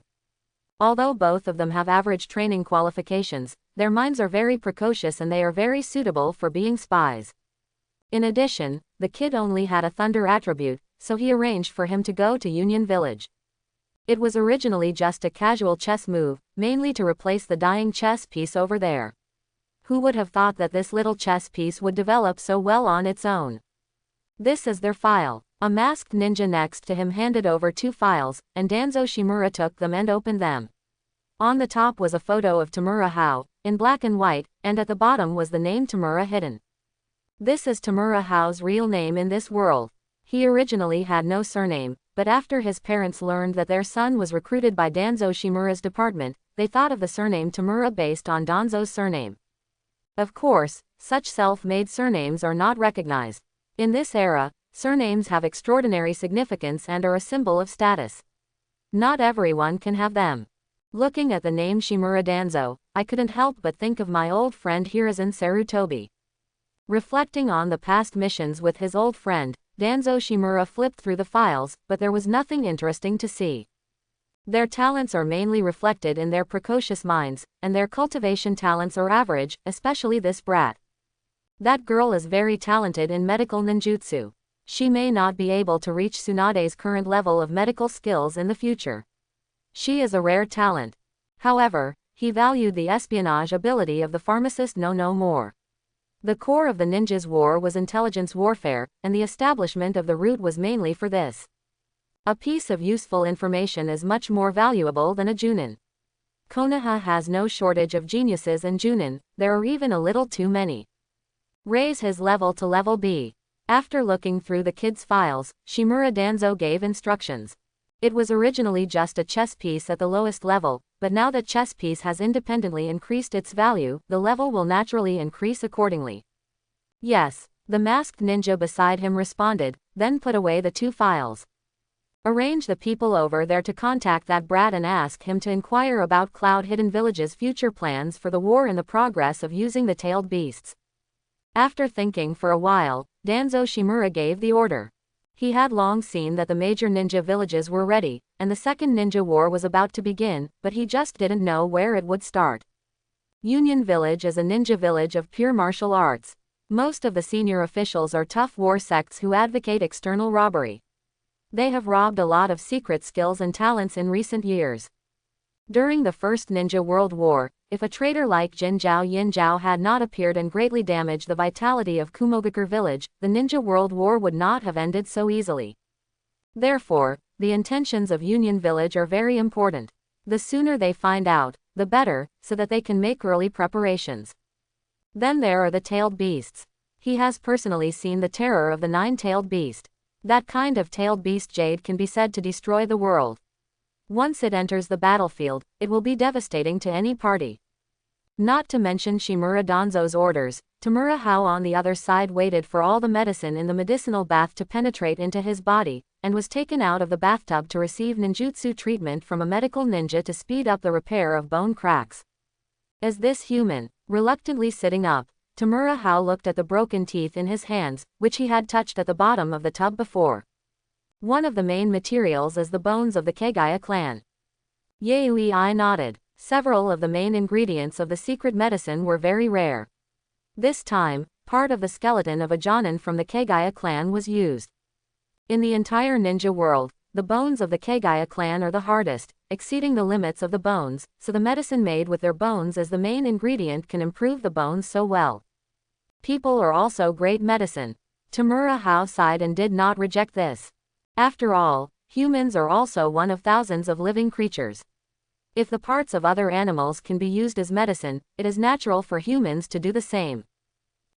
Although both of them have average training qualifications, their minds are very precocious and they are very suitable for being spies. In addition, the kid only had a thunder attribute, so he arranged for him to go to Union Village. It was originally just a casual chess move, mainly to replace the dying chess piece over there. Who would have thought that this little chess piece would develop so well on its own? This is their file. A masked ninja next to him handed over 2 files, and Danzo Shimura took them and opened them. On the top was a photo of Tamura Hao, in black and white, and at the bottom was the name Tamura hidden. This is Tamura Hao's real name in this world. He originally had no surname, but after his parents learned that their son was recruited by Danzo Shimura's department, they thought of the surname Tamura based on Danzo's surname. Of course, such self-made surnames are not recognized. In this era, surnames have extraordinary significance and are a symbol of status. Not everyone can have them. Looking at the name Shimura Danzo, I couldn't help but think of my old friend Hiruzen Sarutobi. Reflecting on the past missions with his old friend, Danzo Shimura flipped through the files, but there was nothing interesting to see. Their talents are mainly reflected in their precocious minds, and their cultivation talents are average, especially this brat. That girl is very talented in medical ninjutsu. She may not be able to reach Tsunade's current level of medical skills in the future. She is a rare talent. However, he valued the espionage ability of the pharmacist no more. The core of the ninja's war was intelligence warfare, and the establishment of the route was mainly for this. A piece of useful information is much more valuable than a junin. Konoha has no shortage of geniuses and junin, there are even a little too many. Raise his level to level B. After looking through the kid's files, Shimura Danzo gave instructions. It was originally just a chess piece at the lowest level, but now that chess piece has independently increased its value, the level will naturally increase accordingly. Yes, the masked ninja beside him responded, then put away the 2 files. Arrange the people over there to contact that brat and ask him to inquire about Cloud Hidden Village's future plans for the war and the progress of using the tailed beasts. After thinking for a while, Danzo Shimura gave the order. He had long seen that the major ninja villages were ready, and the second ninja war was about to begin, but he just didn't know where it would start. Union Village is a ninja village of pure martial arts. Most of the senior officials are tough war sects who advocate external robbery. They have robbed a lot of secret skills and talents in recent years. During the First Ninja World War, if a traitor like Jin Zhao Yin Zhao had not appeared and greatly damaged the vitality of Kumogakure village, the Ninja World War would not have ended so easily. Therefore, the intentions of Union Village are very important. The sooner they find out, the better, so that they can make early preparations. Then there are the tailed beasts. He has personally seen the terror of the 9-tailed beast. That kind of tailed beast jade can be said to destroy the world. Once it enters the battlefield, it will be devastating to any party. Not to mention Shimura Danzo's orders, Tamura Hao on the other side waited for all the medicine in the medicinal bath to penetrate into his body, and was taken out of the bathtub to receive ninjutsu treatment from a medical ninja to speed up the repair of bone cracks. As this human, reluctantly sitting up, Tamura Hao looked at the broken teeth in his hands, which he had touched at the bottom of the tub before. One of the main materials is the bones of the Kagaya clan. Yui nodded. Several of the main ingredients of the secret medicine were very rare. This time, part of the skeleton of a jonin from the Kagaya clan was used. In the entire ninja world, the bones of the Kagaya clan are the hardest, exceeding the limits of the bones, so the medicine made with their bones as the main ingredient can improve the bones so well. People are also great medicine. Tamura Hao sighed and did not reject this. After all, humans are also one of thousands of living creatures. If the parts of other animals can be used as medicine, it is natural for humans to do the same.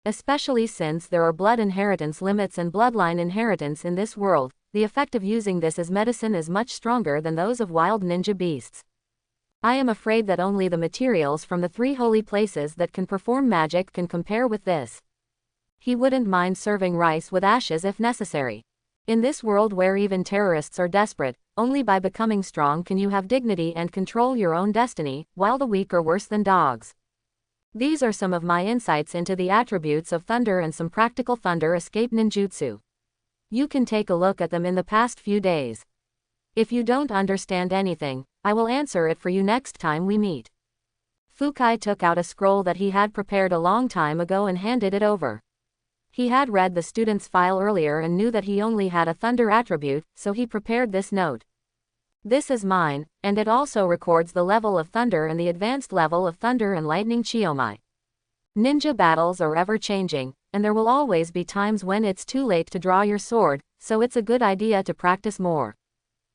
Especially since there are blood inheritance limits and bloodline inheritance in this world, the effect of using this as medicine is much stronger than those of wild ninja beasts. I am afraid that only the materials from the 3 holy places that can perform magic can compare with this. He wouldn't mind serving rice with ashes if necessary. In this world where even terrorists are desperate, only by becoming strong can you have dignity and control your own destiny, while the weak are worse than dogs. These are some of my insights into the attributes of thunder and some practical thunder escape ninjutsu. You can take a look at them in the past few days. If you don't understand anything, I will answer it for you next time we meet. Fukai took out a scroll that he had prepared a long time ago and handed it over. He had read the student's file earlier and knew that he only had a thunder attribute, so he prepared this note. This is mine, and it also records the level of thunder and the advanced level of thunder and lightning Chiomai. Ninja battles are ever changing, and there will always be times when it's too late to draw your sword, so it's a good idea to practice more.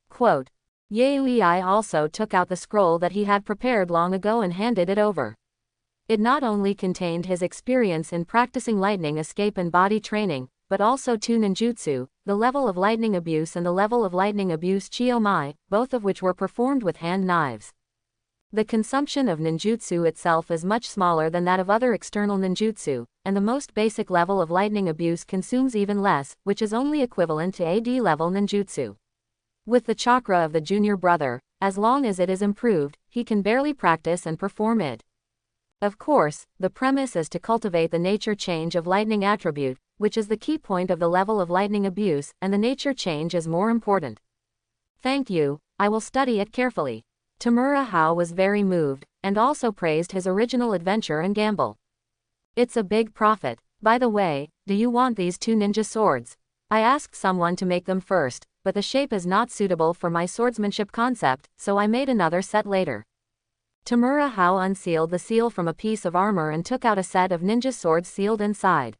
Quote. Yui also took out the scroll that he had prepared long ago and handed it over. It not only contained his experience in practicing lightning escape and body training, but also 2 ninjutsu, the level of lightning abuse and the level of lightning abuse Chiomai, both of which were performed with hand knives. The consumption of ninjutsu itself is much smaller than that of other external ninjutsu, and the most basic level of lightning abuse consumes even less, which is only equivalent to AD level ninjutsu. With the chakra of the junior brother, as long as it is improved, he can barely practice and perform it. Of course, the premise is to cultivate the nature change of lightning attribute, which is the key point of the level of lightning abuse, and the nature change is more important. Thank you, I will study it carefully. Tamura Hao was very moved, and also praised his original adventure and gamble. It's a big profit. By the way, do you want these 2 ninja swords? I asked someone to make them first, but the shape is not suitable for my swordsmanship concept, so I made another set later. Tamura Hao unsealed the seal from a piece of armor and took out a set of ninja swords sealed inside.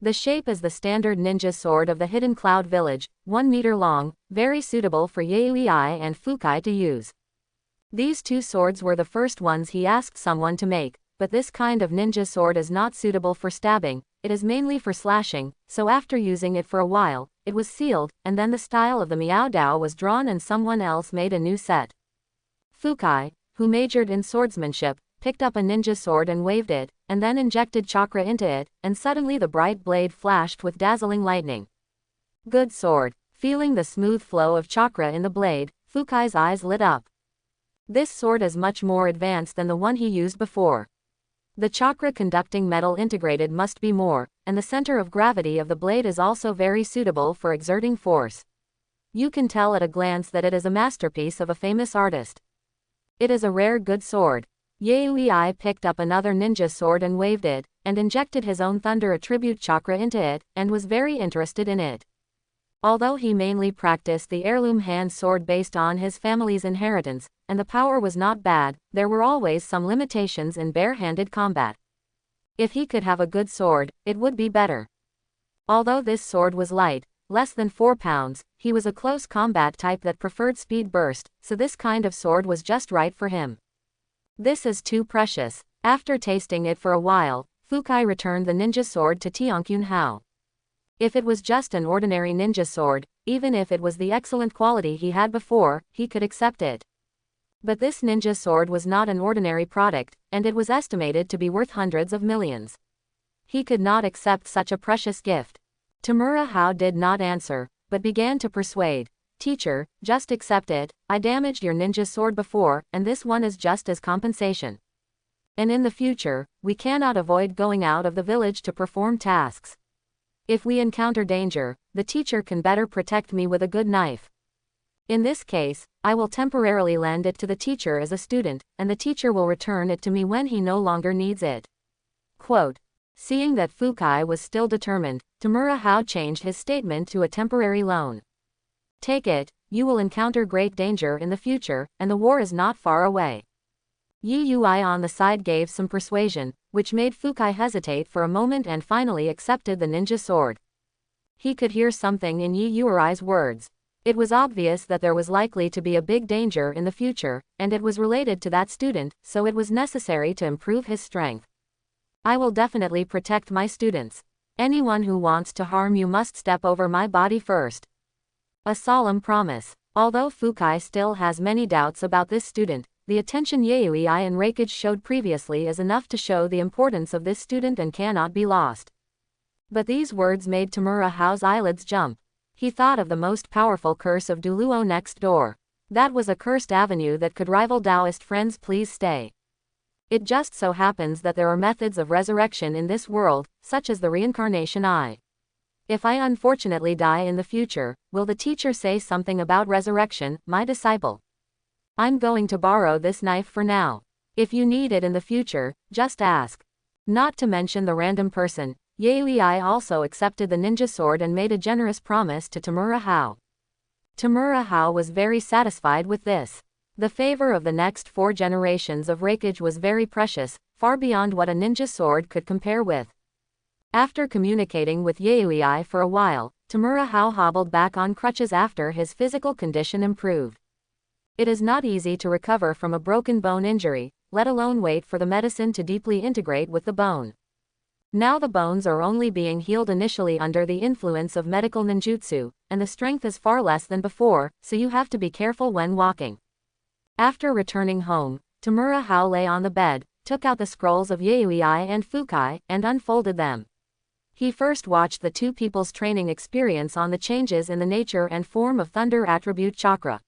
The shape is the standard ninja sword of the Hidden Cloud Village, 1 meter long, very suitable for Yui and Fukai to use. These 2 swords were the first ones he asked someone to make, but this kind of ninja sword is not suitable for stabbing, it is mainly for slashing, so after using it for a while, it was sealed, and then the style of the Miao Dao was drawn and someone else made a new set. Fukai, who majored in swordsmanship, picked up a ninja sword and waved it, and then injected chakra into it, and suddenly the bright blade flashed with dazzling lightning. Good sword. Feeling the smooth flow of chakra in the blade, Fukai's eyes lit up. This sword is much more advanced than the one he used before. The chakra conducting metal integrated must be more, and the center of gravity of the blade is also very suitable for exerting force. You can tell at a glance that it is a masterpiece of a famous artist. It is a rare good sword. Yui picked up another ninja sword and waved it, and injected his own thunder attribute chakra into it, and was very interested in it. Although he mainly practiced the heirloom hand sword based on his family's inheritance, and the power was not bad, there were always some limitations in bare-handed combat. If he could have a good sword, it would be better. Although this sword was light, less than 4 pounds, he was a close combat type that preferred speed burst, so this kind of sword was just right for him. This is too precious. After tasting it for a while, Fukai returned the ninja sword to Tianqun Hao. If it was just an ordinary ninja sword, even if it was the excellent quality he had before, he could accept it. But this ninja sword was not an ordinary product, and it was estimated to be worth hundreds of millions. He could not accept such a precious gift. Tamura Hao did not answer, but began to persuade. Teacher, just accept it, I damaged your ninja sword before, and this one is just as compensation. And in the future, we cannot avoid going out of the village to perform tasks. If we encounter danger, the teacher can better protect me with a good knife. In this case, I will temporarily lend it to the teacher as a student, and the teacher will return it to me when he no longer needs it. Quote. Seeing that Fukai was still determined, Tamura Hao changed his statement to a temporary loan. Take it, you will encounter great danger in the future, and the war is not far away. Yui on the side gave some persuasion, which made Fukai hesitate for a moment and finally accepted the ninja sword. He could hear something in Yui's words. It was obvious that there was likely to be a big danger in the future, and it was related to that student, so it was necessary to improve his strength. I will definitely protect my students. Anyone who wants to harm you must step over my body first. A solemn promise. Although Fukai still has many doubts about this student, the attention Yui and Raikage showed previously is enough to show the importance of this student and cannot be lost. But these words made Tamura Hao's eyelids jump. He thought of the most powerful curse of Duluo next door. That was a cursed avenue that could rival Taoist friends please stay. It just so happens that there are methods of resurrection in this world, such as the reincarnation eye. If I unfortunately die in the future, will the teacher say something about resurrection, my disciple? I'm going to borrow this knife for now. If you need it in the future, just ask. Not to mention the random person, Yui also accepted the ninja sword and made a generous promise to Tamura Hao. Tamura Hao was very satisfied with this. The favor of the next 4 generations of Raikage was very precious, far beyond what a ninja sword could compare with. After communicating with Yui for a while, Tamura Hao hobbled back on crutches after his physical condition improved. It is not easy to recover from a broken bone injury, let alone wait for the medicine to deeply integrate with the bone. Now the bones are only being healed initially under the influence of medical ninjutsu, and the strength is far less than before, so you have to be careful when walking. After returning home, Tamura Hao lay on the bed, took out the scrolls of Yui and Fukai, and unfolded them. He first watched the 2 people's training experience on the changes in the nature and form of Thunder Attribute Chakra.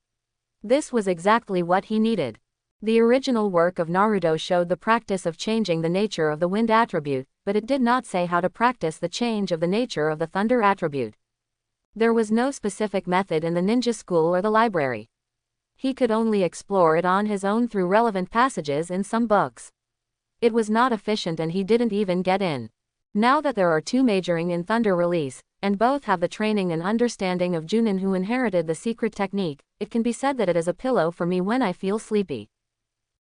This was exactly what he needed. The original work of Naruto showed the practice of changing the nature of the Wind Attribute, but it did not say how to practice the change of the nature of the Thunder Attribute. There was no specific method in the ninja school or the library. He could only explore it on his own through relevant passages in some books. It was not efficient and he didn't even get in. Now that there are 2 majoring in Thunder Release, and both have the training and understanding of Junin who inherited the secret technique, it can be said that it is a pillow for me when I feel sleepy.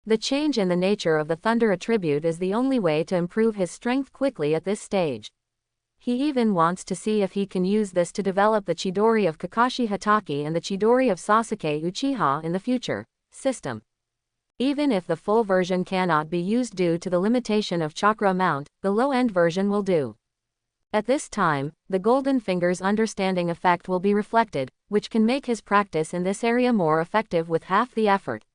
The change in the nature of the Thunder Attribute is the only way to improve his strength quickly at this stage. He even wants to see if he can use this to develop the Chidori of Kakashi Hatake and the Chidori of Sasuke Uchiha in the future system. Even if the full version cannot be used due to the limitation of chakra amount, the low-end version will do. At this time, the Golden Finger's understanding effect will be reflected, which can make his practice in this area more effective with half the effort.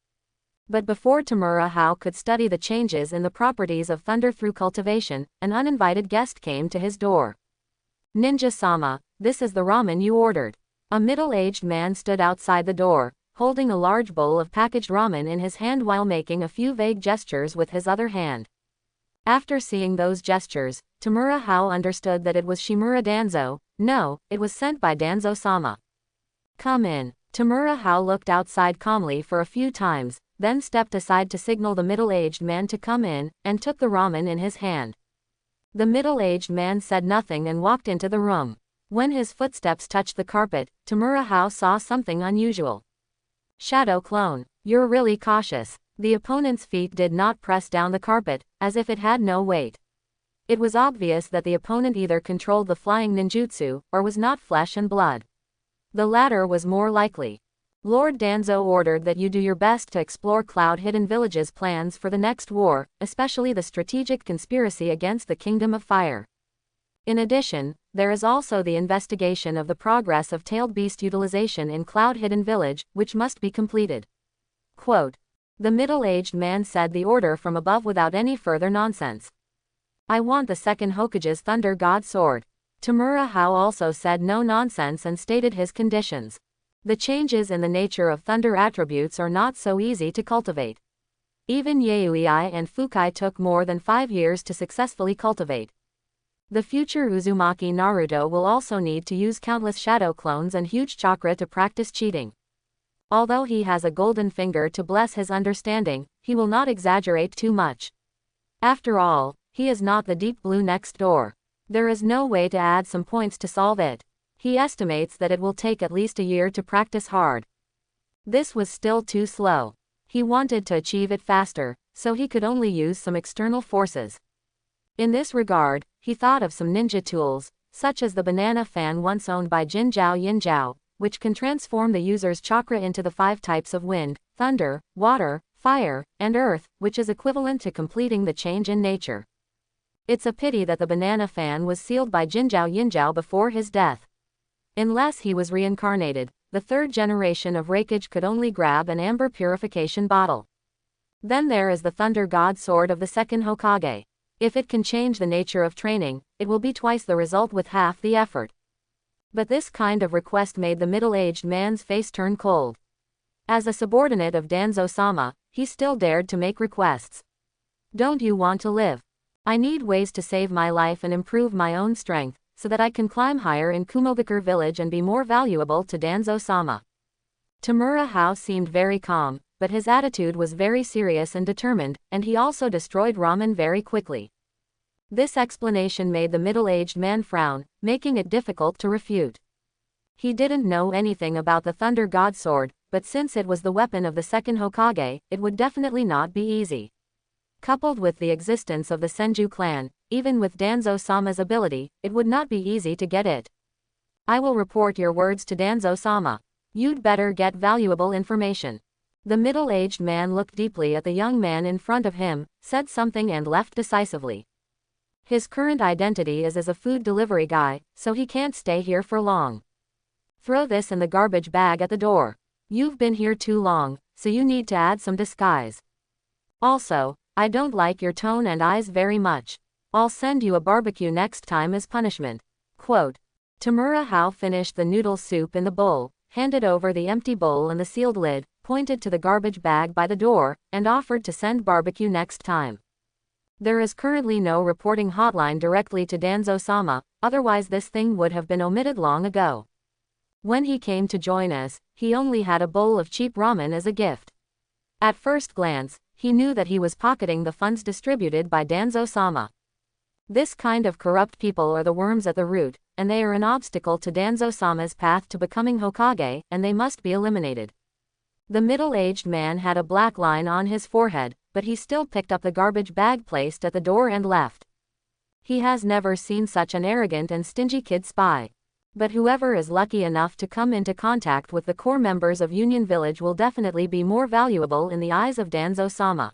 But before Tamura Hao could study the changes in the properties of thunder through cultivation, an uninvited guest came to his door. Ninja-sama, this is the ramen you ordered. A middle-aged man stood outside the door, holding a large bowl of packaged ramen in his hand while making a few vague gestures with his other hand. After seeing those gestures, Tamura Hao understood that it was Shimura Danzo. No, it was sent by Danzo-sama. Come in. Tamura Hao looked outside calmly for a few times, then stepped aside to signal the middle-aged man to come in, and took the ramen in his hand. The middle-aged man said nothing and walked into the room. When his footsteps touched the carpet, Tamura Hao saw something unusual. Shadow clone, you're really cautious. The opponent's feet did not press down the carpet, as if it had no weight. It was obvious that the opponent either controlled the flying ninjutsu, or was not flesh and blood. The latter was more likely. Lord Danzo ordered that you do your best to explore Cloud Hidden Village's plans for the next war, especially the strategic conspiracy against the Kingdom of Fire. In addition, there is also the investigation of the progress of Tailed Beast utilization in Cloud Hidden Village, which must be completed. Quote. The middle-aged man said the order from above without any further nonsense. I want the second Hokage's Thunder God Sword. Tamura Hao also said no nonsense and stated his conditions. The changes in the nature of thunder attributes are not so easy to cultivate. Even Yui and Fukai took more than 5 years to successfully cultivate. The future Uzumaki Naruto will also need to use countless shadow clones and huge chakra to practice cheating. Although he has a golden finger to bless his understanding, he will not exaggerate too much. After all, he is not the Deep Blue next door. There is no way to add some points to solve it. He estimates that it will take at least a year to practice hard. This was still too slow. He wanted to achieve it faster, so he could only use some external forces. In this regard, he thought of some ninja tools, such as the banana fan once owned by Jin Zhao Yin Zhao, which can transform the user's chakra into the 5 types of wind, thunder, water, fire, and earth, which is equivalent to completing the change in nature. It's a pity that the banana fan was sealed by Jinzhao Yinzhao before his death. Unless he was reincarnated, the 3rd generation of Raikage could only grab an amber purification bottle. Then there is the Thunder God Sword of the 2nd Hokage. If it can change the nature of training, it will be twice the result with half the effort. But this kind of request made the middle-aged man's face turn cold. As a subordinate of Danzo-sama, he still dared to make requests. Don't you want to live? I need ways to save my life and improve my own strength, so that I can climb higher in Kumogakure village and be more valuable to Danzo-sama. Tamura Hao seemed very calm, but his attitude was very serious and determined, and he also destroyed ramen very quickly. This explanation made the middle-aged man frown, making it difficult to refute. He didn't know anything about the Thunder God Sword, but since it was the weapon of the 2nd Hokage, it would definitely not be easy. Coupled with the existence of the Senju clan, even with Danzo-sama's ability, it would not be easy to get it. I will report your words to Danzo-sama. You'd better get valuable information. The middle-aged man looked deeply at the young man in front of him, said something and left decisively. His current identity is as a food delivery guy, so he can't stay here for long. Throw this in the garbage bag at the door. You've been here too long, so you need to add some disguise. Also, I don't like your tone and eyes very much. I'll send you a barbecue next time as punishment. Quote. Tamura Hao finished the noodle soup in the bowl, handed over the empty bowl and the sealed lid, pointed to the garbage bag by the door, and offered to send barbecue next time. There is currently no reporting hotline directly to Danzo-sama, otherwise this thing would have been omitted long ago. When he came to join us, he only had a bowl of cheap ramen as a gift. At first glance, he knew that he was pocketing the funds distributed by Danzo-sama. This kind of corrupt people are the worms at the root, and they are an obstacle to Danzo-sama's path to becoming Hokage, and they must be eliminated. The middle-aged man had a black line on his forehead, but he still picked up the garbage bag placed at the door and left. He has never seen such an arrogant and stingy kid spy. But whoever is lucky enough to come into contact with the core members of Union Village will definitely be more valuable in the eyes of Danzo-sama.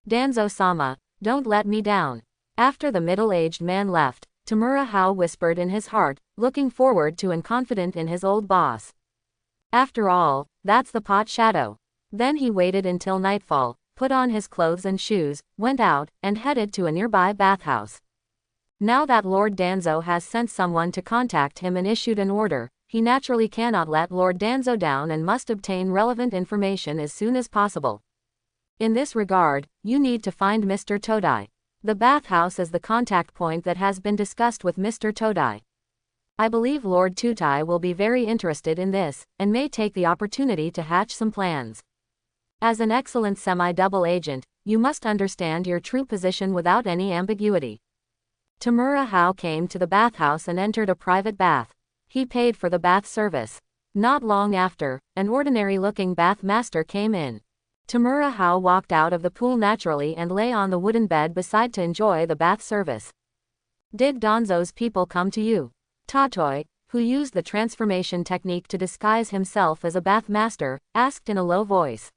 Danzo-sama, don't let me down. After the middle-aged man left, Tamura Hao whispered in his heart, looking forward to and confident in his old boss. After all, that's the pot shadow. Then he waited until nightfall, put on his clothes and shoes, went out, and headed to a nearby bathhouse. Now that Lord Danzo has sent someone to contact him and issued an order, he naturally cannot let Lord Danzo down and must obtain relevant information as soon as possible. In this regard, you need to find Mr. Todai. The bathhouse is the contact point that has been discussed with Mr. Todai. I believe Lord Tutai will be very interested in this, and may take the opportunity to hatch some plans. As an excellent semi-double agent, you must understand your true position without any ambiguity. Tamura Hao came to the bathhouse and entered a private bath. He paid for the bath service. Not long after, an ordinary-looking bath master came in. Tamura Hao walked out of the pool naturally and lay on the wooden bed beside to enjoy the bath service. Did Danzo's people come to you? Tatoi, who used the transformation technique to disguise himself as a bath master, asked in a low voice.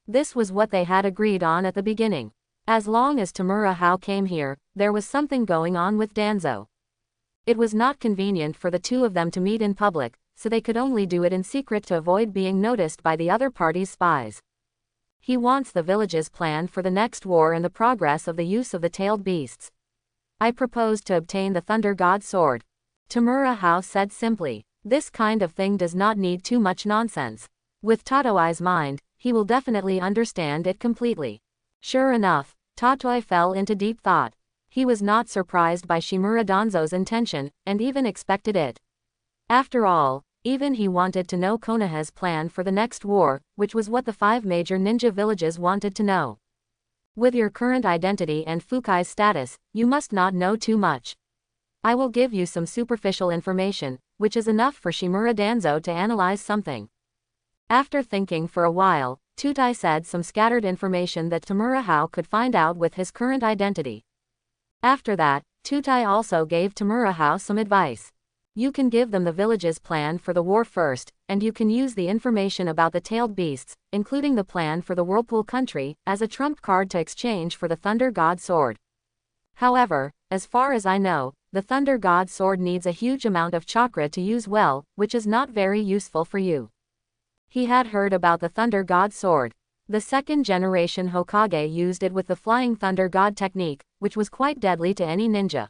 This was what they had agreed on at the beginning. As long as Tamura Hao came here, there was something going on with Danzo. It was not convenient for the two of them to meet in public, so they could only do it in secret to avoid being noticed by the other party's spies. He wants the village's plan for the next war and the progress of the use of the tailed beasts. I propose to obtain the Thunder God Sword. Tamura Hao said simply. This kind of thing does not need too much nonsense. With Tatoi's mind, he will definitely understand it completely. Sure enough, Tatoi fell into deep thought. He was not surprised by Shimura Danzo's intention, and even expected it. After all, even he wanted to know Konoha's plan for the next war, which was what the 5 major ninja villages wanted to know. With your current identity and Fukai's status, you must not know too much. I will give you some superficial information, which is enough for Shimura Danzo to analyze something. After thinking for a while, Tutai said some scattered information that Tamura Hao could find out with his current identity. After that, Tutai also gave Tamura Hao some advice. You can give them the village's plan for the war first, and you can use the information about the tailed beasts, including the plan for the Whirlpool country, as a trump card to exchange for the Thunder God Sword. However, as far as I know, the Thunder God Sword needs a huge amount of chakra to use well, which is not very useful for you. He had heard about the Thunder God Sword. The second generation Hokage used it with the Flying Thunder God technique, which was quite deadly to any ninja.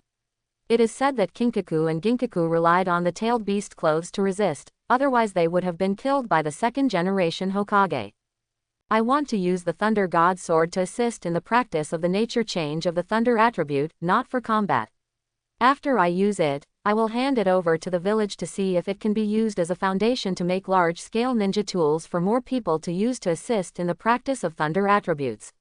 It is said that Kinkaku and Ginkaku relied on the tailed beast clothes to resist, otherwise they would have been killed by the second generation Hokage. I want to use the Thunder God Sword to assist in the practice of the nature change of the Thunder attribute, not for combat. After I use it, I will hand it over to the village to see if it can be used as a foundation to make large-scale ninja tools for more people to use to assist in the practice of Thunder attributes.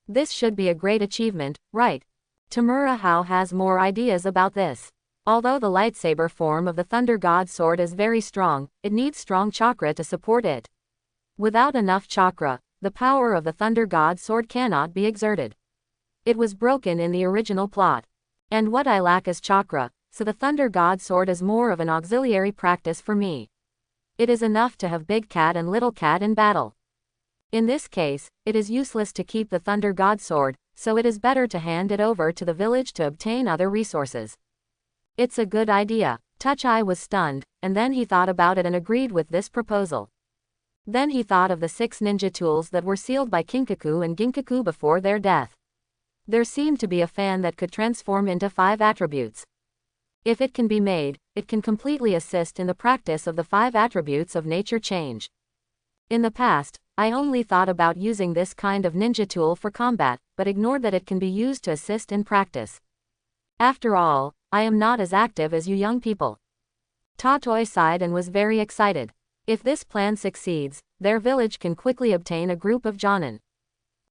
This should be a great achievement, right? Tamura Hao has more ideas about this. Although the lightsaber form of the Thunder God Sword is very strong, it needs strong chakra to support it. Without enough chakra, the power of the Thunder God Sword cannot be exerted. It was broken in the original plot. And what I lack is chakra, so the Thunder God Sword is more of an auxiliary practice for me. It is enough to have Big Cat and Little Cat in battle. In this case, it is useless to keep the Thunder God Sword, so it is better to hand it over to the village to obtain other resources. It's a good idea. Touch-Eye was stunned, and then he thought about it and agreed with this proposal. Then he thought of the 6 ninja tools that were sealed by Kinkaku and Ginkaku before their death. There seemed to be a fan that could transform into 5 attributes. If it can be made, it can completely assist in the practice of the 5 attributes of nature change. In the past, I only thought about using this kind of ninja tool for combat, but ignored that it can be used to assist in practice. After all, I am not as active as you young people. Tatoi sighed and was very excited. If this plan succeeds, their village can quickly obtain a group of Jonin.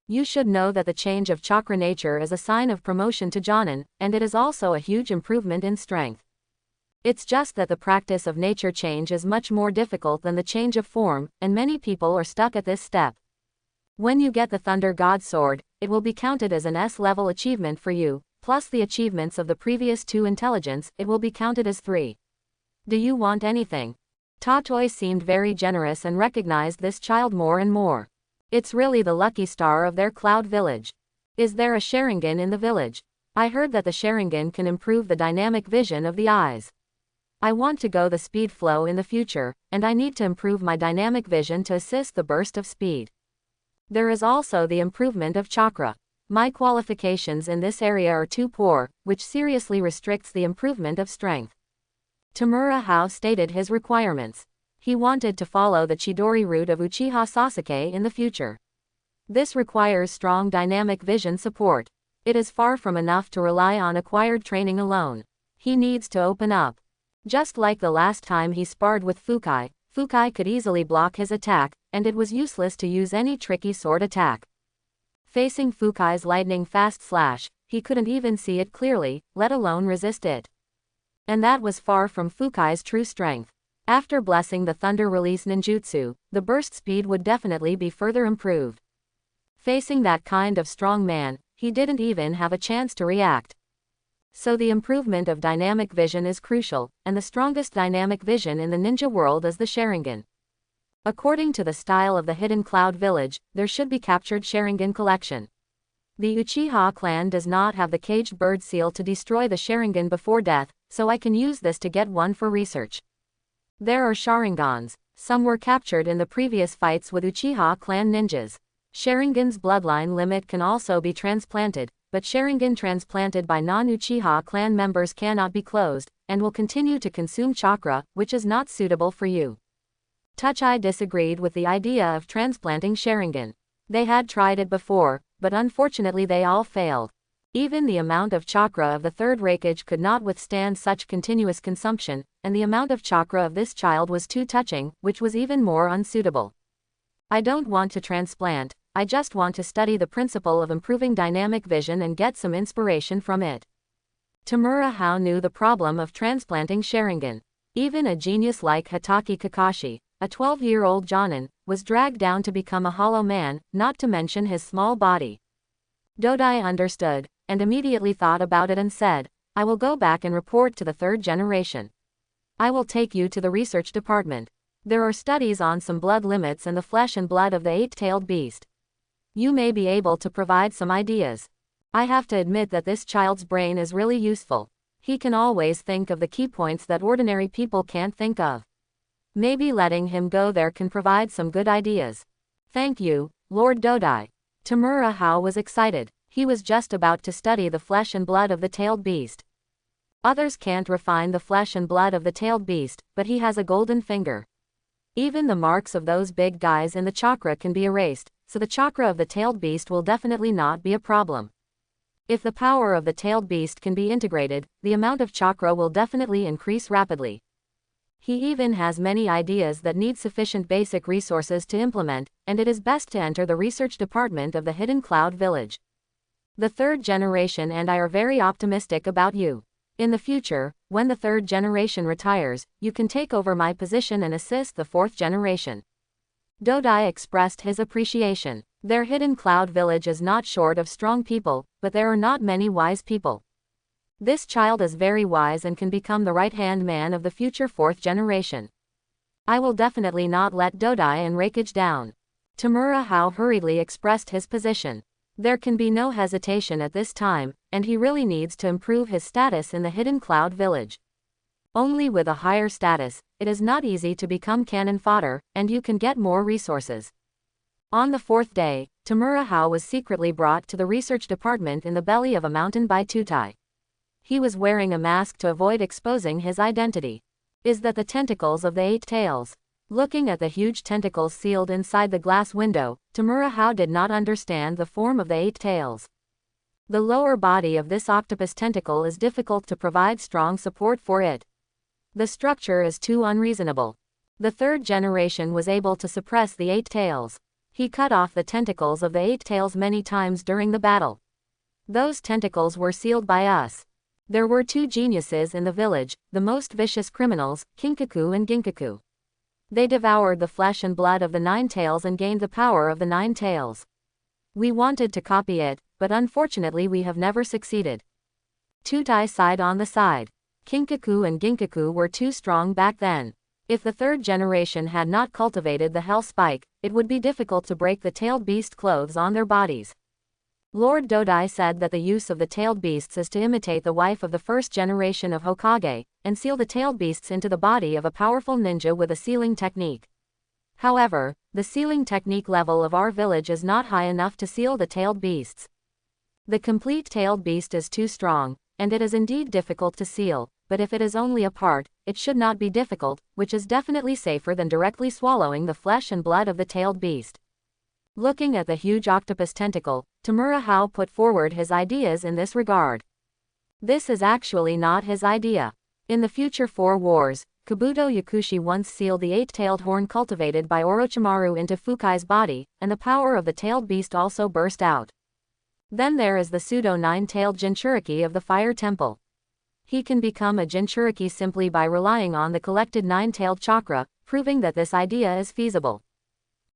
You should know that the change of chakra nature is a sign of promotion to Jonin, and it is also a huge improvement in strength. It's just that the practice of nature change is much more difficult than the change of form, and many people are stuck at this step. When you get the Thunder God Sword, it will be counted as an S-level achievement for you, plus the achievements of the previous 2 intelligence, it will be counted as 3. Do you want anything? Tatoi seemed very generous and recognized this child more and more. It's really the lucky star of their cloud village. Is there a Sharingan in the village? I heard that the Sharingan can improve the dynamic vision of the eyes. I want to go the speed flow in the future, and I need to improve my dynamic vision to assist the burst of speed. There is also the improvement of chakra. My qualifications in this area are too poor, which seriously restricts the improvement of strength. Tamura Hao stated his requirements. He wanted to follow the Chidori route of Uchiha Sasuke in the future. This requires strong dynamic vision support. It is far from enough to rely on acquired training alone. He needs to open up. Just like the last time he sparred with Fukai, Fukai could easily block his attack, and it was useless to use any tricky sword attack. Facing Fukai's lightning-fast slash, he couldn't even see it clearly, let alone resist it. And that was far from Fukai's true strength. After blessing the Thunder Release ninjutsu, the burst speed would definitely be further improved. Facing that kind of strong man, he didn't even have a chance to react. So the improvement of dynamic vision is crucial, and the strongest dynamic vision in the ninja world is the Sharingan. According to the style of the Hidden Cloud Village, there should be captured Sharingan collection. The Uchiha clan does not have the caged bird seal to destroy the Sharingan before death, so I can use this to get one for research. There are Sharingans. Some were captured in the previous fights with Uchiha clan ninjas. Sharingan's bloodline limit can also be transplanted, but Sharingan transplanted by non-Uchiha clan members cannot be closed, and will continue to consume chakra, which is not suitable for you. Touch-Eye disagreed with the idea of transplanting Sharingan. They had tried it before, but unfortunately they all failed. Even the amount of chakra of the third Raikage could not withstand such continuous consumption, and the amount of chakra of this child was too touching, which was even more unsuitable. I don't want to transplant, I just want to study the principle of improving dynamic vision and get some inspiration from it. Tamura Hao knew the problem of transplanting Sharingan. Even a genius like Hitaki Kakashi, a 12-year-old Jonin, was dragged down to become a hollow man, not to mention his small body. Dodai understood, and immediately thought about it and said, I will go back and report to the 3rd generation. I will take you to the research department. There are studies on some blood limits and the flesh and blood of the eight-tailed beast. You may be able to provide some ideas. I have to admit that this child's brain is really useful. He can always think of the key points that ordinary people can't think of. Maybe letting him go there can provide some good ideas. Thank you, Lord Dodai. Tamura Hao was excited. He was just about to study the flesh and blood of the tailed beast. Others can't refine the flesh and blood of the tailed beast, but he has a golden finger. Even the marks of those big guys in the chakra can be erased, so the chakra of the tailed beast will definitely not be a problem. If the power of the tailed beast can be integrated, the amount of chakra will definitely increase rapidly. He even has many ideas that need sufficient basic resources to implement, and it is best to enter the research department of the Hidden Cloud Village. The third generation and I are very optimistic about you. In the future, when the third generation retires, you can take over my position and assist the fourth generation. Dodai expressed his appreciation. Their Hidden Cloud Village is not short of strong people, but there are not many wise people. This child is very wise and can become the right-hand man of the future fourth generation. I will definitely not let Dodai and Raikage down. Tamura Hao hurriedly expressed his position. There can be no hesitation at this time, and he really needs to improve his status in the Hidden Cloud Village. Only with a higher status, it is not easy to become cannon fodder, and you can get more resources. On the fourth day, Tamura Hao was secretly brought to the research department in the belly of a mountain by Tutai. He was wearing a mask to avoid exposing his identity. Is that the tentacles of the eight tails? Looking at the huge tentacles sealed inside the glass window, Tamura Hao did not understand the form of the eight tails. The lower body of this octopus tentacle is difficult to provide strong support for it. The structure is too unreasonable. The third generation was able to suppress the eight tails. He cut off the tentacles of the eight tails many times during the battle. Those tentacles were sealed by us. There were two geniuses in the village, the most vicious criminals, Kinkaku and Ginkaku. They devoured the flesh and blood of the nine tails and gained the power of the nine tails. We wanted to copy it, but unfortunately we have never succeeded. Tutai sighed on the side. Kinkaku and Ginkaku were too strong back then. If the third generation had not cultivated the hell spike, it would be difficult to break the tailed beast clothes on their bodies. Lord Dodai said that the use of the tailed beasts is to imitate the wife of the first generation of Hokage, and seal the tailed beasts into the body of a powerful ninja with a sealing technique. However, the sealing technique level of our village is not high enough to seal the tailed beasts. The complete tailed beast is too strong, and it is indeed difficult to seal, but if it is only a part, it should not be difficult, which is definitely safer than directly swallowing the flesh and blood of the tailed beast. Looking at the huge octopus tentacle, Tamura Hao put forward his ideas in this regard. This is actually not his idea. In the future 4 wars, Kabuto Yakushi once sealed the eight-tailed horn cultivated by Orochimaru into Fukai's body, and the power of the tailed beast also burst out. Then there is the pseudo-nine-tailed Jinchuriki of the Fire Temple. He can become a Jinchuriki simply by relying on the collected nine-tailed chakra, proving that this idea is feasible.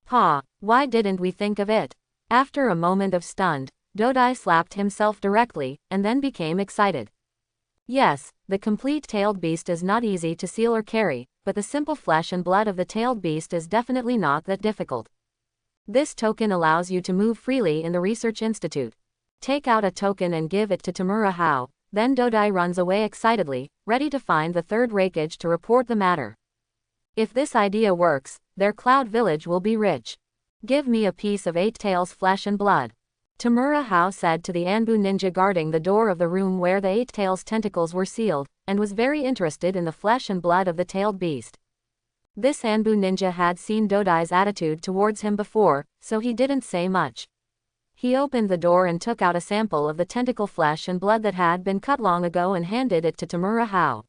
Pa, why didn't we think of it? After a moment of stunned, Dodai slapped himself directly, and then became excited. Yes, the complete tailed beast is not easy to seal or carry, but the simple flesh and blood of the tailed beast is definitely not that difficult. This token allows you to move freely in the research institute. Take out a token and give it to Tamura Hao, then Dodai runs away excitedly, ready to find the third Raikage to report the matter. If this idea works, their cloud village will be rich. Give me a piece of eight tails flesh and blood. Tamura Hao said to the Anbu ninja guarding the door of the room where the eight tails tentacles were sealed, and was very interested in the flesh and blood of the tailed beast. This Anbu ninja had seen Dodai's attitude towards him before, so he didn't say much. He opened the door and took out a sample of the tentacle flesh and blood that had been cut long ago and handed it to Tamura Hao.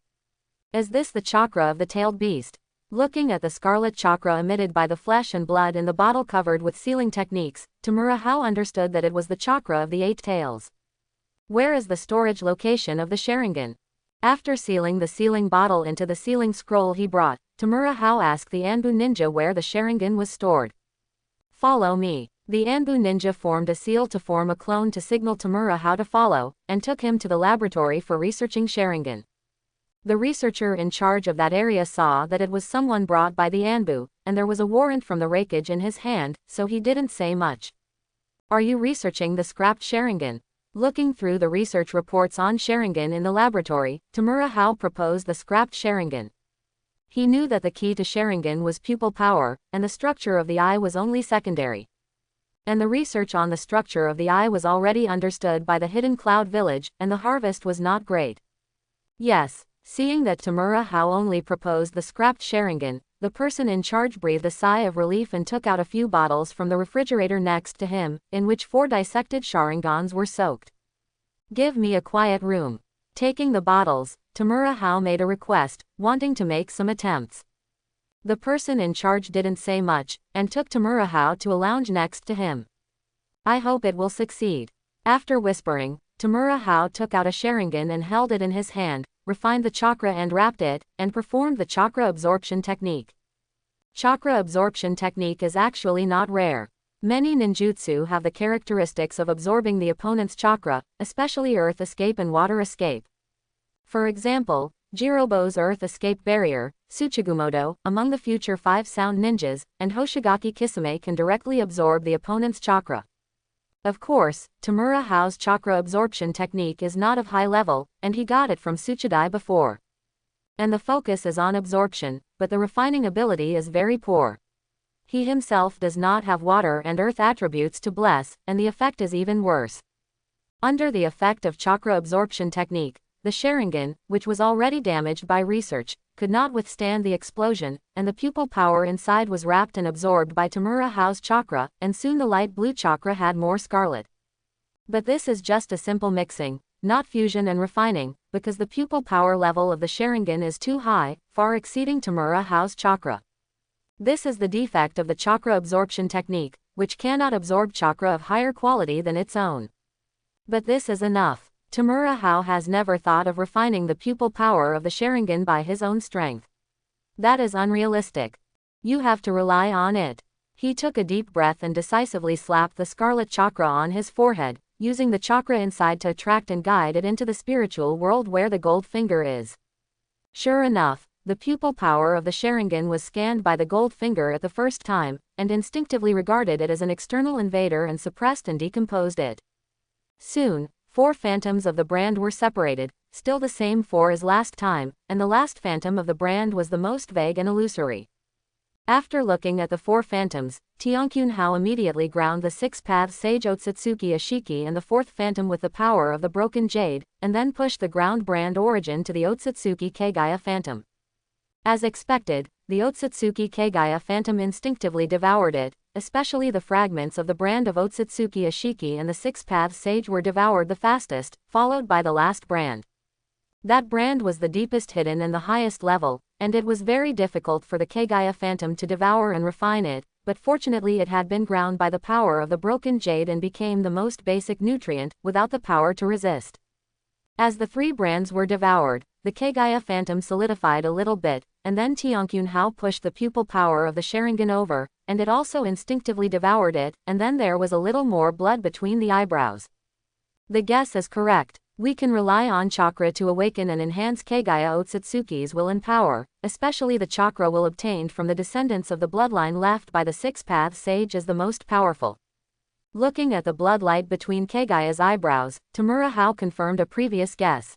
Is this the chakra of the tailed beast? Looking at the scarlet chakra emitted by the flesh and blood in the bottle covered with sealing techniques, Tamura Hao understood that it was the chakra of the eight tails. Where is the storage location of the Sharingan? After sealing the sealing bottle into the sealing scroll he brought, Tamura Hao asked the Anbu ninja where the Sharingan was stored. Follow me. The Anbu ninja formed a seal to form a clone to signal Tamura Hao to follow, and took him to the laboratory for researching Sharingan. The researcher in charge of that area saw that it was someone brought by the Anbu, and there was a warrant from the Raikage in his hand, so he didn't say much. Are you researching the scrapped Sharingan? Looking through the research reports on Sharingan in the laboratory, Tamura Hao proposed the scrapped Sharingan. He knew that the key to Sharingan was pupil power, and the structure of the eye was only secondary. And the research on the structure of the eye was already understood by the Hidden Cloud village, and the harvest was not great. Yes, seeing that Tamura Hao only proposed the scrapped Sharingan, the person in charge breathed a sigh of relief and took out a few bottles from the refrigerator next to him, in which 4 dissected Sharingans were soaked. Give me a quiet room. Taking the bottles, Tamura Hao made a request, wanting to make some attempts. The person in charge didn't say much, and took Tamura Hao to a lounge next to him. I hope it will succeed. After whispering, Tamura Hao took out a Sharingan and held it in his hand, refined the chakra and wrapped it, and performed the chakra absorption technique. Chakra absorption technique is actually not rare. Many ninjutsu have the characteristics of absorbing the opponent's chakra, especially earth escape and water escape. For example, Jirobo's earth escape barrier, Tsuchigumoto, among the future 5 sound ninjas, and Hoshigaki Kisame can directly absorb the opponent's chakra. Of course, Tamura Hao's chakra absorption technique is not of high level, and he got it from Tsuchidai before. And the focus is on absorption, but the refining ability is very poor. He himself does not have water and earth attributes to bless, and the effect is even worse. Under the effect of chakra absorption technique, the Sharingan, which was already damaged by research, could not withstand the explosion, and the pupil power inside was wrapped and absorbed by Tamura Hao's chakra, and soon the light blue chakra had more scarlet. But this is just a simple mixing, not fusion and refining, because the pupil power level of the Sharingan is too high, far exceeding Tamura Hao's chakra. This is the defect of the chakra absorption technique, which cannot absorb chakra of higher quality than its own. But this is enough. Tamura Hao has never thought of refining the pupil power of the Sharingan by his own strength. That is unrealistic. You have to rely on it. He took a deep breath and decisively slapped the scarlet chakra on his forehead, using the chakra inside to attract and guide it into the spiritual world where the gold finger is. Sure enough, the pupil power of the Sharingan was scanned by the gold finger at the first time, and instinctively regarded it as an external invader and suppressed and decomposed it. Soon, 4 phantoms of the brand were separated, still the same 4 as last time, and the last phantom of the brand was the most vague and illusory. After looking at the 4 phantoms, Tiankyun Hao immediately ground the 6-path Sage Otsutsuki Ashiki and the 4th phantom with the power of the broken jade, and then pushed the ground brand origin to the Otsutsuki Kagaya phantom. As expected, the Otsutsuki Kagaya phantom instinctively devoured it, especially the fragments of the brand of Otsutsuki Ashiki and the 6-path Sage were devoured the fastest, followed by the last brand. That brand was the deepest hidden and the highest level, and it was very difficult for the Kagaya phantom to devour and refine it, but fortunately it had been ground by the power of the broken jade and became the most basic nutrient, without the power to resist. As the 3 brands were devoured, the Kagaya phantom solidified a little bit, and then Tiankyun Hao pushed the pupil power of the Sharingan over, and it also instinctively devoured it, and then there was a little more blood between the eyebrows. The guess is correct. We can rely on chakra to awaken and enhance Kagaya Otsutsuki's will and power, especially the chakra will obtained from the descendants of the bloodline left by the 6-path Sage as the most powerful. Looking at the bloodlight between Kagaya's eyebrows, Tamura Hao confirmed a previous guess.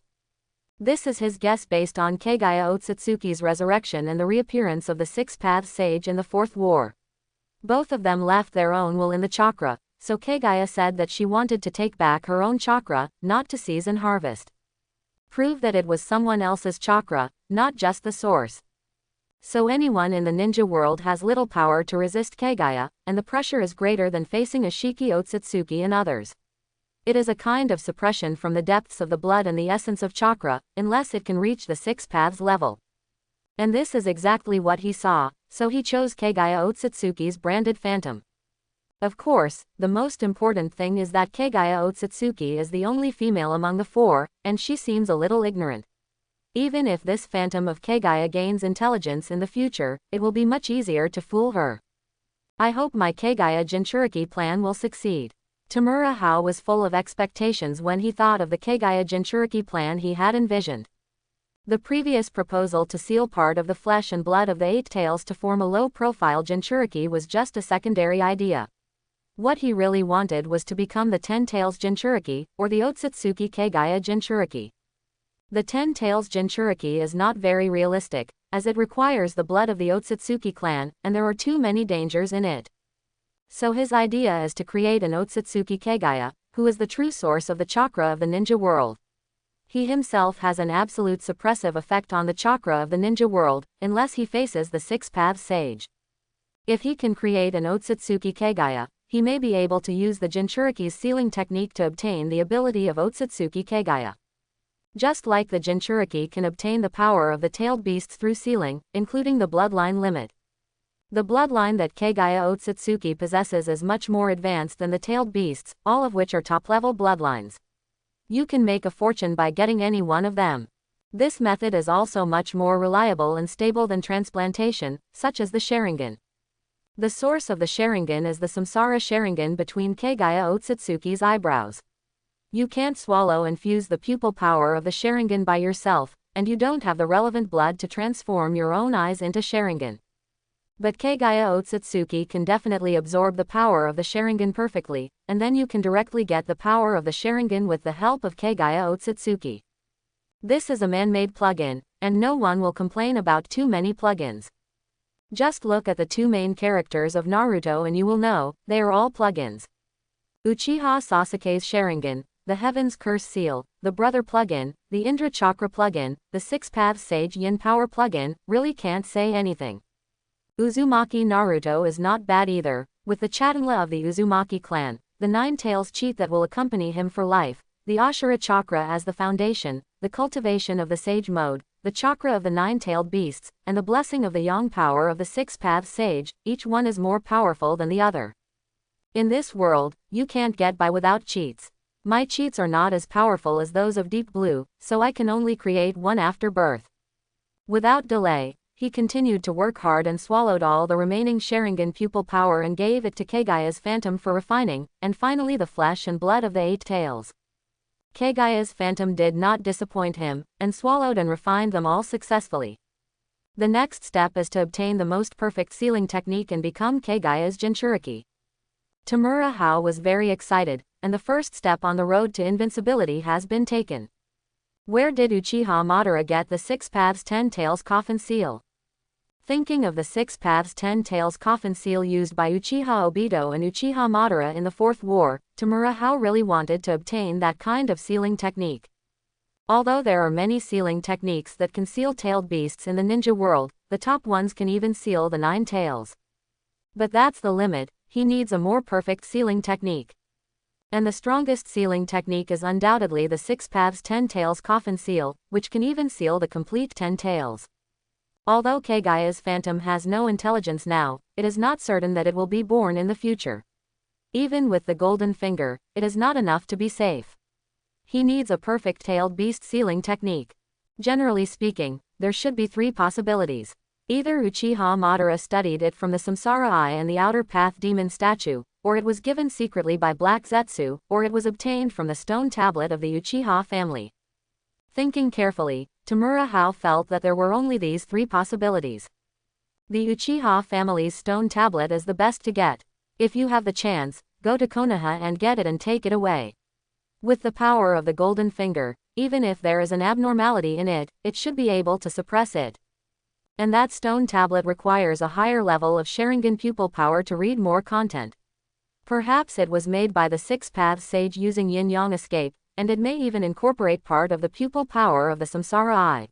This is his guess based on Kagaya Otsutsuki's resurrection and the reappearance of the 6-path Sage in the 4th war. Both of them left their own will in the chakra, so Kagaya said that she wanted to take back her own chakra, not to seize and harvest. Prove that it was someone else's chakra, not just the source. So anyone in the ninja world has little power to resist Kagaya, and the pressure is greater than facing Ashiki Otsutsuki and others. It is a kind of suppression from the depths of the blood and the essence of chakra, unless it can reach the 6 paths level. And this is exactly what he saw, so he chose Kagaya Otsutsuki's branded phantom. Of course, the most important thing is that Kagaya Otsutsuki is the only female among the 4, and she seems a little ignorant. Even if this phantom of Kagaya gains intelligence in the future, it will be much easier to fool her. I hope my Kagaya Jinchuriki plan will succeed. Tamura Hao was full of expectations when he thought of the Kagaya Jinchuriki plan he had envisioned. The previous proposal to seal part of the flesh and blood of the 8 tails to form a low-profile Jinchuriki was just a secondary idea. What he really wanted was to become the 10 tails Jinchuriki, or the Otsutsuki Kagaya Jinchuriki. The 10 tails Jinchuriki is not very realistic, as it requires the blood of the Otsutsuki clan, and there are too many dangers in it. So his idea is to create an Otsutsuki Kagaya, who is the true source of the chakra of the ninja world. He himself has an absolute suppressive effect on the chakra of the ninja world, unless he faces the 6 paths sage. If he can create an Otsutsuki Kagaya, he may be able to use the Jinchuriki's sealing technique to obtain the ability of Otsutsuki Kagaya. Just like the Jinchuriki can obtain the power of the tailed beasts through sealing, including the bloodline limit. The bloodline that Kagaya Otsutsuki possesses is much more advanced than the tailed beasts, all of which are top-level bloodlines. You can make a fortune by getting any one of them. This method is also much more reliable and stable than transplantation, such as the Sharingan. The source of the Sharingan is the Samsara Sharingan between Kagaya Otsutsuki's eyebrows. You can't swallow and fuse the pupil power of the Sharingan by yourself, and you don't have the relevant blood to transform your own eyes into Sharingan. But Kagaya Otsutsuki can definitely absorb the power of the Sharingan perfectly, and then you can directly get the power of the Sharingan with the help of Kagaya Otsutsuki. This is a man-made plugin, and no one will complain about too many plugins. Just look at the 2 main characters of Naruto and you will know, they are all plugins. Uchiha Sasuke's Sharingan, the Heaven's Curse Seal, the Brother plugin, the Indra Chakra plugin, the 6 Paths Sage Yin Power plugin, really can't say anything. Uzumaki Naruto is not bad either, with the Chatanla of the Uzumaki clan, the 9 tails cheat that will accompany him for life, the Ashura Chakra as the foundation, the cultivation of the Sage mode, the Chakra of the 9-tailed beasts, and the blessing of the Yang power of the 6 Paths Sage, each one is more powerful than the other. In this world, you can't get by without cheats. My cheats are not as powerful as those of Deep Blue, so I can only create one after birth. Without delay, he continued to work hard and swallowed all the remaining Sharingan pupil power and gave it to Kagaya's Phantom for refining, and finally the flesh and blood of the 8 tails. Kagaya's Phantom did not disappoint him, and swallowed and refined them all successfully. The next step is to obtain the most perfect sealing technique and become Kagaya's Jinchuriki. Tamura Hao was very excited, and the first step on the road to invincibility has been taken. Where did Uchiha Madara get the 6 Paths 10 Tails coffin seal? Thinking of the 6 Paths 10 Tails coffin seal used by Uchiha Obito and Uchiha Madara in the Fourth War, Tamura Hao really wanted to obtain that kind of sealing technique. Although there are many sealing techniques that can seal tailed beasts in the ninja world, the top ones can even seal the 9 tails. But that's the limit, he needs a more perfect sealing technique. And the strongest sealing technique is undoubtedly the 6 Paths 10 Tails coffin seal, which can even seal the complete 10 tails. Although Kagaya's Phantom has no intelligence now, it is not certain that it will be born in the future. Even with the golden finger, it is not enough to be safe. He needs a perfect tailed beast sealing technique. Generally speaking, there should be 3 possibilities. Either Uchiha Madara studied it from the Samsara Eye and the Outer Path Demon statue, or it was given secretly by Black Zetsu, or it was obtained from the stone tablet of the Uchiha family. Thinking carefully, Tamura Hao felt that there were only these 3 possibilities. The Uchiha family's stone tablet is the best to get. If you have the chance, go to Konoha and get it and take it away. With the power of the golden finger, even if there is an abnormality in it, it should be able to suppress it. And that stone tablet requires a higher level of Sharingan pupil power to read more content. Perhaps it was made by the 6 Paths Sage using Yin-Yang escape, and it may even incorporate part of the pupil power of the Samsara Eye.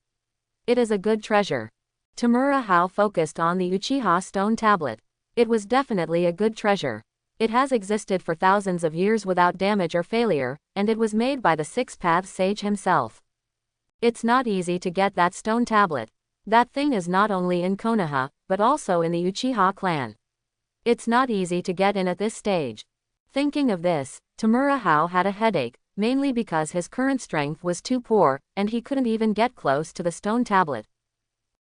It is a good treasure. Tamura Hao focused on the Uchiha stone tablet. It was definitely a good treasure. It has existed for thousands of years without damage or failure, and it was made by the 6 Paths Sage himself. It's not easy to get that stone tablet. That thing is not only in Konoha, but also in the Uchiha clan. It's not easy to get in at this stage. Thinking of this, Tamura Hao had a headache, mainly because his current strength was too poor, and he couldn't even get close to the stone tablet.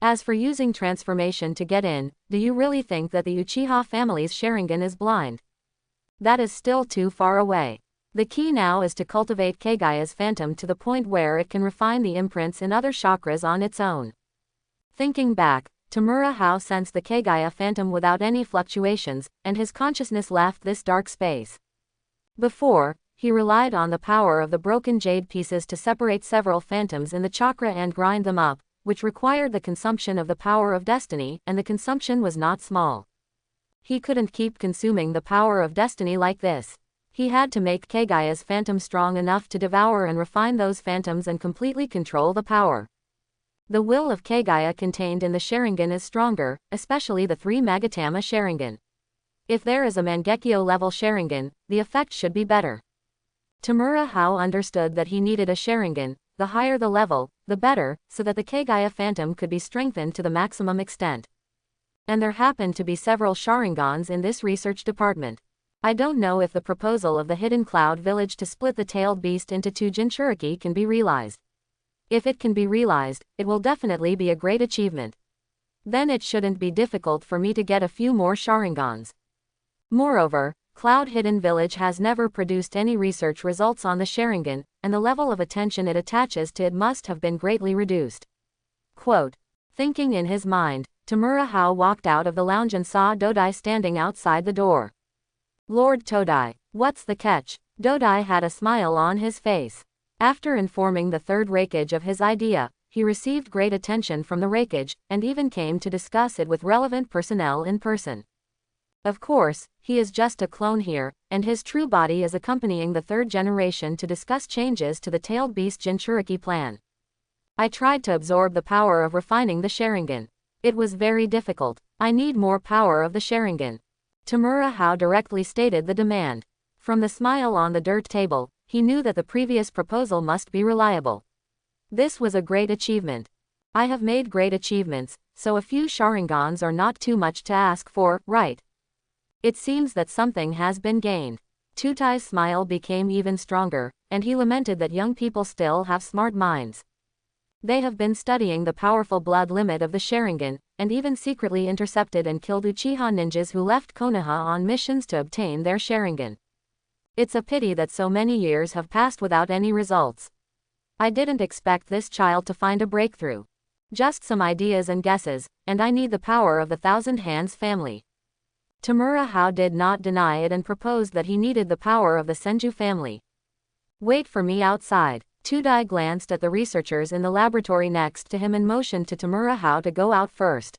As for using transformation to get in, do you really think that the Uchiha family's Sharingan is blind? That is still too far away. The key now is to cultivate Kagaya's phantom to the point where it can refine the imprints in other chakras on its own. Thinking back, Tamura Hao sensed the Kagaya phantom without any fluctuations, and his consciousness left this dark space. Before, he relied on the power of the broken jade pieces to separate several phantoms in the chakra and grind them up, which required the consumption of the power of destiny, and the consumption was not small. He couldn't keep consuming the power of destiny like this. He had to make Kagaya's phantom strong enough to devour and refine those phantoms and completely control the power. The will of Kagaya contained in the Sharingan is stronger, especially the 3 Magatama Sharingan. If there is a Mangekyo level Sharingan, the effect should be better. Tamura Hao understood that he needed a Sharingan, the higher the level, the better, so that the Kagaya phantom could be strengthened to the maximum extent. And there happened to be several Sharingans in this research department. I don't know if the proposal of the Hidden Cloud Village to split the tailed beast into 2 Jinchuriki can be realized. If it can be realized, it will definitely be a great achievement. Then it shouldn't be difficult for me to get a few more Sharingans. Moreover, Cloud Hidden Village has never produced any research results on the Sharingan, and the level of attention it attaches to it must have been greatly reduced. Quote. Thinking in his mind, Tamura Hao walked out of the lounge and saw Dodai standing outside the door. Lord Todai, what's the catch? Dodai had a smile on his face. After informing the third Raikage of his idea, he received great attention from the Raikage, and even came to discuss it with relevant personnel in person. Of course, he is just a clone here, and his true body is accompanying the 3rd generation to discuss changes to the Tailed Beast Jinchuriki plan. I tried to absorb the power of refining the Sharingan. It was very difficult. I need more power of the Sharingan. Tamura Hao directly stated the demand. From the smile on the dirt table, he knew that the previous proposal must be reliable. This was a great achievement. I have made great achievements, so a few Sharingans are not too much to ask for, right? It seems that something has been gained. Tutai's smile became even stronger, and he lamented that young people still have smart minds. They have been studying the powerful blood limit of the Sharingan, and even secretly intercepted and killed Uchiha ninjas who left Konoha on missions to obtain their Sharingan. It's a pity that so many years have passed without any results. I didn't expect this child to find a breakthrough. Just some ideas and guesses, and I need the power of the Thousand Hands family. Tamura Hao did not deny it and proposed that he needed the power of the Senju family. Wait for me outside. Tudai glanced at the researchers in the laboratory next to him and motioned to Tamura Hao to go out first.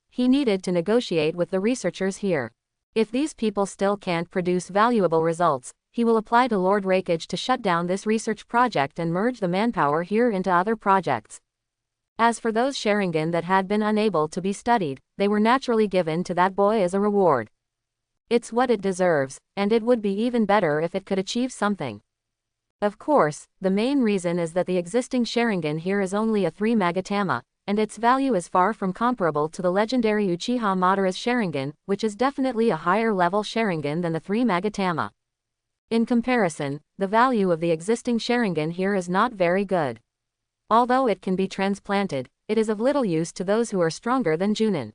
He needed to negotiate with the researchers here. If these people still can't produce valuable results, he will apply to Lord Raikage to shut down this research project and merge the manpower here into other projects. As for those Sharingan that had been unable to be studied, they were naturally given to that boy as a reward. It's what it deserves, and it would be even better if it could achieve something. Of course, the main reason is that the existing Sharingan here is only a 3 Magatama, and its value is far from comparable to the legendary Uchiha Madara's Sharingan, which is definitely a higher level Sharingan than the 3 Magatama. In comparison, the value of the existing Sharingan here is not very good. Although it can be transplanted, it is of little use to those who are stronger than Junin.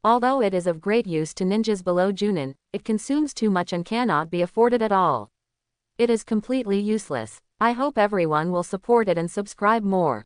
Although it is of great use to ninjas below Junin, it consumes too much and cannot be afforded at all. It is completely useless. I hope everyone will support it and subscribe more.